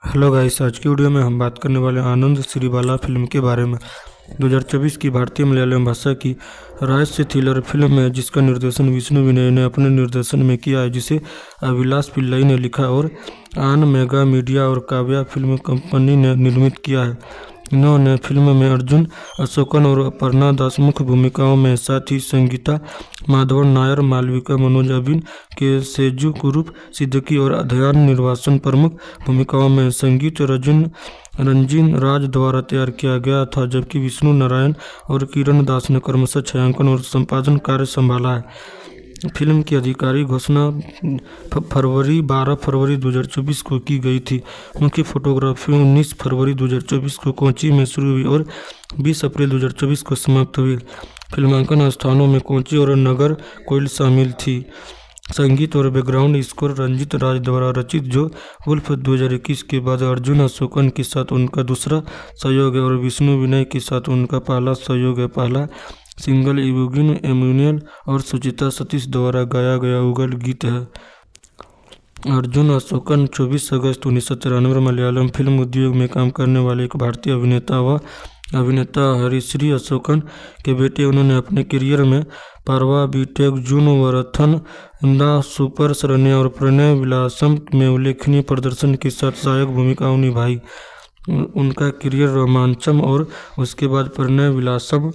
Hello guys, आज की video में हम बात करने वाले हैं आनंद श्रीबाला फिल्म के बारे में। 2024 की भारतीय मलयालम भाषा की रहस्य थ्रिलर फिल्म है जिसका निर्देशन विष्णु विनय ने अपने निर्देशन में किया है, जिसे अभिलाष पिल्लई ने लिखा और आन मेगा मीडिया और काव्या फिल्म कंपनी ने निर्मित किया है। इन्होंने फिल्म में अर्जुन अशोकन और अपर्णा दास मुख्य भूमिकाओं में, साथ ही संगीता माधवन नायर, मालविका मनोज, अबिन के सेजू कुरूप सिद्दीकी और अध्ययन निर्वासन प्रमुख भूमिकाओं में। संगीत रंजीन राज द्वारा तैयार किया गया था, जबकि विष्णु नारायण और किरण दास ने क्रमशः छायांकन और संपादन कार्य संभाला है। फिल्म की आधिकारिक घोषणा 12 फरवरी 2024 को की गई थी। मुख्य फोटोग्राफी 19 फरवरी 2024 को कोच्चि में शुरू हुई और 20 अप्रैल 2024 को समाप्त हुई। फिल्मांकन स्थानों में कोच्चि और नगर कोइल शामिल थी। संगीत और बैकग्राउंड स्कोर रंजीत राज द्वारा रचित, जो वुल्फ 2021 के बाद अर्जुन अशोकन के साथ उनका दूसरा सहयोग है और विष्णु विनय के साथ उनका पहला सहयोग है। पहला सिंगल इवुगिन एम्यूनियल और सुचिता सतीश द्वारा गाया गया युगल गीत है। अर्जुन अशोकन 24 अगस्त 1993 मलयालम फिल्म उद्योग में काम करने वाले एक भारतीय अभिनेता व अभिनेता हरिश्री अशोकन के बेटे। उन्होंने अपने करियर में पारवा, बीटेक, जून वरथन, दा सुपर शरण्या और प्रणय विलासम में उल्लेखनीय प्रदर्शन के साथ सहायक भूमिकाएं निभाई। उनका करियर रोमांचम और उसके बाद प्रणय विलासम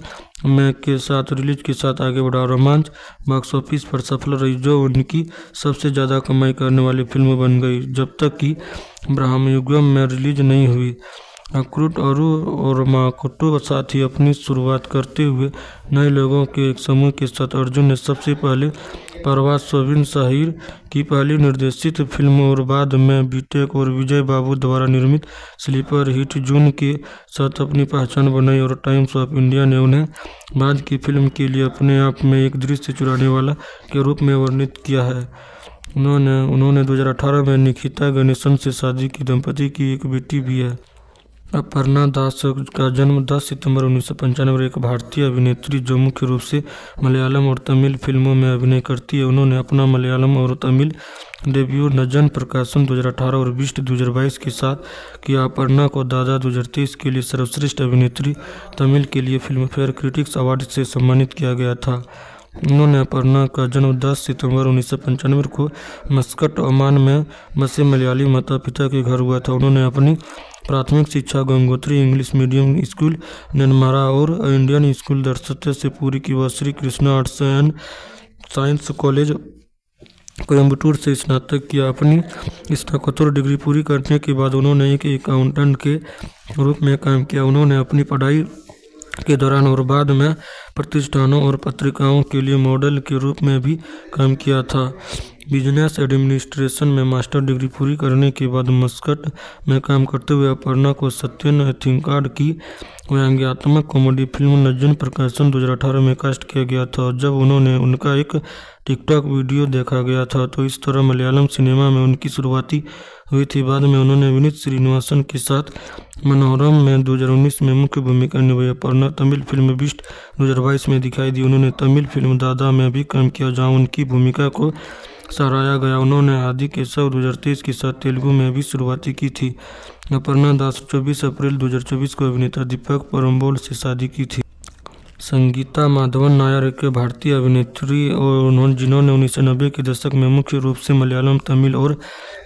में के साथ रिलीज के साथ आगे बढ़ा। रोमांच बॉक्स ऑफिस पर सफल रही, जो उनकी सबसे ज़्यादा कमाई करने वाली फिल्म बन गई, जब तक कि ब्रह्मयुगम में रिलीज नहीं हुई। अक्रूट अरु और माकुटु साथ ही अपनी शुरुआत करते हुए नए लोगों के एक समूह के साथ अर्जुन ने सबसे पहले परवाज सोबिन शाहिर की पहली निर्देशित फिल्म और बाद में बीटेक और विजय बाबू द्वारा निर्मित स्लीपर हिट जून के साथ अपनी पहचान बनाई और टाइम्स ऑफ इंडिया ने उन्हें बाद की फिल्म के लिए अपने आप में एक दृश्य चुराने वाला के रूप में वर्णित किया है। उन्होंने 2018 में निकिता गणेशन से शादी की दंपति की एक बेटी भी है। अपर्णा दास का जन्म 10 सितंबर 1995, एक भारतीय अभिनेत्री जो मुख्य रूप से मलयालम और तमिल फिल्मों में अभिनय करती है। उन्होंने अपना मलयालम और तमिल डेब्यू नजन प्रकाशन 2018 और बिस्ट 2022 के साथ किया। अपर्णा को दादा 2023 के लिए सर्वश्रेष्ठ अभिनेत्री तमिल के लिए फिल्म फेयर क्रिटिक्स अवार्ड से सम्मानित किया गया था। उन्होंने अपर्णा का जन्म 10 सितंबर 1995 को मस्कट, ओमान में बसे मलयाली माता पिता के घर हुआ था। उन्होंने अपनी प्राथमिक शिक्षा Gangotri English medium school Nenmara और इंडियन स्कूल दरसते से पूरी की। वह Shri Krishna arts and science college Coimbatore से स्नातक किया। अपनी स्नातकोत्तर डिग्री पूरी करने के बाद उन्होंने एक अकाउंटेंट के रूप में काम किया। उन्होंने अपनी पढ़ाई के दौरान और बाद में प्रतिष्ठानों और पत्रिकाओं के लिए मॉडल के रूप में भी काम किया था। बिजनेस एडमिनिस्ट्रेशन में मास्टर डिग्री पूरी करने के बाद मस्कट में काम करते हुए अपर्णा को सत्यन एथिंकाड की व्यंग्यात्मक कॉमेडी फिल्म नज्जन प्रकाशन 2018 में कास्ट किया गया था। जब उनका एक टिकटॉक वीडियो देखा गया था, तो इस तरह मलयालम सिनेमा में उनकी शुरुआती हुई थी। बाद में उन्होंने विनीत श्रीनिवासन के साथ मनोरम में 2019 में मुख्य भूमिका निभाई। अपर्णा तमिल फिल्म बिस्ट 2022 में दिखाई दी। उन्होंने तमिल फिल्म दादा में भी काम किया, जहां उनकी भूमिका को सराहा गया। उन्होंने आदि केशव 2023 के साथ तेलुगु में भी शुरुआती की थी। अपर्णा दास 24 अप्रैल 2024 को अभिनेता दीपक परम्बोल से शादी की थी। संगीता माधवन नायर एक भारतीय अभिनेत्री और जिन्होंने 1990 के दशक में मुख्य रूप से मलयालम, तमिल और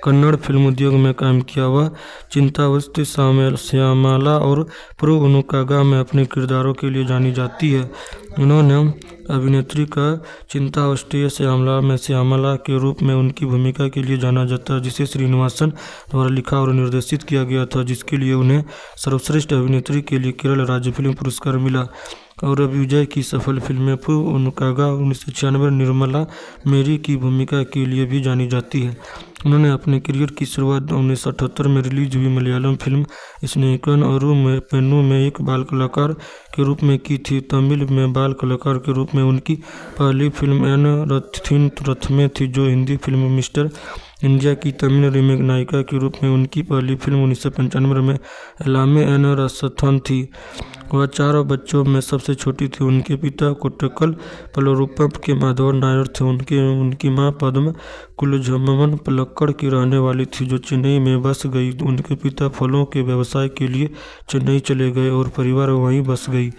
कन्नड़ फिल्म उद्योग में काम किया। वह चिंतावस्ती श्यामला और पुरुगुनुकागा में अपने किरदारों के लिए जानी जाती है। उन्होंने अभिनेत्री का चिंतावस्ती श्यामला में श्यामला के रूप में उनकी भूमिका के लिए जाना जाता है, जिसे श्रीनिवासन द्वारा लिखा और निर्देशित किया गया था, जिसके लिए उन्हें सर्वश्रेष्ठ अभिनेत्री के लिए केरल राज्य फिल्म पुरस्कार मिला। और अब विजय की सफल फिल्म पुरुगुनुकागा 1996 निर्मला मेरी की भूमिका के लिए भी जानी जाती है। उन्होंने अपने करियर की शुरुआत 1978 में रिलीज हुई मलयालम फिल्म स्नेहिकन अरु पेन्नू में एक बाल कलाकार के रूप में की थी। तमिल में बाल कलाकार के रूप में उनकी पहली फिल्म एन रथिन रथमे थी, जो हिंदी फिल्म मिस्टर इंडिया की तमिल रीमेक नायिका के रूप में उनकी पहली फिल्म 1995 में एलामे एन रसथन थी। वह 4 बच्चों में सबसे छोटी थी। उनके पिता कोट्टक्कल पलवरुप्पम के माधव नायर थे। उनकी मां पद्म कुलझमन पलक्कड़ की रहने वाली थी, जो चेन्नई में बस गई। उनके पिता फलों के व्यवसाय के लिए चेन्नई चले गए और परिवार वहीं बस गई।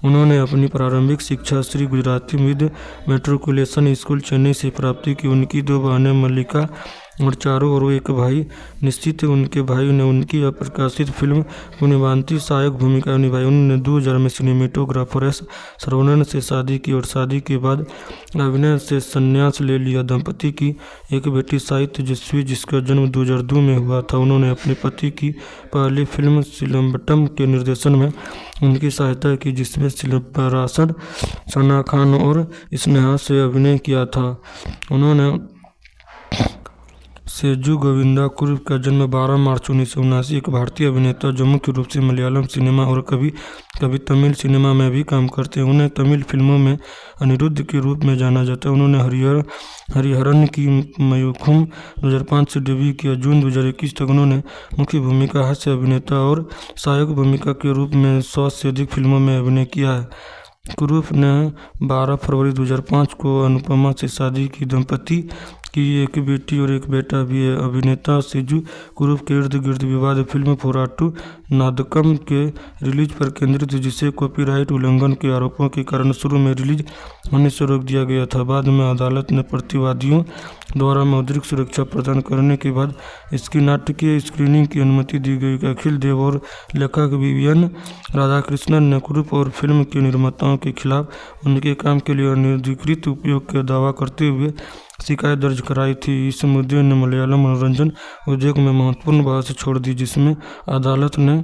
उन्होंने अपनी प्रारंभिक शिक्षा Shri Gujarati mid matriculation school Chennai से प्राप्त की। उनकी 2 बहनें मल्लिका और चारू और एक भाई निश्चित है। उनके भाई ने उनकी अप्रकाशित फिल्म पुण्यवांती सहायक भूमिका निभाई। उन्होंने 2000 में सिनेमेटोग्राफर एस सरवणन से शादी की और शादी के बाद अभिनय से संन्यास ले लिया। दंपति की एक बेटी साई तेजस्वी, जिसका जन्म 2002 में हुआ था। उन्होंने अपने पति की पहली फिल्म सिलम्बट्टम के निर्देशन में उनकी सहायता की, जिसमें शिल्पारासन, सना खान और स्नेहा से अभिनय किया था। उन्होंने सेजू गोविंदा कुरुप का जन्म 12 मार्च 1979, एक भारतीय अभिनेता जो मुख्य रूप से मलयालम सिनेमा और कभी कभी तमिल सिनेमा में भी काम करते हैं। उन्हें तमिल फिल्मों में अनिरुद्ध के रूप में जाना जाता है। उन्होंने हरिहरन की मयूखम 2005 से डेब्यू किया। जून 2021 तक उन्होंने मुख्य भूमिका, हास्य अभिनेता और सहायक भूमिका के रूप में 100 से अधिक फिल्मों में अभिनय किया है। कुरूप ने 12 फरवरी 2005 को अनुपमा से शादी की। दंपति की एक बेटी और एक बेटा भी है। अभिनेता सेजू कुरूप के इर्द गिर्द विवाद फिल्म पोराटू नादकम के रिलीज पर केंद्रित थी, जिसे कॉपीराइट उल्लंघन के आरोपों के कारण शुरू में रिलीज होने से रोक दिया गया था। बाद में अदालत ने प्रतिवादियों द्वारा मौद्रिक सुरक्षा प्रदान करने के बाद इसकी नाटकीय स्क्रीनिंग की अनुमति दी गई। अखिल देव और लेखक विवियन राधाकृष्णन ने कुरूप और फिल्म के निर्माताओं के खिलाफ उनके काम के लिए अनधिकृत उपयोग का दावा करते हुए शिकायत दर्ज कराई थी। इस मुद्दे ने मलयालम मनोरंजन उद्योग में महत्वपूर्ण बहस छोड़ दी, जिसमें अदालत ने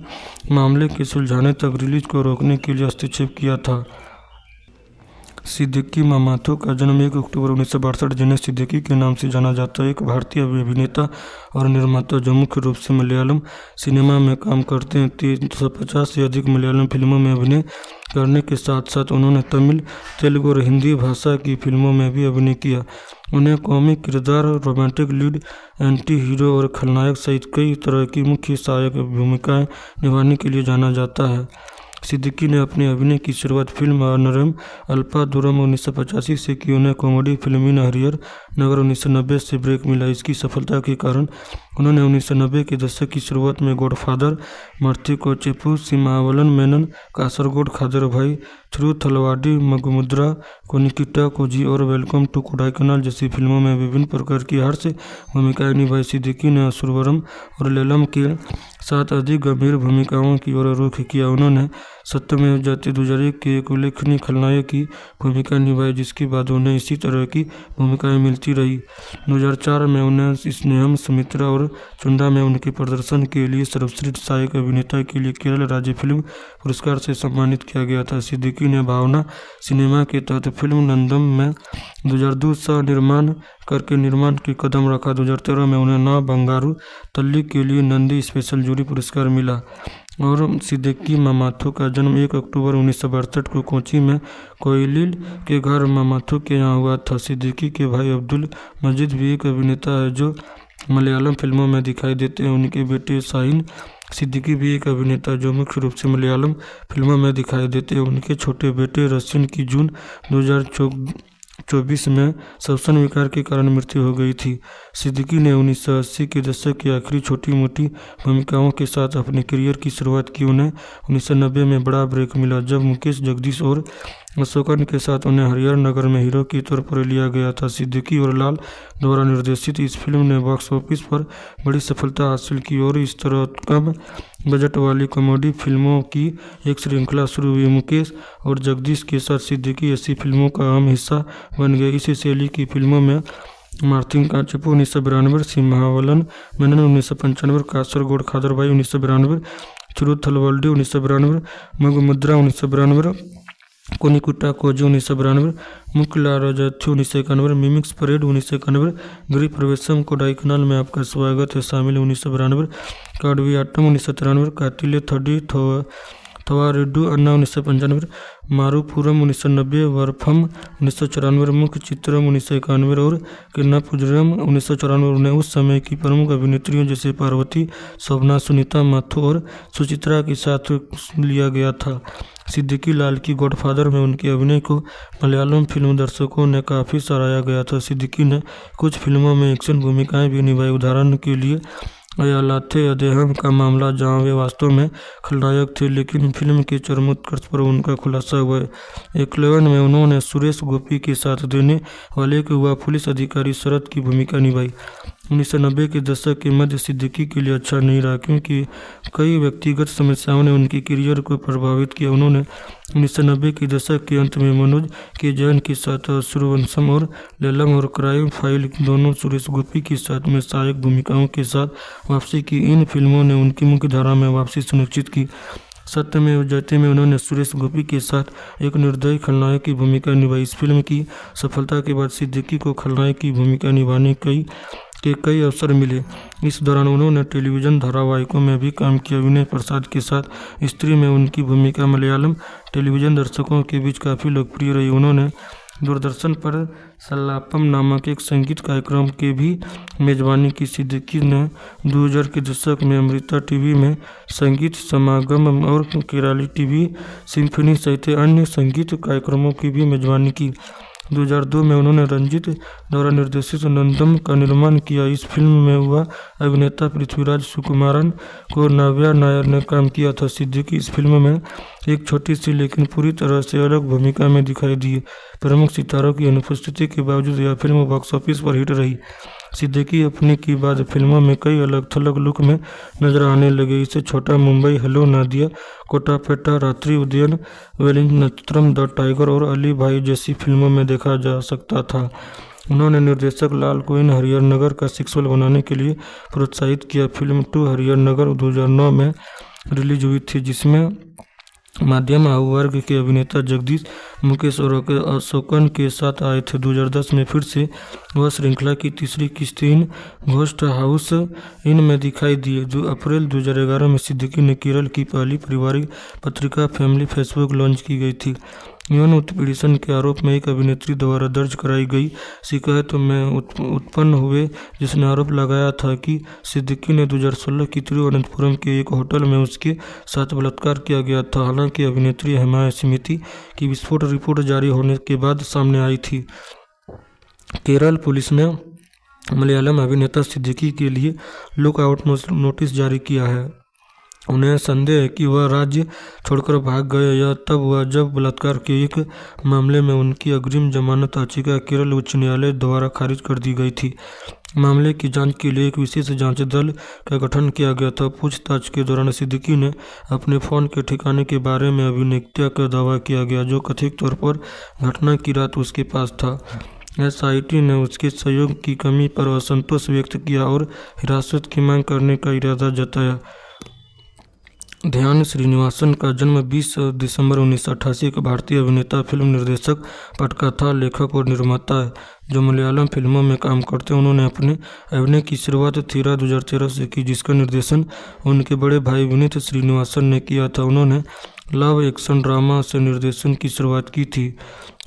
मामले के सुलझाने तक रिलीज को रोकने के लिए हस्तक्षेप किया था। सिद्दीकी मामाथो का जन्म 1 अक्टूबर 1962, जिन्हें सिद्दीकी के नाम से जाना जाता है, एक भारतीय अभिनेता और निर्माता जो मुख्य रूप से मलयालम सिनेमा में काम करते हैं। 350 से अधिक मलयालम फिल्मों में अभिनय करने के साथ साथ उन्होंने तमिल, तेलुगु और हिंदी भाषा की फिल्मों में भी अभिनय किया। उन्हें कॉमिक किरदार, रोमांटिक लीड, एंटी हीरो और खलनायक सहित कई तरह की मुख्य सहायक भूमिकाएं निभाने के लिए जाना जाता है। सिद्दीकी ने अपने अभिनय की शुरुआत फिल्म अनरम अल्पादुरम 1985 से की। उन्हें कॉमेडी फिल्म हरिहर नगर 1990 से ब्रेक मिला। इसकी सफलता के कारण उन्होंने 1990 के दशक की शुरुआत में गॉडफादर, मर्थिको चेपू, सिमावलन मेनन, कासरगोड खादर भाई, थ्रू थलवाडी, मगमुद्रा, कोनिकिटा कोजी और वेलकम टू कोडाईकनाल जैसी फिल्मों में विभिन्न प्रकार की हास्य भूमिकाएं निभाई। सिद्दीकी ने असुरवरम और लेलम के साथ अधिक गंभीर भूमिकाओं की ओर रुख किया। उन्होंने सत्यमेव जयते 2001 के एक उल्लेखनीय खलनायक की भूमिका निभाई, जिसके बाद उन्हें इसी तरह की भूमिकाएं मिलती रही। 2004 में उन्हें स्नेहम, सुमित्रा और चुंडा में उनके प्रदर्शन के लिए सर्वश्रेष्ठ सहायक अभिनेता के लिए केरल राज्य फिल्म पुरस्कार से सम्मानित किया गया था। सिद्दीकी ने भावना सिनेमा के तहत फिल्म नंदम में 2002 सह निर्माण करके निर्माण के कदम रखा। 2013 में उन्हें ना बंगारू तल्ली के लिए नंदी स्पेशल जूरी पुरस्कार मिला। और सिद्दीकी मामाथो का जन्म 1 अक्टूबर 1962 को कोची में कोयलिल के घर मामाथो के यहाँ हुआ था। सिद्दीकी के भाई अब्दुल मजीद भी एक अभिनेता है जो मलयालम फिल्मों में दिखाई देते हैं। उनके बेटे शाहीन सिद्दीकी भी एक अभिनेता जो मुख्य रूप से मलयालम फिल्मों में दिखाई देते हैं। उनके छोटे बेटे रसिन की जून 2024 में श्वसन विकार के कारण मृत्यु हो गई थी। सिद्दीकी ने 1980 के दशक की आखिरी छोटी मोटी भूमिकाओं के साथ अपने करियर की शुरुआत की। उन्हें 1990 में बड़ा ब्रेक मिला, जब मुकेश, जगदीश और अशोकन के साथ उन्हें हरिहर नगर में हीरो के तौर पर लिया गया था। सिद्दीकी और लाल द्वारा निर्देशित इस फिल्म ने बॉक्स ऑफिस पर बड़ी सफलता हासिल की और इस तरह कम बजट वाली कॉमेडी फिल्मों की एक श्रृंखला शुरू हुई। मुकेश और जगदीश के साथ सिद्दीकी ऐसी फिल्मों का अहम हिस्सा बन गए। इसी शैली की फिल्मों में मार्थिन काचेपू 1992, सिम्हावलन मेनन 1995, कासरगोड खादरभाई 1992, चिरू थलवल्डी 1992, मगमुद्रा 1992, कोनिकुटा कोजी 1992, मुक्ला राजथु 1991, मिमिक्स परेड 1991, गृह प्रवेशम कोडाईकनाल में आपका स्वागत है शामिल 1992, काडवी आटम 1993, कातिले थडी थवारेड्डी अन्ना 1995, मारुपुरम 1990, वरफम 1994, मुख्य चित्रम 1991 और किन्नापुजरम 1994 ने उस समय की प्रमुख अभिनेत्रियों जैसे पार्वती, शोभना, सुनीता माथुर और सुचित्रा के साथ लिया गया था। सिद्दीकी लाल की गॉडफादर में उनके अभिनय को मलयालम फिल्म दर्शकों ने काफ़ी सराहा गया था। सिद्दीकी ने कुछ फिल्मों में एक्शन भूमिकाएं भी निभाई, उदाहरण के लिए अयालाथे अदेहम का मामला, जहां वे वास्तव में खलनायक थे लेकिन फिल्म के चरमोत्कर्ष पर उनका खुलासा हुआ। एक्लेवन में उन्होंने सुरेश गोपी के साथ देने वाले एक युवा पुलिस अधिकारी शरद की भूमिका निभाई। 1990 के दशक के मध्य सिद्दीकी के लिए अच्छा नहीं रहा क्योंकि कई व्यक्तिगत समस्याओं ने उनके करियर को प्रभावित किया। उन्होंने 1990 के दशक के अंत में मनोज के जैन के साथ सूर्यवंशम और लैलम और क्राइम फाइल दोनों सुरेश गोपी के साथ में सहायक भूमिकाओं के साथ वापसी की। इन फिल्मों ने उनकी मुख्य धारा में वापसी सुनिश्चित की। सत्यमेव जयते में उन्होंने सुरेश गोपी के साथ एक निर्दयी खलनायक की भूमिका निभाई। इस फिल्म की सफलता के बाद सिद्दीकी को खलनायक की भूमिका निभाने के कई अवसर मिले। इस दौरान उन्होंने टेलीविज़न धारावाहिकों में भी काम किया। विनय प्रसाद के साथ स्त्री में उनकी भूमिका मलयालम टेलीविज़न दर्शकों के बीच काफ़ी लोकप्रिय रही। उन्होंने दूरदर्शन पर सल्लापम नामक एक संगीत कार्यक्रम की भी मेज़बानी की। सिद्दीकी ने 2000 के दशक में अमृता टीवी में संगीत समागम और केराली टीवी सिम्फनी सहित अन्य संगीत कार्यक्रमों की भी मेज़बानी की। 2002 में उन्होंने रंजीत द्वारा निर्देशित नंदम का निर्माण किया। इस फिल्म में हुआ अभिनेता पृथ्वीराज सुकुमारन को नाव्या नायर ने काम किया था। सिद्दीकी इस फिल्म में एक छोटी सी लेकिन पूरी तरह से अलग भूमिका में दिखाई दिए। प्रमुख सितारों की अनुपस्थिति के बावजूद यह फिल्म बॉक्स ऑफिस पर हिट रही। सिद्दीकी अपने की बाद फिल्मों में कई अलग थलग लुक में नजर आने लगे। इसे छोटा मुंबई, हेलो नादिया, कोटापेटा, रात्रि उदयन, वेलिंग नक्षत्रम, द टाइगर और अली भाई जैसी फिल्मों में देखा जा सकता था। उन्होंने निर्देशक लाल को इन हरिहर नगर का सीक्वल बनाने के लिए प्रोत्साहित किया। फिल्म 2 हरिहर नगर 2009 में रिलीज हुई थी, जिसमें मध्यम आयु वर्ग के अभिनेता जगदीश मुकेश और अशोकन के साथ आए थे। 2010 में फिर से वह श्रृंखला की तीसरी किस्त इन घोस्ट हाउस इन में दिखाई दिए। जो अप्रैल 2011 में सिद्दीकी ने केरल की पहली पारिवारिक पत्रिका फैमिली फेसबुक लॉन्च की गई थी। यौन उत्पीड़न के आरोप में एक अभिनेत्री द्वारा दर्ज कराई गई शिकायत में उत्पन्न हुए, जिसने आरोप लगाया था कि सिद्दीकी ने 2016 की तिरुवनंतपुरम के एक होटल में उसके साथ बलात्कार किया गया था। हालांकि अभिनेत्री हेमा स्मिति की विस्फोट रिपोर्ट जारी होने के बाद सामने आई थी। केरल पुलिस ने मलयालम अभिनेता सिद्दीकी के लिए लुकआउट नोटिस जारी किया है। उन्हें संदेह है कि वह राज्य छोड़कर भाग गए। यह तब हुआ जब बलात्कार के एक मामले में उनकी अग्रिम जमानत याचिका केरल उच्च न्यायालय द्वारा खारिज कर दी गई थी। मामले की जांच के लिए एक विशेष जांच दल का गठन किया गया था। पूछताछ के दौरान सिद्दीकी ने अपने फ़ोन के ठिकाने के बारे में अभिनेता का दावा किया गया, जो कथित तौर पर घटना की रात उसके पास था। एसआईटी ने उसके सहयोग की कमी पर असंतोष व्यक्त किया और हिरासत की मांग करने का इरादा जताया। ध्यान श्रीनिवासन का जन्म 20 दिसंबर 1988 एक भारतीय अभिनेता, फिल्म निर्देशक, पटकथा लेखक और निर्माता है जो मलयालम फिल्मों में काम करते हैं। उन्होंने अपने अभिनय की शुरुआत थीरा 2013 से की, जिसका निर्देशन उनके बड़े भाई विनीत श्रीनिवासन ने किया था। उन्होंने लव एक्शन ड्रामा से निर्देशन की शुरुआत की थी।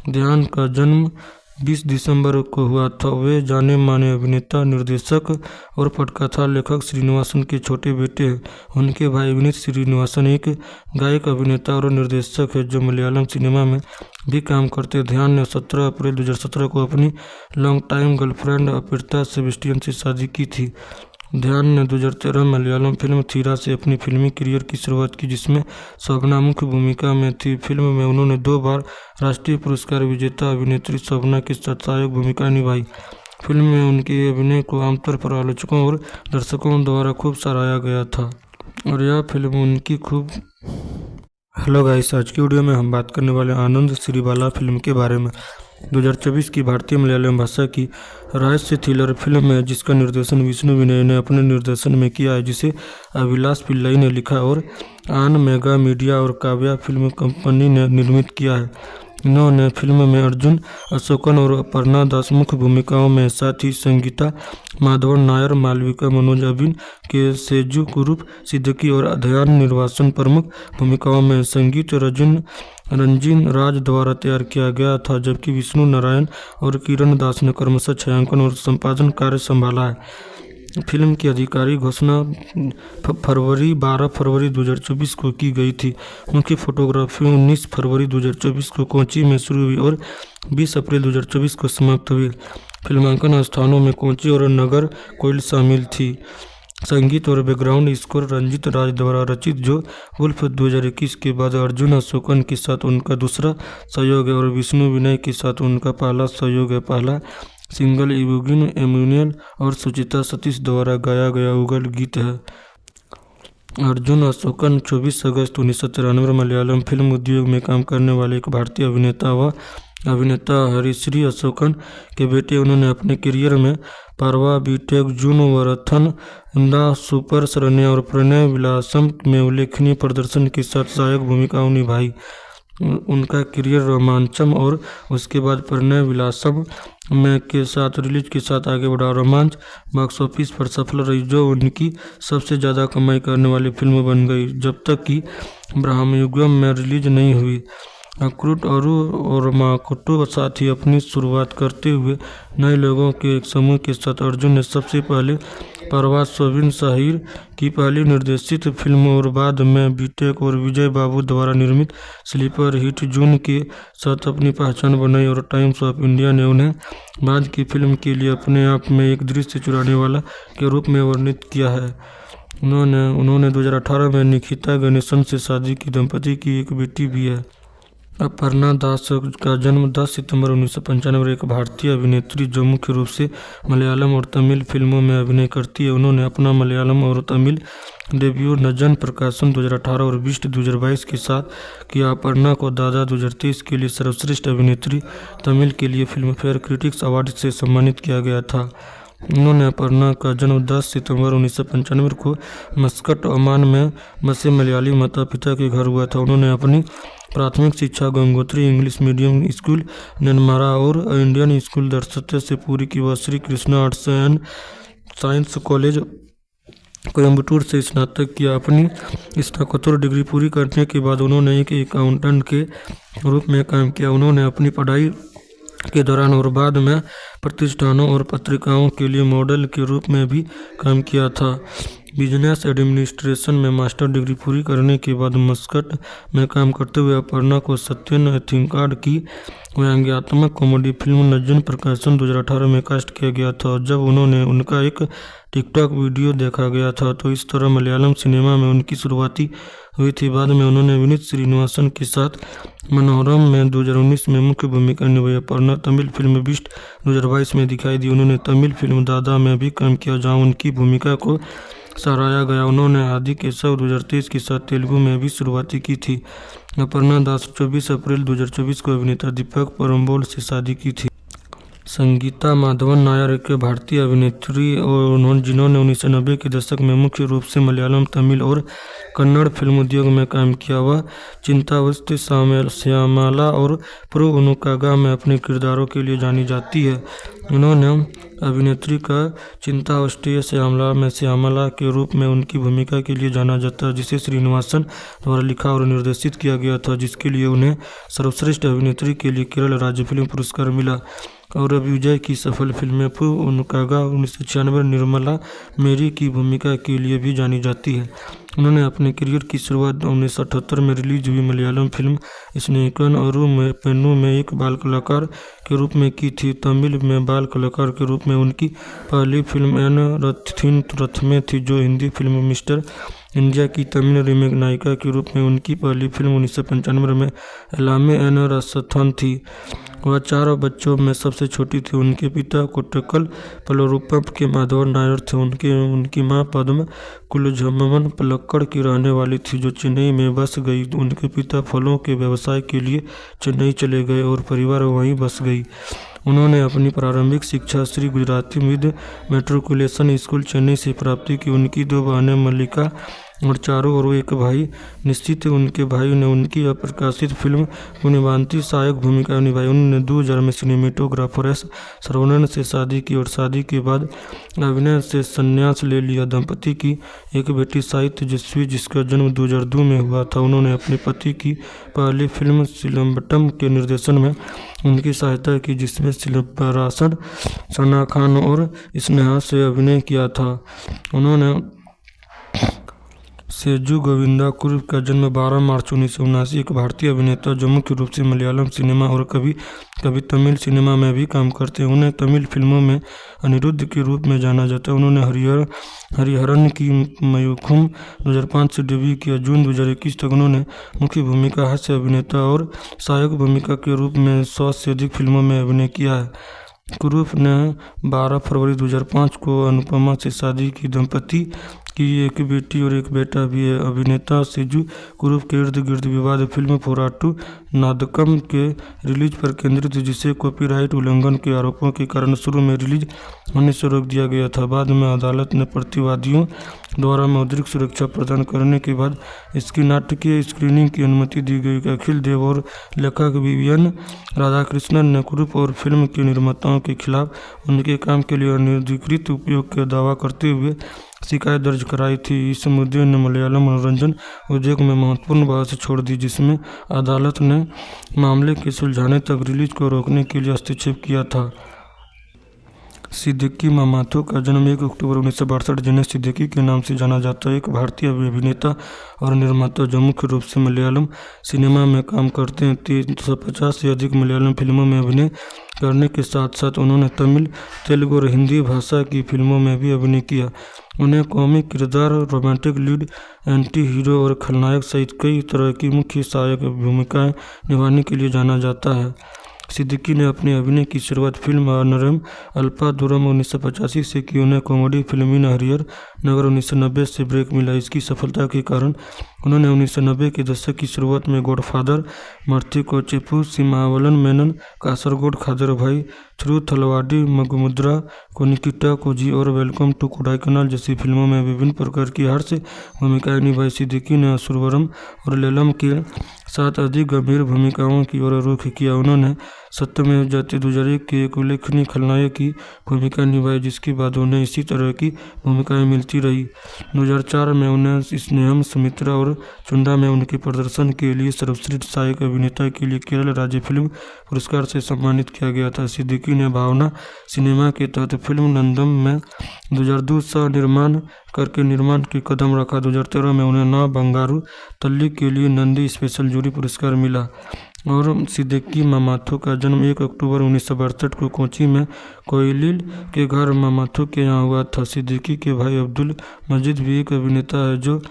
ध्यान का जन्म 20 दिसंबर को हुआ था। वे जाने माने अभिनेता, निर्देशक और पटकथा लेखक श्रीनिवासन के छोटे बेटे हैं। उनके भाई विनीत श्रीनिवासन एक गायक, अभिनेता और निर्देशक है जो मलयालम सिनेमा में भी काम करते हैं। ध्यान ने 17 अप्रैल 2017 को अपनी लॉन्ग टाइम गर्लफ्रेंड अपिता सेबेस्टियन से शादी की थी। ध्यान ने 2013 में मलयालम फिल्म थीरा से अपनी फिल्मी करियर की शुरुआत की, जिसमें शोभना मुख्य भूमिका में थी। फिल्म में उन्होंने 2 बार राष्ट्रीय पुरस्कार विजेता अभिनेत्री शोभना के साथ सहायक भूमिका निभाई। फिल्म में उनके अभिनय को आमतौर पर आलोचकों और दर्शकों द्वारा खूब सराहा गया था और यह फिल्म उनकी खूब। हेलो गाइस, आज की वीडियो में हम बात करने वाले आनंद श्रीबाला फिल्म के बारे में। 2024 की भारतीय मलयालम भाषा की रहस्य थ्रिलर फिल्म है जिसका निर्देशन विष्णु विनय ने अपने निर्देशन में किया है, जिसे अभिलाष पिल्लई ने लिखा और आन मेगा मीडिया और काव्या फिल्म कंपनी ने निर्मित किया है। इन्होंने फिल्म में अर्जुन अशोकन और अपर्णा दास मुख्य भूमिकाओं में, साथ ही संगीता माधवन नायर, मालविका मनोज, अबिन के सेजू, कुरूप सिद्दीकी और अध्ययन निर्वासन प्रमुख भूमिकाओं में। संगीत रंजीन राज द्वारा तैयार किया गया था, जबकि विष्णु नारायण और किरण दास ने क्रमशः छायांकन और संपादन कार्य संभाला है। फिल्म की आधिकारिक घोषणा 12 फरवरी 2024 को की गई थी। उनकी फोटोग्राफी 19 फरवरी 2024 को कोच्चि में शुरू हुई और 20 अप्रैल 2024 को समाप्त हुई। फिल्मांकन स्थानों में कोच्चि और नगर कोइल शामिल थी। संगीत और बैकग्राउंड स्कोर रंजीत राज द्वारा रचित, जो वुल्फ 2021 के बाद अर्जुन अशोकन के साथ उनका दूसरा सहयोग है और विष्णु विनय के साथ उनका पहला सहयोग है। पहला सिंगल इवुगिन एम्यूनियल और सुचिता सतीश द्वारा गाया गया युगल गीत है। अर्जुन अशोकन 24 अगस्त 1993 मलयालम फिल्म उद्योग में काम करने वाले एक भारतीय अभिनेता व अभिनेता हरिश्री अशोकन के बेटे। उन्होंने अपने करियर में पारवा, बीटेक, जून वरथन, दा सुपर शरण्य और प्रणय विलासम में उल्लेखनीय प्रदर्शन के साथ सहायक भूमिकाओं निभाई। उनका करियर रोमांचम और उसके बाद प्रणय विलासम में के साथ रिलीज के साथ आगे बढ़ा। रोमांच बॉक्स ऑफिस पर सफल रही, जो उनकी सबसे ज़्यादा कमाई करने वाली फिल्म बन गई, जब तक कि ब्रह्मयुगम में रिलीज नहीं हुई। अक्रूट और माकुटो साथ ही अपनी शुरुआत करते हुए नए लोगों के एक समूह के साथ अर्जुन ने सबसे पहले परवाज सोबिन शाहिर की पहली निर्देशित फिल्म और बाद में बीटेक और विजय बाबू द्वारा निर्मित स्लीपर हिट जून के साथ अपनी पहचान बनाई और टाइम्स ऑफ इंडिया ने उन्हें बाद की फिल्म के लिए अपने आप में एक दृश्य चुराने वाला के रूप में वर्णित किया है। उन्होंने 2018 में निकिता गणेशन से शादी की, दंपति की एक बेटी भी है। अपर्णा दास का जन्म 10 सितंबर 1995, एक भारतीय अभिनेत्री जो मुख्य रूप से मलयालम और तमिल फिल्मों में अभिनय करती है। उन्होंने अपना मलयालम और तमिल डेब्यू नजन प्रकाशन 2018 और बिस्ट 2022 के साथ किया। अपर्णा को दादा 2023 के लिए सर्वश्रेष्ठ अभिनेत्री तमिल के लिए फिल्मफेयर क्रिटिक्स अवार्ड से सम्मानित किया गया था। उन्होंने अपर्णा का जन्म 10 सितंबर 1995 को मस्कट, ओमान में बसे मलयाली माता पिता के घर हुआ था। उन्होंने अपनी प्राथमिक शिक्षा Gangotri English medium school Nenmara और इंडियन स्कूल दरसते से पूरी की। वह Shri Krishna arts and science college Coimbatore से स्नातक किया। अपनी स्नातकोत्तर डिग्री पूरी करने के बाद उन्होंने एक अकाउंटेंट के रूप में काम किया। उन्होंने अपनी पढ़ाई के दौरान और बाद में प्रतिष्ठानों और पत्रिकाओं के लिए मॉडल के रूप में भी काम किया था। बिजनेस एडमिनिस्ट्रेशन में मास्टर डिग्री पूरी करने के बाद मस्कट में काम करते हुए अपर्णा को सत्यन एथिंकाड की व्यंग्यात्मक कॉमेडी फिल्म नज्जन प्रकाशन 2018 में कास्ट किया गया था। जब उनका एक टिकटॉक वीडियो देखा गया था, तो इस तरह मलयालम सिनेमा में उनकी शुरुआती हुई थी। बाद में उन्होंने विनीत श्रीनिवासन के साथ मनोरम में 2019 में मुख्य भूमिका निभाई। अपर्णा तमिल फिल्म बिस्ट 2022 में दिखाई दी। उन्होंने तमिल फिल्म दादा में भी काम किया, जहां उनकी भूमिका को सराहा गया। उन्होंने आदि केशव 2023 के साथ तेलुगु में भी शुरुआती की थी। अपर्णा दास 24 अप्रैल 2024 को अभिनेता दीपक परम्बोल से शादी की थी। संगीता माधवन नायर एक भारतीय अभिनेत्री और जिन्होंने 1990 के दशक में मुख्य रूप से मलयालम, तमिल और कन्नड़ फिल्म उद्योग में काम किया। वह चिंतावस्ती, श्यामला और प्रो उनुकागा में अपने किरदारों के लिए जानी जाती है। उन्होंने अभिनेत्री का चिंतावस्ती श्यामला में श्यामला के रूप में उनकी भूमिका के लिए जाना जाता है, जिसे श्रीनिवासन द्वारा लिखा और निर्देशित किया गया था, जिसके लिए उन्हें सर्वश्रेष्ठ अभिनेत्री के लिए केरल राज्य फिल्म पुरस्कार मिला। और अब विजय की सफल फिल्म प्रो उनुकागा 1996 निर्मला मेरी की भूमिका के लिए भी जानी जाती है। उन्होंने अपने करियर की शुरुआत 1978 में रिलीज हुई मलयालम फिल्म स्नेकन और पेन्नू में एक बाल कलाकार के रूप में की थी। तमिल में बाल कलाकार के रूप में उनकी पहली फिल्म एन रथिन रथमे थी, जो हिंदी फिल्म मिस्टर इंडिया की तमिल रीमेक नायिका के रूप में उनकी पहली फिल्म 1995 में एलामे एन रसथन थी। वह 4 बच्चों में सबसे छोटी थी। उनके पिता कोट्टकल पलोरूपम के माधवन नायर थे। उनकी मां पद्म कुलझम्मन पलक्कड़ की रहने वाली थी, जो चेन्नई में बस गई। उनके पिता फलों के व्यवसाय के लिए चेन्नई चले गए और परिवार वहीं बस गई। उन्होंने अपनी प्रारंभिक शिक्षा Shri Gujarati mid matriculation school Chennai से प्राप्त की। उनकी 2 बहनें मल्लिका और चारों ओर एक भाई निश्चित है। उनके भाई ने उनकी अप्रकाशित फिल्म पुण्यवांती सहायक भूमिका निभाई। उन्होंने 2000 में सिनेमेटोग्राफर एस सरवणन से शादी की और शादी के बाद अभिनय से संन्यास ले लिया। दंपति की एक बेटी साई तेजस्वी, जिसका जन्म 2002 में हुआ था। उन्होंने अपने पति की पहली फिल्म सिलम्बटम के निर्देशन में उनकी सहायता की, जिसमें शिल्पाराशन, सना खान और स्नेहा से अभिनय किया था। उन्होंने सेजू गोविंदा कुरुप का जन्म 12 मार्च 1979, एक भारतीय अभिनेता जो मुख्य रूप से मलयालम सिनेमा और कभी कभी तमिल सिनेमा में भी काम करते हैं। उन्हें तमिल फिल्मों में अनिरुद्ध के रूप में जाना जाता है। उन्होंने हरिहरन की मयूखुम 2005 से डेब्यू किया। जून 2021 तक उन्होंने मुख्य भूमिका, हास्य अभिनेता और सहायक भूमिका के रूप में 100 से अधिक फिल्मों में अभिनय किया है। कुरूप ने 12 फरवरी 2005 को अनुपमा से शादी की। दंपति की एक बेटी और एक बेटा भी है। अभिनेता सेजू कुरूप के इर्द गिर्द विवाद फिल्म पोराटू नादकम के रिलीज पर केंद्रित, जिसे कॉपीराइट उल्लंघन के आरोपों के कारण शुरू में रिलीज होने से रोक दिया गया था। बाद में अदालत ने प्रतिवादियों द्वारा मौद्रिक सुरक्षा प्रदान करने के बाद इसकी नाटकीय स्क्रीनिंग की अनुमति दी गई। अखिल देव और लेखक विवियन राधाकृष्णन ने कुरूप और फिल्म के निर्माताओं के खिलाफ उनके काम के लिए अनधिकृत उपयोग का दावा करते हुए शिकायत दर्ज कराई थी। इस मुद्दे ने मलयालम मनोरंजन उद्योग में महत्वपूर्ण बहस छोड़ दी, जिसमें अदालत ने मामले के सुलझाने तक रिलीज को रोकने के लिए हस्तक्षेप किया था। सिद्दीकी मामाथो का जन्म 1 अक्टूबर 1962, जिन्हें सिद्दीकी के नाम से जाना जाता है, एक भारतीय अभिनेता और निर्माता जो मुख्य रूप से मलयालम सिनेमा में काम करते हैं। 350 से अधिक मलयालम फिल्मों में अभिनय करने के साथ साथ उन्होंने तमिल, तेलुगु और हिंदी भाषा की फिल्मों में भी अभिनय किया। उन्हें कॉमिक किरदार, रोमांटिक लीड, एंटी हीरो और खलनायक सहित कई तरह की मुख्य सहायक भूमिकाएं निभाने के लिए जाना जाता है। सिद्दीकी ने अपने अभिनय की शुरुआत फिल्म अनरम अल्पादुरम 1985 से की। उन्हें कॉमेडी फिल्म हरिहर नगर 1990 से ब्रेक मिला। इसकी सफलता के कारण उन्होंने 1990 के दशक की शुरुआत में गॉडफादर, मर्थी कोचेपू, सिमावलन मेनन, कासरगोड खादर भाई, थ्रू थलवाडी, मगुमुद्रा, कोनिकिटा कोजी और वेलकम टू कोडाईकनाल जैसी फिल्मों में विभिन्न प्रकार की हास्य भूमिकाएं निभाई। सिद्दीकी ने असुरवरम और लेलम के साथ अधिक गंभीर भूमिकाओं की ओर रुख किया। उन्होंने सत्यमेव जयते 2001 की एक उल्लेखनीय खलनायक की भूमिका निभाई, जिसके बाद उन्हें इसी तरह की भूमिकाएं मिलती रही। 2004 में उन्हें स्नेहम, सुमित्रा और चुंडा में उनके प्रदर्शन के लिए सर्वश्रेष्ठ सहायक अभिनेता के लिए केरल राज्य फिल्म पुरस्कार से सम्मानित किया गया था। सिद्दीकी ने भावना सिनेमा के तहत फिल्म नंदम में 2002 सह निर्माण करके निर्माण के कदम रखा। 2013 में उन्हें ना बंगारू तल्ली के लिए नंदी स्पेशल जूरी पुरस्कार मिला। और सिद्दीकी मामाथो का जन्म 1 अक्टूबर 1962 को कोची में कोयलिल के घर मामाथो के यहाँ हुआ था। सिद्दीकी के भाई अब्दुल मजीद भी एक अभिनेता है जो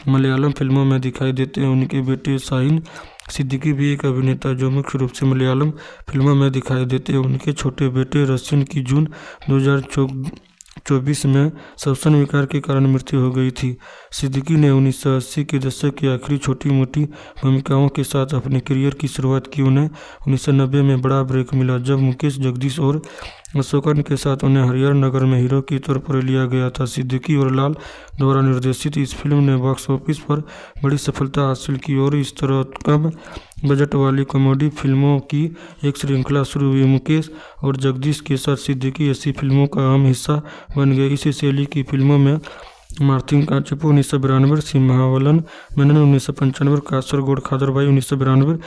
मलयालम फिल्मों में दिखाई देते हैं। उनके बेटे शाहीन सिद्दीकी भी एक अभिनेता जो मुख्य रूप से मलयालम फिल्मों में दिखाई देते हैं। उनके छोटे बेटे रसिन की जून 2024 में श्वसन विकार के कारण मृत्यु हो गई थी। सिद्दीकी ने 1980 के दशक की आखिरी छोटी मोटी भूमिकाओं के साथ अपने करियर की शुरुआत की। उन्हें 1990 में बड़ा ब्रेक मिला जब मुकेश, जगदीश और अशोकन के साथ उन्हें हरिहर नगर में हीरो के तौर पर लिया गया था। सिद्दीकी और लाल द्वारा निर्देशित इस फिल्म ने बॉक्स ऑफिस पर बड़ी सफलता हासिल की और इस तरह कम बजट वाली कॉमेडी फिल्मों की एक श्रृंखला शुरू हुई। मुकेश और जगदीश के साथ सिद्दीकी ऐसी फिल्मों का अहम हिस्सा बन गए। इसी शैली की फिल्मों में मार्थिन काचेपू 1992, सिम्हावलन मेनन 1995, कासरगोड खादरबाई 1992,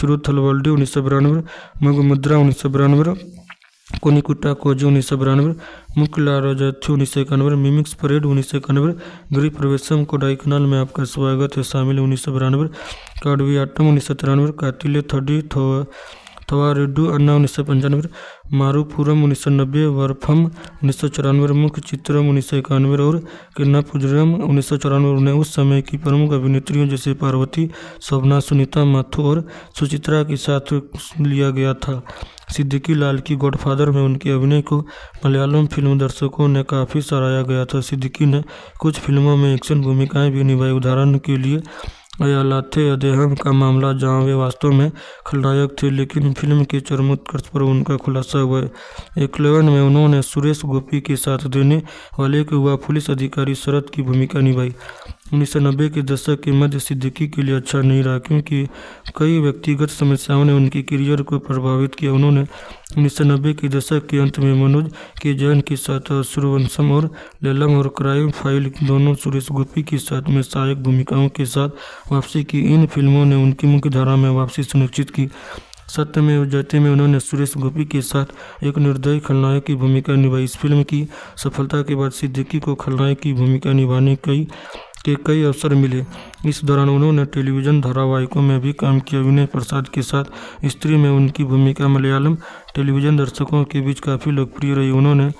थिरुथलवल्डी 1992, मगुमुद्रा 1992, कोनिकुट्टा कोजी 1992, मुक्ला राजथ्यू 1991, मिमिक्स परेड 1991, गृह प्रवेशम कोडाईकनाल में आपका स्वागत है शामिल 1992, काडवियाट्टम 1993, कातिले थडी थवारेड्डू अन्ना 1995, मारूपुरम 1990, वरफम 1994, मुख्य चित्रम 1991 और किन्नापुजरम 1994। उन्हें उस समय की प्रमुख अभिनेत्रियों जैसे पार्वती, शोभना, सुनीता माथुर और सुचित्रा के साथ लिया गया था। सिद्दीकी लाल की गॉडफादर में उनके अभिनय को मलयालम फिल्म दर्शकों ने काफ़ी सराहा गया था। सिद्दीकी ने कुछ फिल्मों में एक्शन भूमिकाएं भी निभाई। उदाहरण के लिए अयालाथे अदेहम का मामला, जहां वे वास्तव में खलनायक थे लेकिन फिल्म के चरमोत्कर्ष पर उनका खुलासा हुआ। एकलवन में उन्होंने सुरेश गोपी के साथ देने वाले एक युवा पुलिस अधिकारी शरद की भूमिका निभाई। 1990 के दशक के मध्य सिद्दीकी के लिए अच्छा नहीं रहा, क्योंकि कई व्यक्तिगत समस्याओं ने उनके करियर को प्रभावित किया। उन्होंने 1990 के दशक के अंत में मनोज के जैन के साथ सूर्यवंशम और लैलम और क्राइम फाइल दोनों सुरेश गोपी के साथ में सहायक भूमिकाओं के साथ वापसी की। इन फिल्मों ने उनकी मुख्य धारा में वापसी सुनिश्चित की। सत्यमेव जयते में उन्होंने सुरेश गोपी के साथ एक निर्दयी खलनायक की भूमिका निभाई। इस फिल्म की सफलता के बाद सिद्दीकी को खलनायक की भूमिका निभाने के कई अवसर मिले। इस दौरान उन्होंने टेलीविज़न धारावाहिकों में भी काम किया। विनय प्रसाद के साथ स्त्री में उनकी भूमिका मलयालम टेलीविज़न दर्शकों के बीच काफ़ी लोकप्रिय रही। उन्होंने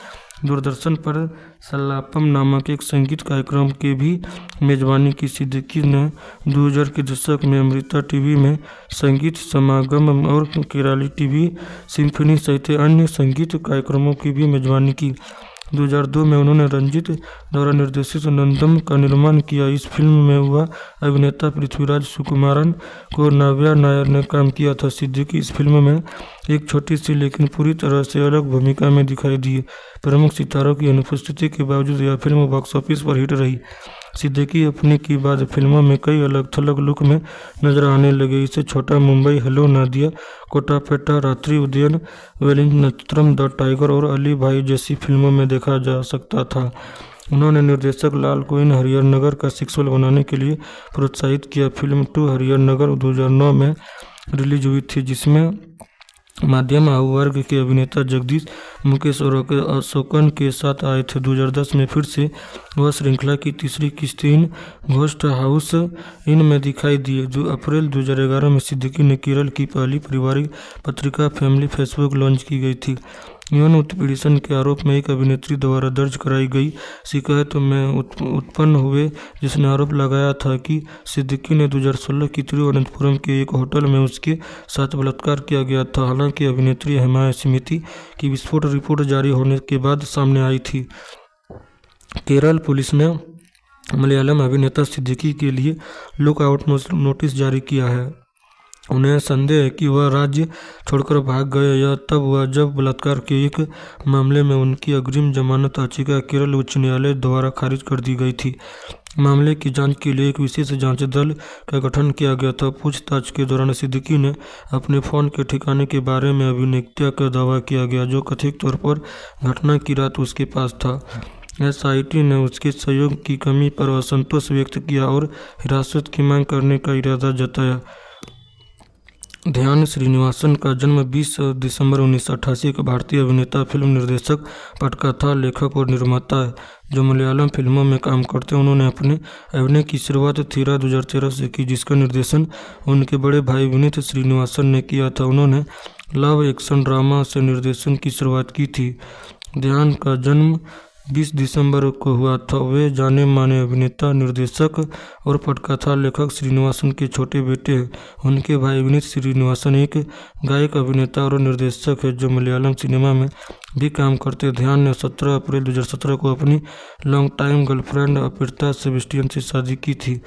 दूरदर्शन पर सल्लापम नामक एक संगीत कार्यक्रम की भी मेजबानी की। सिद्दीकी ने 2000 के दशक में अमृता टीवी में संगीत समागम और केराली टीवी सिम्फनी सहित अन्य संगीत कार्यक्रमों की भी मेजबानी की। 2002 में उन्होंने रंजीत द्वारा निर्देशित नंदम का निर्माण किया। इस फिल्म में हुआ अभिनेता पृथ्वीराज सुकुमारन को नव्या नायर ने काम किया था। सिद्दीकी इस फिल्म में एक छोटी सी लेकिन पूरी तरह से अलग भूमिका में दिखाई दिए। प्रमुख सितारों की अनुपस्थिति के बावजूद यह फिल्म बॉक्स ऑफिस पर हिट रही। सिद्दीकी अपने की बाद फिल्मों में कई अलग थलग लुक में नजर आने लगे। इसे छोटा मुंबई, हेलो नादिया, कोटापेटा, रात्रि उदयन, वेलिंग नक्षत्रम, द टाइगर और अली भाई जैसी फिल्मों में देखा जा सकता था। उन्होंने निर्देशक लाल को इन हरिहर नगर का सीक्वल बनाने के लिए प्रोत्साहित किया। फिल्म 2 हरिहर नगर 2009 में रिलीज हुई थी, जिसमें माध्यम आयु वर्ग के अभिनेता जगदीश, मुकेश और अशोकन के साथ आए थे। 2010 में फिर से वह श्रृंखला की तीसरी किस्त इन घोस्ट हाउस इन में दिखाई दिए। अप्रैल 2011 में सिद्दीकी ने केरल की पहली पारिवारिक पत्रिका फैमिली फेसबुक लॉन्च की गई थी। यौन उत्पीड़न के आरोप में एक अभिनेत्री द्वारा दर्ज कराई गई शिकायत में उत्पन्न हुए, जिसने आरोप लगाया था कि सिद्दीकी ने 2016 की तिरुवनंतपुरम के एक होटल में उसके साथ बलात्कार किया गया था। हालांकि अभिनेत्री हेमा स्मिति की विस्फोट रिपोर्ट जारी होने के बाद सामने आई थी। केरल पुलिस ने मलयालम अभिनेता सिद्दीकी के लिए लुकआउट नोटिस जारी किया है। उन्हें संदेह है कि वह राज्य छोड़कर भाग गए। यह तब हुआ जब बलात्कार के एक मामले में उनकी अग्रिम जमानत याचिका केरल उच्च न्यायालय द्वारा खारिज कर दी गई थी। मामले की जांच के लिए एक विशेष जांच दल का गठन किया गया था। पूछताछ के दौरान सिद्दीकी ने अपने फ़ोन के ठिकाने के बारे में अभिनेता का दावा किया गया, जो कथित तौर पर घटना की रात उसके पास था। एसआईटी ने उसके सहयोग की कमी पर असंतोष व्यक्त किया और हिरासत की मांग करने का इरादा जताया। ध्यान श्रीनिवासन का जन्म 20 दिसंबर 1988 एक भारतीय अभिनेता, फिल्म निर्देशक, पटकथा लेखक और निर्माता है, जो मलयालम फिल्मों में काम करते हैं। उन्होंने अपने अभिनय की शुरुआत थीरा 2013 से की, जिसका निर्देशन उनके बड़े भाई विनीत श्रीनिवासन ने किया था। उन्होंने लव एक्शन ड्रामा से निर्देशन की शुरुआत की थी। ध्यान का जन्म 20 दिसंबर को हुआ था। वे जाने माने अभिनेता, निर्देशक और पटकथा लेखक श्रीनिवासन के छोटे बेटे हैं। उनके भाई विनीत श्रीनिवासन एक गायक, अभिनेता और निर्देशक है, जो मलयालम सिनेमा में भी काम करते हैं। ध्यान ने 17 अप्रैल 2017 को अपनी लॉन्ग टाइम गर्लफ्रेंड अपिर्ता सेबेस्टियन से शादी की थी।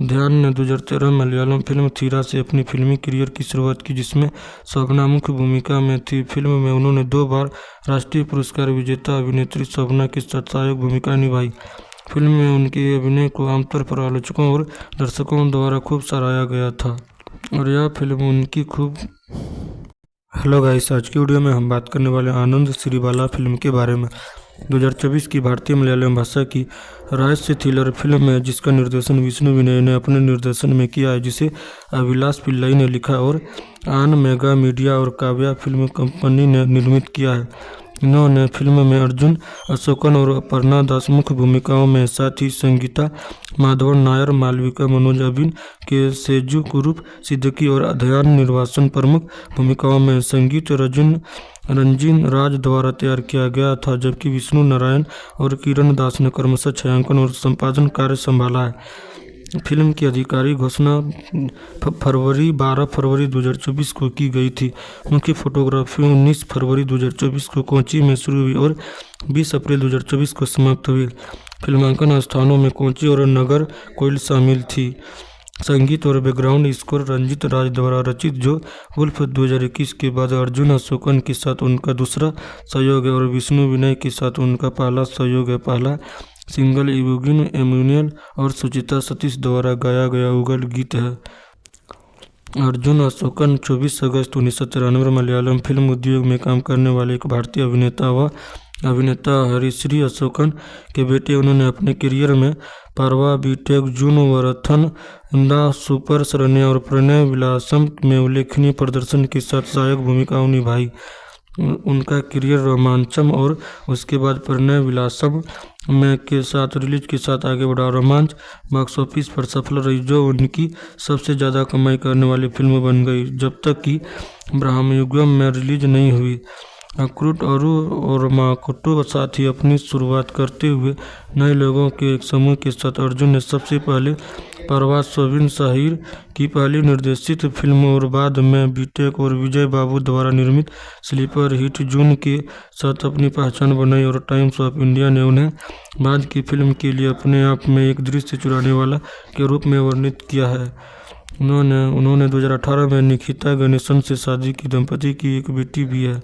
ध्यान ने 2013 मलयालम फिल्म थीरा से अपनी फिल्मी करियर की शुरुआत की, जिसमें शोभना मुख्य भूमिका में थी। फिल्म में उन्होंने 2 बार राष्ट्रीय पुरस्कार विजेता अभिनेत्री शोभना के साथ सहायक भूमिका निभाई। फिल्म में उनके अभिनय को आमतौर पर आलोचकों और दर्शकों द्वारा खूब सराहा गया था और यह फिल्म उनकी खूब। हेलो गाइस, आज की वीडियो में हम बात करने वाले आनंद श्रीबाला फिल्म के बारे में। 2024 की भारतीय मलयालम भाषा की रहस्य थ्रिलर फिल्म है, जिसका निर्देशन विष्णु विनय ने अपने निर्देशन में किया है, जिसे अभिलाष पिल्लाई ने लिखा और आन मेगा मीडिया और काव्या फिल्म कंपनी ने निर्मित किया है। इन्होंने फिल्म में अर्जुन अशोकन और अपर्णा दास मुख्य भूमिकाओं में, साथ ही संगीता माधवन नायर, मालविका मनोज, अबिन के सेजू कुरूप, सिद्दीकी और ध्यान निर्वासन प्रमुख भूमिकाओं में। संगीत रंजीन राज द्वारा तैयार किया गया था, जबकि विष्णु नारायण और किरण दास ने क्रमशः छायांकन और संपादन कार्य संभाला है। फिल्म की आधिकारिक घोषणा 12 फरवरी 2024 को की गई थी। मुख्य फोटोग्राफी 19 फरवरी 2024 को कोच्चि में शुरू हुई और 20 अप्रैल 2024 को समाप्त हुई। फिल्मांकन स्थानों में कोच्चि और नगर कोइल शामिल थी। संगीत और बैकग्राउंड स्कोर रंजीत राज द्वारा रचित, जो वुल्फ 2021 के बाद अर्जुन अशोकन के साथ उनका दूसरा सहयोग है और विष्णु विनय के साथ उनका पहला सहयोग है। पहला सिंगल इवोगिन एम्यूनियल और सुचिता सतीश द्वारा गाया गया युगल गीत है। अर्जुन अशोकन 24 अगस्त 1993 मलयालम फिल्म उद्योग में काम करने वाले एक भारतीय अभिनेता व अभिनेता हरिश्री अशोकन के बेटे। उन्होंने अपने करियर में पारवा, बीटेक, जून वरथन, दा सुपर शरण्या और प्रणय विलासम में उल्लेखनीय प्रदर्शन के साथ सहायक भूमिकाएं निभाई। उनका करियर रोमांचम और उसके बाद प्रणय विलासम में के साथ रिलीज के साथ आगे बढ़ा। रोमांच बॉक्स ऑफिस पर सफल रही, जो उनकी सबसे ज़्यादा कमाई करने वाली फिल्म बन गई, जब तक कि ब्रह्मयुगम में रिलीज नहीं हुई। अक्रूट और माकोटो साथ ही अपनी शुरुआत करते हुए नए लोगों के एक समूह के साथ अर्जुन ने सबसे पहले परवाज सोबिन शाहिर की पहली निर्देशित फिल्म और बाद में बीटेक और विजय बाबू द्वारा निर्मित स्लीपर हिट जून के साथ अपनी पहचान बनाई। और टाइम्स ऑफ इंडिया ने उन्हें बाद की फिल्म के लिए अपने आप में एक दृश्य चुराने वाला के रूप में वर्णित किया है। उन्होंने 2018 में निकिता गणेशन से शादी की दंपति की एक बेटी भी है।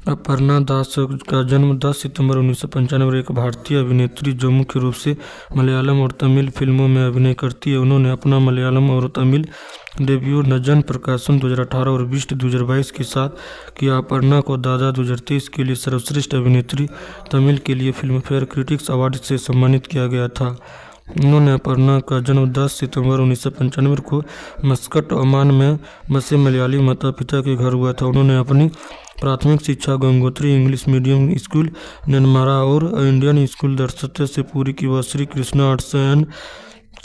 अपर्णा दास का जन्म 10 सितंबर 1995 एक भारतीय अभिनेत्री जो मुख्य रूप से मलयालम और तमिल फिल्मों में अभिनय करती है। उन्होंने अपना मलयालम और तमिल डेब्यू नजन प्रकाशन 2018 और बिस्ट 2022 के साथ किया। अपर्णा को दादा 2023 के लिए सर्वश्रेष्ठ अभिनेत्री तमिल के लिए फिल्म फेयर क्रिटिक्स अवार्ड से सम्मानित किया गया था। उन्होंने अपर्णा का जन्म 10 सितंबर 1995 को मस्कट, ओमान में बसे मलयाली माता पिता के घर हुआ था। उन्होंने अपनी प्राथमिक शिक्षा Gangotri English medium school Nenmara और इंडियन स्कूल दरसते से पूरी की। वह Shri Krishna arts and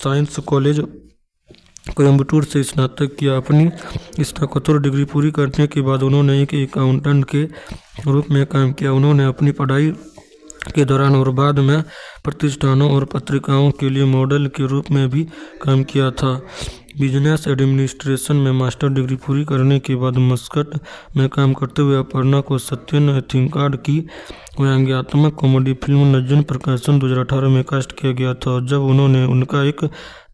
science college Coimbatore से स्नातक किया। अपनी स्नातकोत्तर डिग्री पूरी करने के बाद उन्होंने एक अकाउंटेंट के रूप में काम किया। उन्होंने अपनी पढ़ाई के दौरान और बाद में प्रतिष्ठानों और पत्रिकाओं के लिए मॉडल के रूप में भी काम किया था। बिजनेस एडमिनिस्ट्रेशन में मास्टर डिग्री पूरी करने के बाद मस्कट में काम करते हुए अपर्णा को सत्यन एथिंकाड की व्यंग्यात्मक कॉमेडी फिल्म नज्जन प्रकाशन 2018 में कास्ट किया गया था। जब उन्होंने उनका एक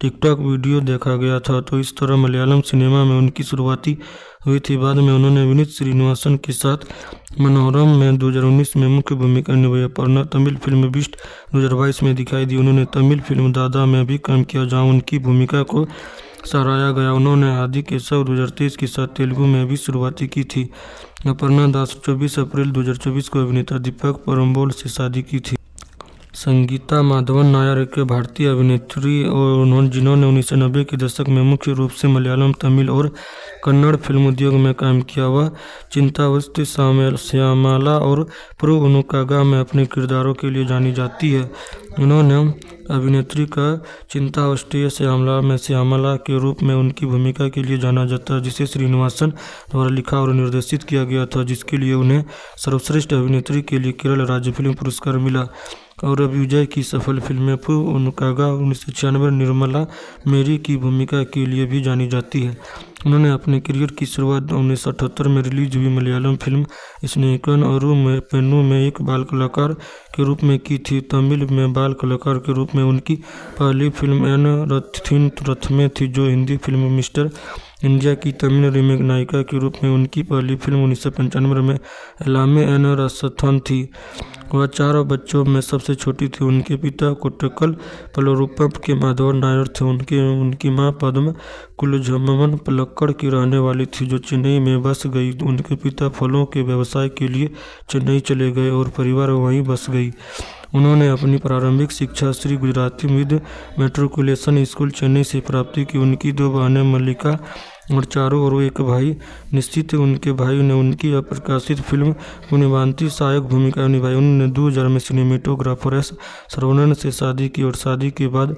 टिकटॉक वीडियो देखा गया था तो इस तरह मलयालम सिनेमा में उनकी शुरुआती हुई थी। बाद में उन्होंने विनीत श्रीनिवासन के साथ मनोरम में 2019 में मुख्य भूमिका निभाई। अपर्णा तमिल फिल्म बिस्ट 2022 में दिखाई दी। उन्होंने तमिल फिल्म दादा में भी काम किया, जहां उनकी भूमिका को सराहा गया। उन्होंने आदि केशव 2023 के साथ तेलुगु में भी शुरुआती की थी। अपर्णा दास 24 अप्रैल 2024 को अभिनेता दीपक परम्बोल से शादी की थी। संगीता माधवन नायर एक भारतीय अभिनेत्री और जिन्होंने 1990 के दशक में मुख्य रूप से मलयालम, तमिल और कन्नड़ फिल्म उद्योग में काम किया। वह चिंतावस्ती श्यामला और प्रो अनुकागा में अपने किरदारों के लिए जानी जाती है। उन्होंने अभिनेत्री का चिंतावस्ती श्यामला में श्यामला के रूप में उनकी भूमिका के लिए जाना जाता है, जिसे श्रीनिवासन द्वारा लिखा और निर्देशित किया गया था, जिसके लिए उन्हें सर्वश्रेष्ठ अभिनेत्री के लिए केरल राज्य फिल्म पुरस्कार मिला। और अब विजय की सफल फिल्म प्रो अनुकागा 1996 निर्मला मेरी की भूमिका के लिए भी जानी जाती है। उन्होंने अपने करियर की शुरुआत 1978 में रिलीज हुई मलयालम फिल्म स्नेकन और पेन्नू में एक बाल कलाकार के रूप में की थी। तमिल में बाल कलाकार के रूप में उनकी पहली फिल्म एन रथिन रथमे थी, जो हिंदी फिल्म मिस्टर इंडिया की तमिल रीमेक नायिका के रूप में उनकी पहली फिल्म 1995 में एलामे एन रसथन थी। वह 4 बच्चों में सबसे छोटी थी। उनके पिता कोट्टकल पलरूपम के माधवन नायर थे। उनकी मां पद्म कुलझमन पलक्कड़ की रहने वाली थी, जो चेन्नई में बस गई। उनके पिता फलों के व्यवसाय के लिए चेन्नई चले गए और परिवार वहीं बस गई। उन्होंने अपनी प्रारंभिक शिक्षा Shri Gujarati mid matriculation school Chennai से प्राप्त की। उनकी 2 बहनें मल्लिका और चारू और एक भाई निश्चित। उनके भाई ने उनकी अप्रकाशित फिल्म पुण्यवांती सहायक भूमिका निभाई। उन्होंने 2000 में सिनेमेटोग्राफर एस श्रवणन से शादी की और शादी के बाद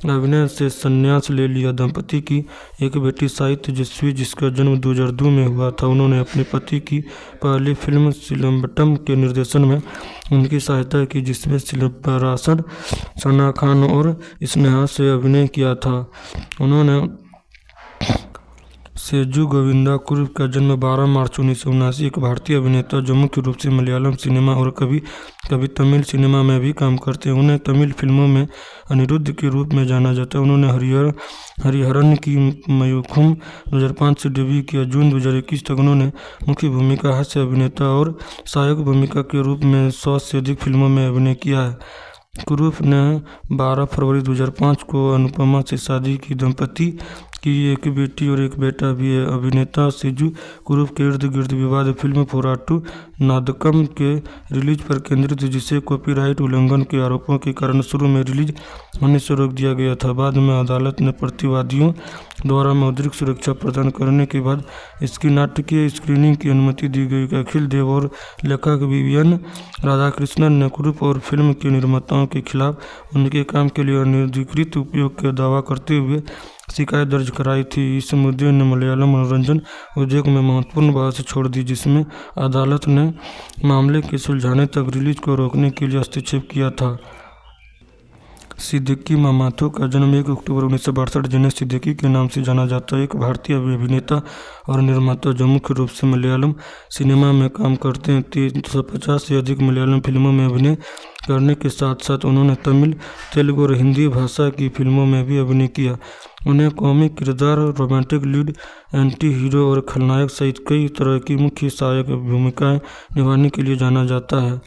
अभिनय से संन्यास ले लिया। दंपति की एक बेटी साई तेजस्वी, जिसका जन्म 2002 में हुआ था। उन्होंने अपने पति की पहली फिल्म सिलम्बटम के निर्देशन में उनकी सहायता की, जिसमें सिलंबरासन, सना खान और स्नेहा से अभिनय किया था। उन्होंने सेजू गोविंदा कुरुप का जन्म 12 मार्च 1979 एक भारतीय अभिनेता जो मुख्य रूप से मलयालम सिनेमा और कभी कभी तमिल सिनेमा में भी काम करते हैं। उन्हें तमिल फिल्मों में अनिरुद्ध के रूप में जाना जाता है। उन्होंने हरिहरन की मयूखुम 2005 से डेब्यू किया। जून 2021 तक उन्होंने मुख्य भूमिका, हास्य अभिनेता और सहायक भूमिका के रूप में 100 से अधिक फिल्मों में अभिनय किया है। कुरूप ने 12 फरवरी 2005 को अनुपमा से शादी की। दंपति की एक बेटी और एक बेटा भी है। अभिनेता सिजू कुरूप के इर्द गिर्द विवाद फिल्म पोराटू नादकम के रिलीज पर केंद्रित है, जिसे कॉपीराइट उल्लंघन के आरोपों के कारण शुरू में रिलीज होने से रोक दिया गया था। बाद में अदालत ने प्रतिवादियों द्वारा मौद्रिक सुरक्षा प्रदान करने के बाद इसकी नाटकीय स्क्रीनिंग की अनुमति दी गई। अखिल देव और लेखक विवियन राधाकृष्णन ने कुरूप और फिल्म के निर्माताओं के खिलाफ उनके काम के लिए अनधिकृत उपयोग का दावा करते हुए शिकायत दर्ज कराई थी। इस मुद्दे ने मलयालम मनोरंजन उद्योग में महत्वपूर्ण बहस छोड़ दी, जिसमें अदालत ने मामले के सुलझाने तक रिलीज को रोकने के लिए हस्तक्षेप किया था। सिद्दीकी मामाथो का जन्म 1 अक्टूबर 1962, जिन्हें सिद्दीकी के नाम से जाना जाता है, एक भारतीय अभिनेता और निर्माता जो मुख्य रूप से मलयालम सिनेमा में काम करते हैं। 350 से अधिक मलयालम फिल्मों में अभिनय करने के साथ साथ उन्होंने तमिल, तेलुगु और हिंदी भाषा की फिल्मों में भी अभिनय किया। उन्हें कॉमिक किरदार, रोमांटिक लीड, एंटी हीरो और खलनायक सहित कई तरह की मुख्य सहायक भूमिकाएं निभाने के लिए जाना जाता है।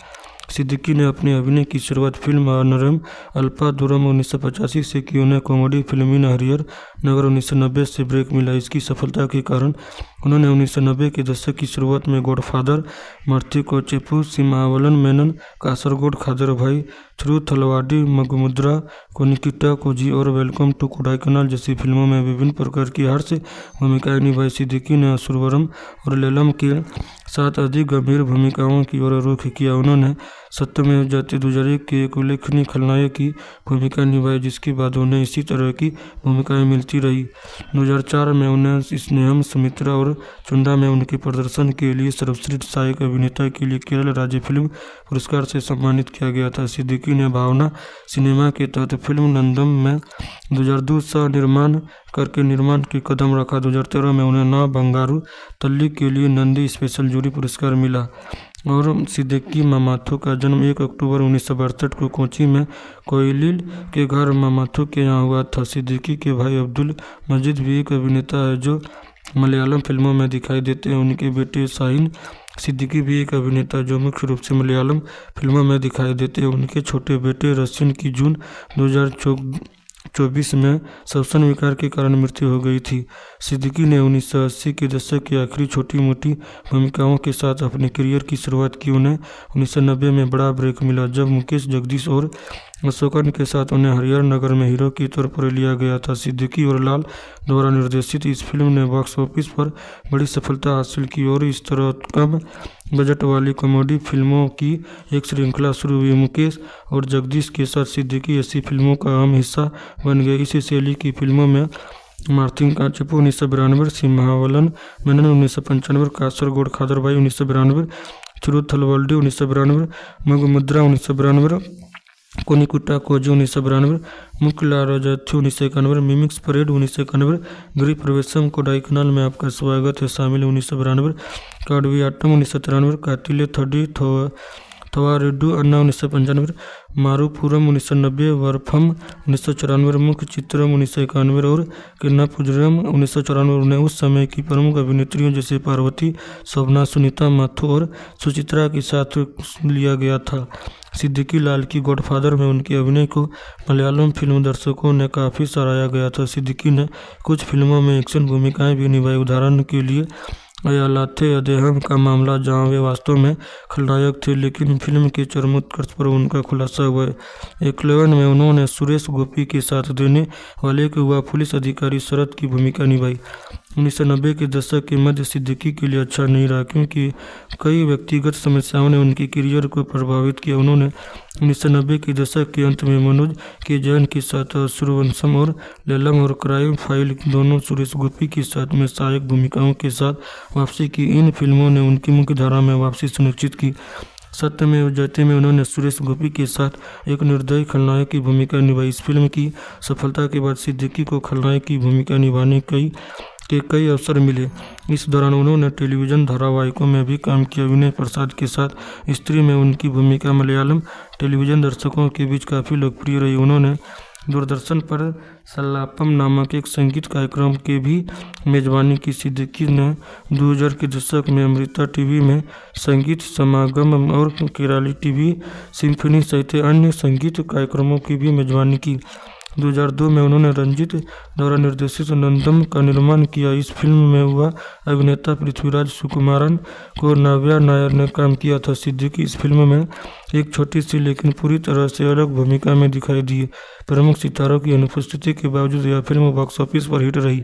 सिद्दीकी ने अपनी अभिनय की शुरुआत फिल्म अनरम अल्पादुरम 1985 से की। उन्हें कॉमेडी फिल्म हरिहर नगर 1990 से ब्रेक मिला। इसकी सफलता के कारण उन्होंने 1990 के दशक की शुरुआत में गॉडफादर, मर्थी कोचेपू, सिमावलन मेनन, कासरगोड, खादर भाई, थ्रू थलवाडी, मगमुद्रा, कोनिकिटा कोजी और वेलकम टू कोडाईकनाल जैसी फिल्मों में विभिन्न प्रकार की हास्य भूमिकाएं निभाई। सिद्दीकी ने असुरवरम और लेलम के साथ अधिक गंभीर भूमिकाओं की ओर रुख किया। उन्होंने सत्यमेव जयते 2001 के एक उल्लेखनीय खलनायक की भूमिका निभाई, जिसके बाद उन्हें इसी तरह की भूमिकाएं मिलती रही। 2004 में उन्हें स्नेहम, सुमित्रा और चुंडा में उनके प्रदर्शन के लिए सर्वश्रेष्ठ सहायक अभिनेता के लिए केरल राज्य फिल्म पुरस्कार से सम्मानित किया गया था। सिद्दीकी ने भावना सिनेमा के तहत फिल्म नंदम में 2002 सह निर्माण करके निर्माण के कदम रखा। 2013 में उन्हें ना बंगारू तल्ली के लिए नंदी स्पेशल जूरी पुरस्कार मिला। और सिद्दीकी मामाथो का जन्म 1 अक्टूबर 1962 को कोची में कोयलिल के घर मामाथो के यहाँ हुआ था। सिद्दीकी के भाई अब्दुल मजीद भी एक अभिनेता है जो मलयालम फिल्मों में दिखाई देते हैं। उनके बेटे शाहीन सिद्दीकी भी एक अभिनेता जो मुख्य रूप से मलयालम फिल्मों में दिखाई देते हैं। उनके छोटे बेटे रसिन की जून 2024 में श्वसन विकार के कारण मृत्यु हो गई थी। सिद्दीकी ने 1980 के दशक की आखिरी छोटी मोटी भूमिकाओं के साथ अपने करियर की शुरुआत की। उन्हें 1990 में बड़ा ब्रेक मिला जब मुकेश, जगदीश और अशोकन के साथ उन्हें हरिहर नगर में हीरो के तौर पर लिया गया था। सिद्दीकी और लाल द्वारा निर्देशित इस फिल्म ने बॉक्स ऑफिस पर बड़ी सफलता हासिल की और इस तरह कम बजट वाली कॉमेडी फिल्मों की एक श्रृंखला शुरू हुई। मुकेश और जगदीश के साथ सिद्दीकी ऐसी फिल्मों का अहम हिस्सा बन गए। इसी शैली की फिल्मों में मार्थिन काचेपू 1992, सिम्हावलन मेनन 1995, कासरगोड खादरभाई 1992, चिरू थलवल्डी 1992, मगमुद्रा 1992, कोनिकुटा कोजी 1992, मुक्ला राजाथी 1991, मिमिक्स परेड 1991, गृह प्रवेशम कोडाईकनाल में आपका स्वागत है शामिल 1992, काडवियाटम 1993, कातिले थडी थवारेडू अन्ना 1995, मारूपुरम 1990, वरफम 1994, मुख्य चित्रम 1991 और किन्नापुजरम 1994। उन्हें उस समय की प्रमुख अभिनेत्रियों जैसे पार्वती, शोभना, सुनीता माथुर और सुचित्रा के साथ लिया गया था। सिद्दीकी लाल की गॉडफादर में उनके अभिनय को मलयालम फिल्म दर्शकों ने काफ़ी सराहा गया था। सिद्दीकी ने कुछ फिल्मों में एक्शन भूमिकाएं भी निभाई। उदाहरण के लिए अयालाथे अदेहम का मामला, जहां वे वास्तव में खलनायक थे लेकिन फिल्म के चरमोत्कर्ष पर उनका खुलासा हुआ। एकलवन में उन्होंने सुरेश गोपी के साथ देने वाले एक युवा पुलिस अधिकारी शरद की भूमिका निभाई। 1990 के दशक के मध्य सिद्दीकी के लिए अच्छा नहीं रहा क्योंकि कई व्यक्तिगत समस्याओं ने उनके करियर को प्रभावित किया। उन्होंने 1990 के दशक के अंत में मनोज के जैन के साथ सूर्यवंशम और लेलम और क्राइम फाइल दोनों सुरेश गोपी के साथ में सहायक भूमिकाओं के साथ वापसी की। इन फिल्मों ने उनकी मुख्य धारा में वापसी सुनिश्चित की। सत्यमेव जयते में उन्होंने सुरेश गोपी के साथ एक निर्दयी खलनायक की भूमिका निभाई। इस फिल्म की सफलता के बाद सिद्दीकी को खलनायक की भूमिका निभाने के कई अवसर मिले। इस दौरान उन्होंने टेलीविज़न धारावाहिकों में भी काम किया। विनय प्रसाद के साथ स्त्री में उनकी भूमिका मलयालम टेलीविज़न दर्शकों के बीच काफ़ी लोकप्रिय रही। उन्होंने दूरदर्शन पर सल्लापम नामक एक संगीत कार्यक्रम के भी मेजबानी की। सिद्दीकी ने 2000 के दशक में अमृता टीवी में संगीत समागम और केराली टीवी सिम्फनी सहित अन्य संगीत कार्यक्रमों की भी मेजबानी की। 2002 में उन्होंने रंजीत द्वारा निर्देशित नंदम का निर्माण किया। इस फिल्म में वह अभिनेता पृथ्वीराज सुकुमारन को नव्या नायर ने काम किया था। सिद्दीकी इस फिल्म में एक छोटी सी लेकिन पूरी तरह से अलग भूमिका में दिखाई दिए। प्रमुख सितारों की अनुपस्थिति के बावजूद यह फिल्म बॉक्स ऑफिस पर हिट रही।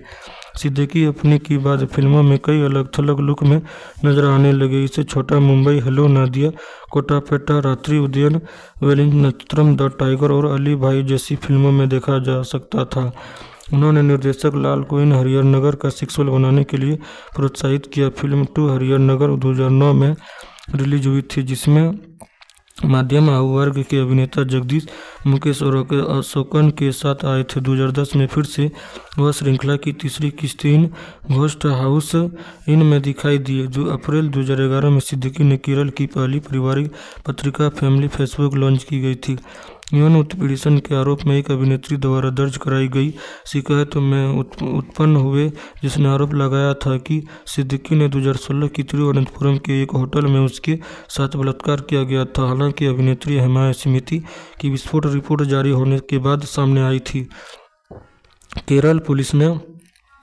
सिद्दीकी अपने की बाद फिल्मों में कई अलग थलग लुक में नजर आने लगे। इसे छोटा मुंबई, हेलो नादिया, कोटापेटा, रात्रि उदयन, वेलिंग नक्षत्रम, द टाइगर और अली भाई जैसी फिल्मों में देखा जा सकता था। उन्होंने निर्देशक लाल को इन हरिहर नगर का सीक्वल बनाने के लिए प्रोत्साहित किया। फिल्म 2 हरिहर नगर 2009 में रिलीज हुई थी, जिसमें मध्यम आयु वर्ग के अभिनेता जगदीश मुकेश और अशोकन के साथ आए थे। 2010 में फिर से वह श्रृंखला की तीसरी किस्त इन घोस्ट हाउस इन में दिखाई दिए। जो अप्रैल 2011 में सिद्दीकी ने केरल की पहली पारिवारिक पत्रिका फैमिली फेसबुक लॉन्च की गई थी। यौन उत्पीड़न के आरोप में एक अभिनेत्री द्वारा दर्ज कराई गई शिकायत में उत्पन्न हुए, जिसने आरोप लगाया था कि सिद्दीकी ने 2016 की तिरुवनंतपुरम के एक होटल में उसके साथ बलात्कार किया गया था। हालांकि अभिनेत्री हेमा स्मिति की विस्फोट रिपोर्ट जारी होने के बाद सामने आई थी। केरल पुलिस ने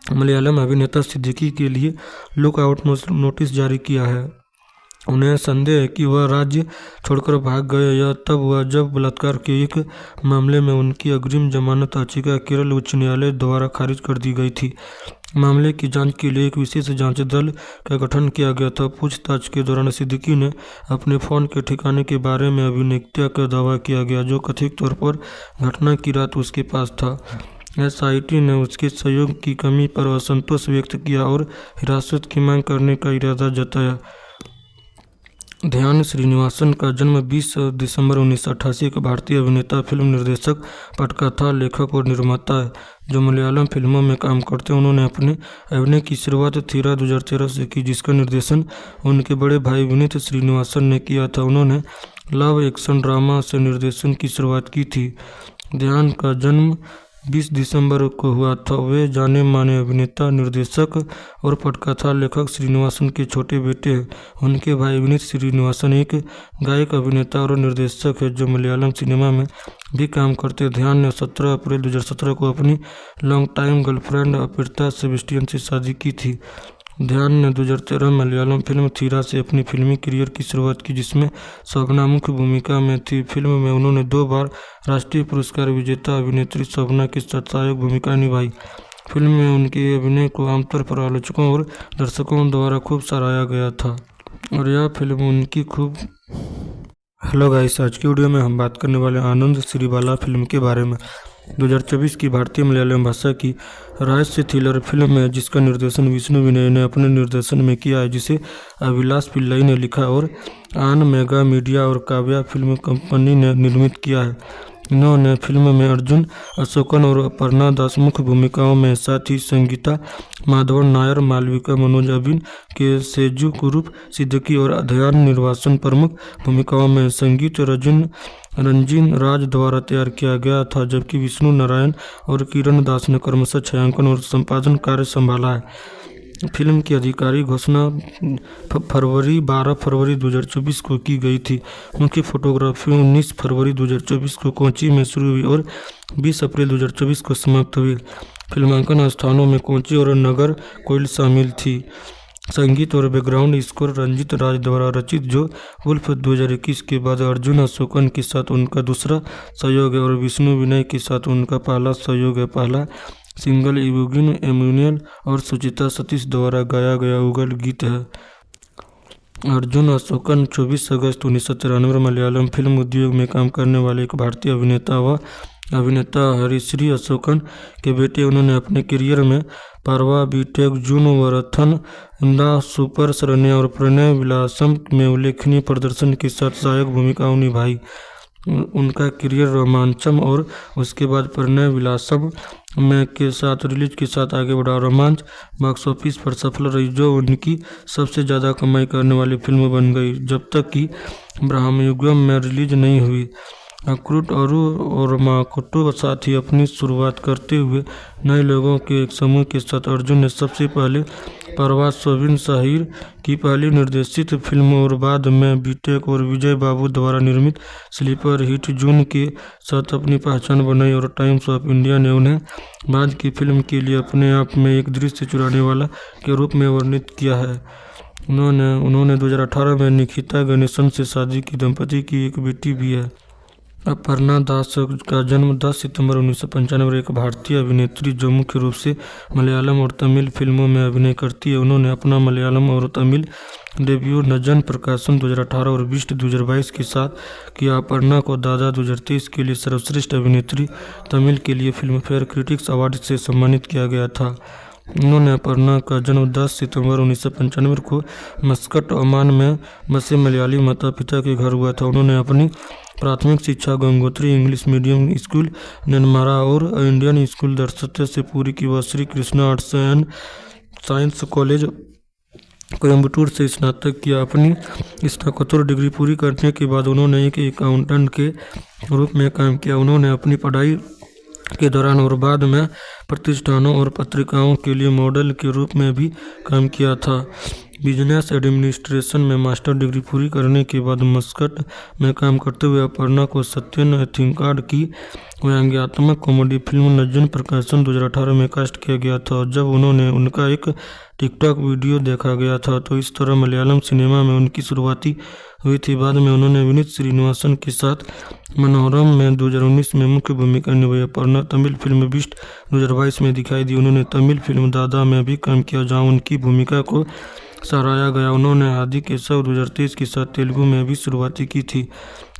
मलयालम अभिनेता सिद्दीकी के लिए लुकआउट नोटिस जारी किया है। उन्हें संदेह है कि वह राज्य छोड़कर भाग गए या तब हुआ जब बलात्कार के एक मामले में उनकी अग्रिम जमानत याचिका केरल उच्च न्यायालय द्वारा खारिज कर दी गई थी। मामले की जांच के लिए एक विशेष जांच दल का गठन किया गया था। पूछताछ के दौरान सिद्दीकी ने अपने फ़ोन के ठिकाने के बारे में अभिनेता का दावा किया गया, जो कथित तौर पर घटना की रात उसके पास था। एसआईटी ने उसके सहयोग की कमी पर असंतोष व्यक्त किया और हिरासत की मांग करने का इरादा जताया। ध्यान श्रीनिवासन का जन्म 20 दिसंबर 1988 एक भारतीय अभिनेता, फिल्म निर्देशक, पटकथा लेखक और निर्माता है, जो मलयालम फिल्मों में काम करते हैं। उन्होंने अपने अभिनय की शुरुआत थीरा 2013 से की, जिसका निर्देशन उनके बड़े भाई विनीत श्रीनिवासन ने किया था। उन्होंने लव एक्शन ड्रामा से निर्देशन की शुरुआत की थी। ध्यान का जन्म 20 दिसंबर को हुआ था। वे जाने माने अभिनेता, निर्देशक और पटकथा लेखक श्रीनिवासन के छोटे बेटे हैं। उनके भाई विनीत श्रीनिवासन एक गायक, अभिनेता और निर्देशक है, जो मलयालम सिनेमा में भी काम करते हैं। ध्यान ने 17 अप्रैल 2017 को अपनी लॉन्ग टाइम गर्लफ्रेंड अपर्ता सेबेस्टियन से शादी की थी। ध्यान ने 2013 में मलयालम फिल्म थीरा से अपनी फिल्मी करियर की शुरुआत की, जिसमें शोभना मुख्य भूमिका में थी। फिल्म में उन्होंने 2 बार राष्ट्रीय पुरस्कार विजेता अभिनेत्री शोभना के साथ सहायक भूमिका निभाई। फिल्म में उनके अभिनय को आमतौर पर आलोचकों और दर्शकों द्वारा खूब सराहा गया था और यह फिल्म उनकी खूब। हेलो गाइस, आज की वीडियो में हम बात करने वाले आनंद श्रीबाला फिल्म के बारे में। 2024 की भारतीय मलयालम भाषा की रहस्य थ्रिलर फिल्म है, जिसका निर्देशन विष्णु विनय ने अपने निर्देशन में किया है, जिसे अभिलाष पिल्लई ने लिखा और आन मेगा मीडिया और काव्या फिल्म कंपनी ने निर्मित किया है। इन्होंने फिल्म में अर्जुन अशोकन और अपर्णा दास मुख्य भूमिकाओं में, साथ ही संगीता माधवन नायर, मालविका मनोज, अबिन के सेजू कुरूप, सिद्दीकी और ध्यान निर्वासन प्रमुख भूमिकाओं में। संगीत रंजीन राज द्वारा तैयार किया गया था, जबकि विष्णु नारायण और किरण दास ने क्रमशः छायांकन और संपादन कार्य संभाला है। फिल्म की आधिकारिक घोषणा 12 फरवरी 2024 को की गई थी। उनकी फोटोग्राफी 19 फरवरी 2024 को कोच्चि में शुरू हुई और 20 अप्रैल 2024 को समाप्त हुई। फिल्मांकन स्थानों में कोच्चि और नगर कोइल शामिल थी। संगीत और बैकग्राउंड स्कोर रंजीत राज द्वारा रचित, जो वुल्फ 2021 के बाद अर्जुन अशोकन के साथ उनका दूसरा सहयोग है और विष्णु विनय के साथ उनका पहला सहयोग है। पहला सिंगल इवुगिन एम्यूनियल और सुचिता सतीश द्वारा गाया गया युगल गीत है। अर्जुन अशोकन 24 अगस्त 1993 मलयालम फिल्म उद्योग में काम करने वाले एक भारतीय अभिनेता व अभिनेता हरिश्री अशोकन के बेटे। उन्होंने अपने करियर में पारवा, बीटेक, जून वरथन, दा सुपर शरण्या और प्रणय विलासम में उल्लेखनीय प्रदर्शन के साथ सहायक भूमिकाएं निभाई। उनका करियर रोमांचम और उसके बाद प्रणय विलासम में के साथ रिलीज के साथ आगे बढ़ा। रोमांच बॉक्स ऑफिस पर सफल रही, जो उनकी सबसे ज़्यादा कमाई करने वाली फिल्म बन गई, जब तक कि ब्रह्मयुगम में रिलीज नहीं हुई। अक्रूट और माकोटो साथ ही अपनी शुरुआत करते हुए नए लोगों के एक समूह के साथ अर्जुन ने सबसे पहले परवाज़ सोबिन शाहिर की पहली निर्देशित फिल्म और बाद में बीटेक और विजय बाबू द्वारा निर्मित स्लीपर हिट जून के साथ अपनी पहचान बनाई और टाइम्स ऑफ इंडिया ने उन्हें बाद की फिल्म के लिए अपने आप में एक दृश्य चुराने वाला के रूप में वर्णित किया है। उन्होंने 2018 में निकिता गणेशन से शादी की दंपति की एक बेटी भी है। अपर्णा दास का जन्म 10 सितंबर 1995 एक भारतीय अभिनेत्री जो मुख्य रूप से मलयालम और तमिल फिल्मों में अभिनय करती है। उन्होंने अपना मलयालम और तमिल डेब्यू नजन प्रकाशन 2018 और बिस्ट 2022 के साथ किया। अपर्णा को दादा 2023 के लिए सर्वश्रेष्ठ अभिनेत्री तमिल के लिए फिल्मफेयर क्रिटिक्स अवार्ड से सम्मानित किया गया था। उन्होंने अपर्णा का जन्म 10 सितंबर 1995 को मस्कट ओमान में बसे मलयाली माता पिता के घर हुआ था। उन्होंने अपनी प्राथमिक शिक्षा Gangotri English medium school Nenmara और इंडियन स्कूल दरसते से पूरी की। वह Shri Krishna arts and science college Coimbatore से स्नातक किया। अपनी स्नातकोत्तर डिग्री पूरी करने के बाद उन्होंने एक अकाउंटेंट के रूप में काम किया। उन्होंने अपनी पढ़ाई के दौरान और बाद में प्रतिष्ठानों और पत्रिकाओं के लिए मॉडल के रूप में भी काम किया था। बिजनेस एडमिनिस्ट्रेशन में मास्टर डिग्री पूरी करने के बाद मस्कट में काम करते हुए अपर्णा को सत्यन एथिंकाड की व्यंग्यात्मक कॉमेडी फिल्म नज्जन प्रकाशन 2018 में कास्ट किया गया था। जब उनका एक टिकटॉक वीडियो देखा गया था तो इस तरह मलयालम सिनेमा में उनकी शुरुआती हुई थी। बाद में उन्होंने विनीत श्रीनिवासन के साथ मनोरम में 2019 में मुख्य भूमिका निभाई। अपर्णा तमिल फिल्म बिस्ट 2022 में दिखाई दी। उन्होंने तमिल फिल्म दादा में भी काम किया जहां उनकी भूमिका को सराहा गया। उन्होंने आदि केशव 2023 के साथ तेलुगु में भी शुरुआती की थी।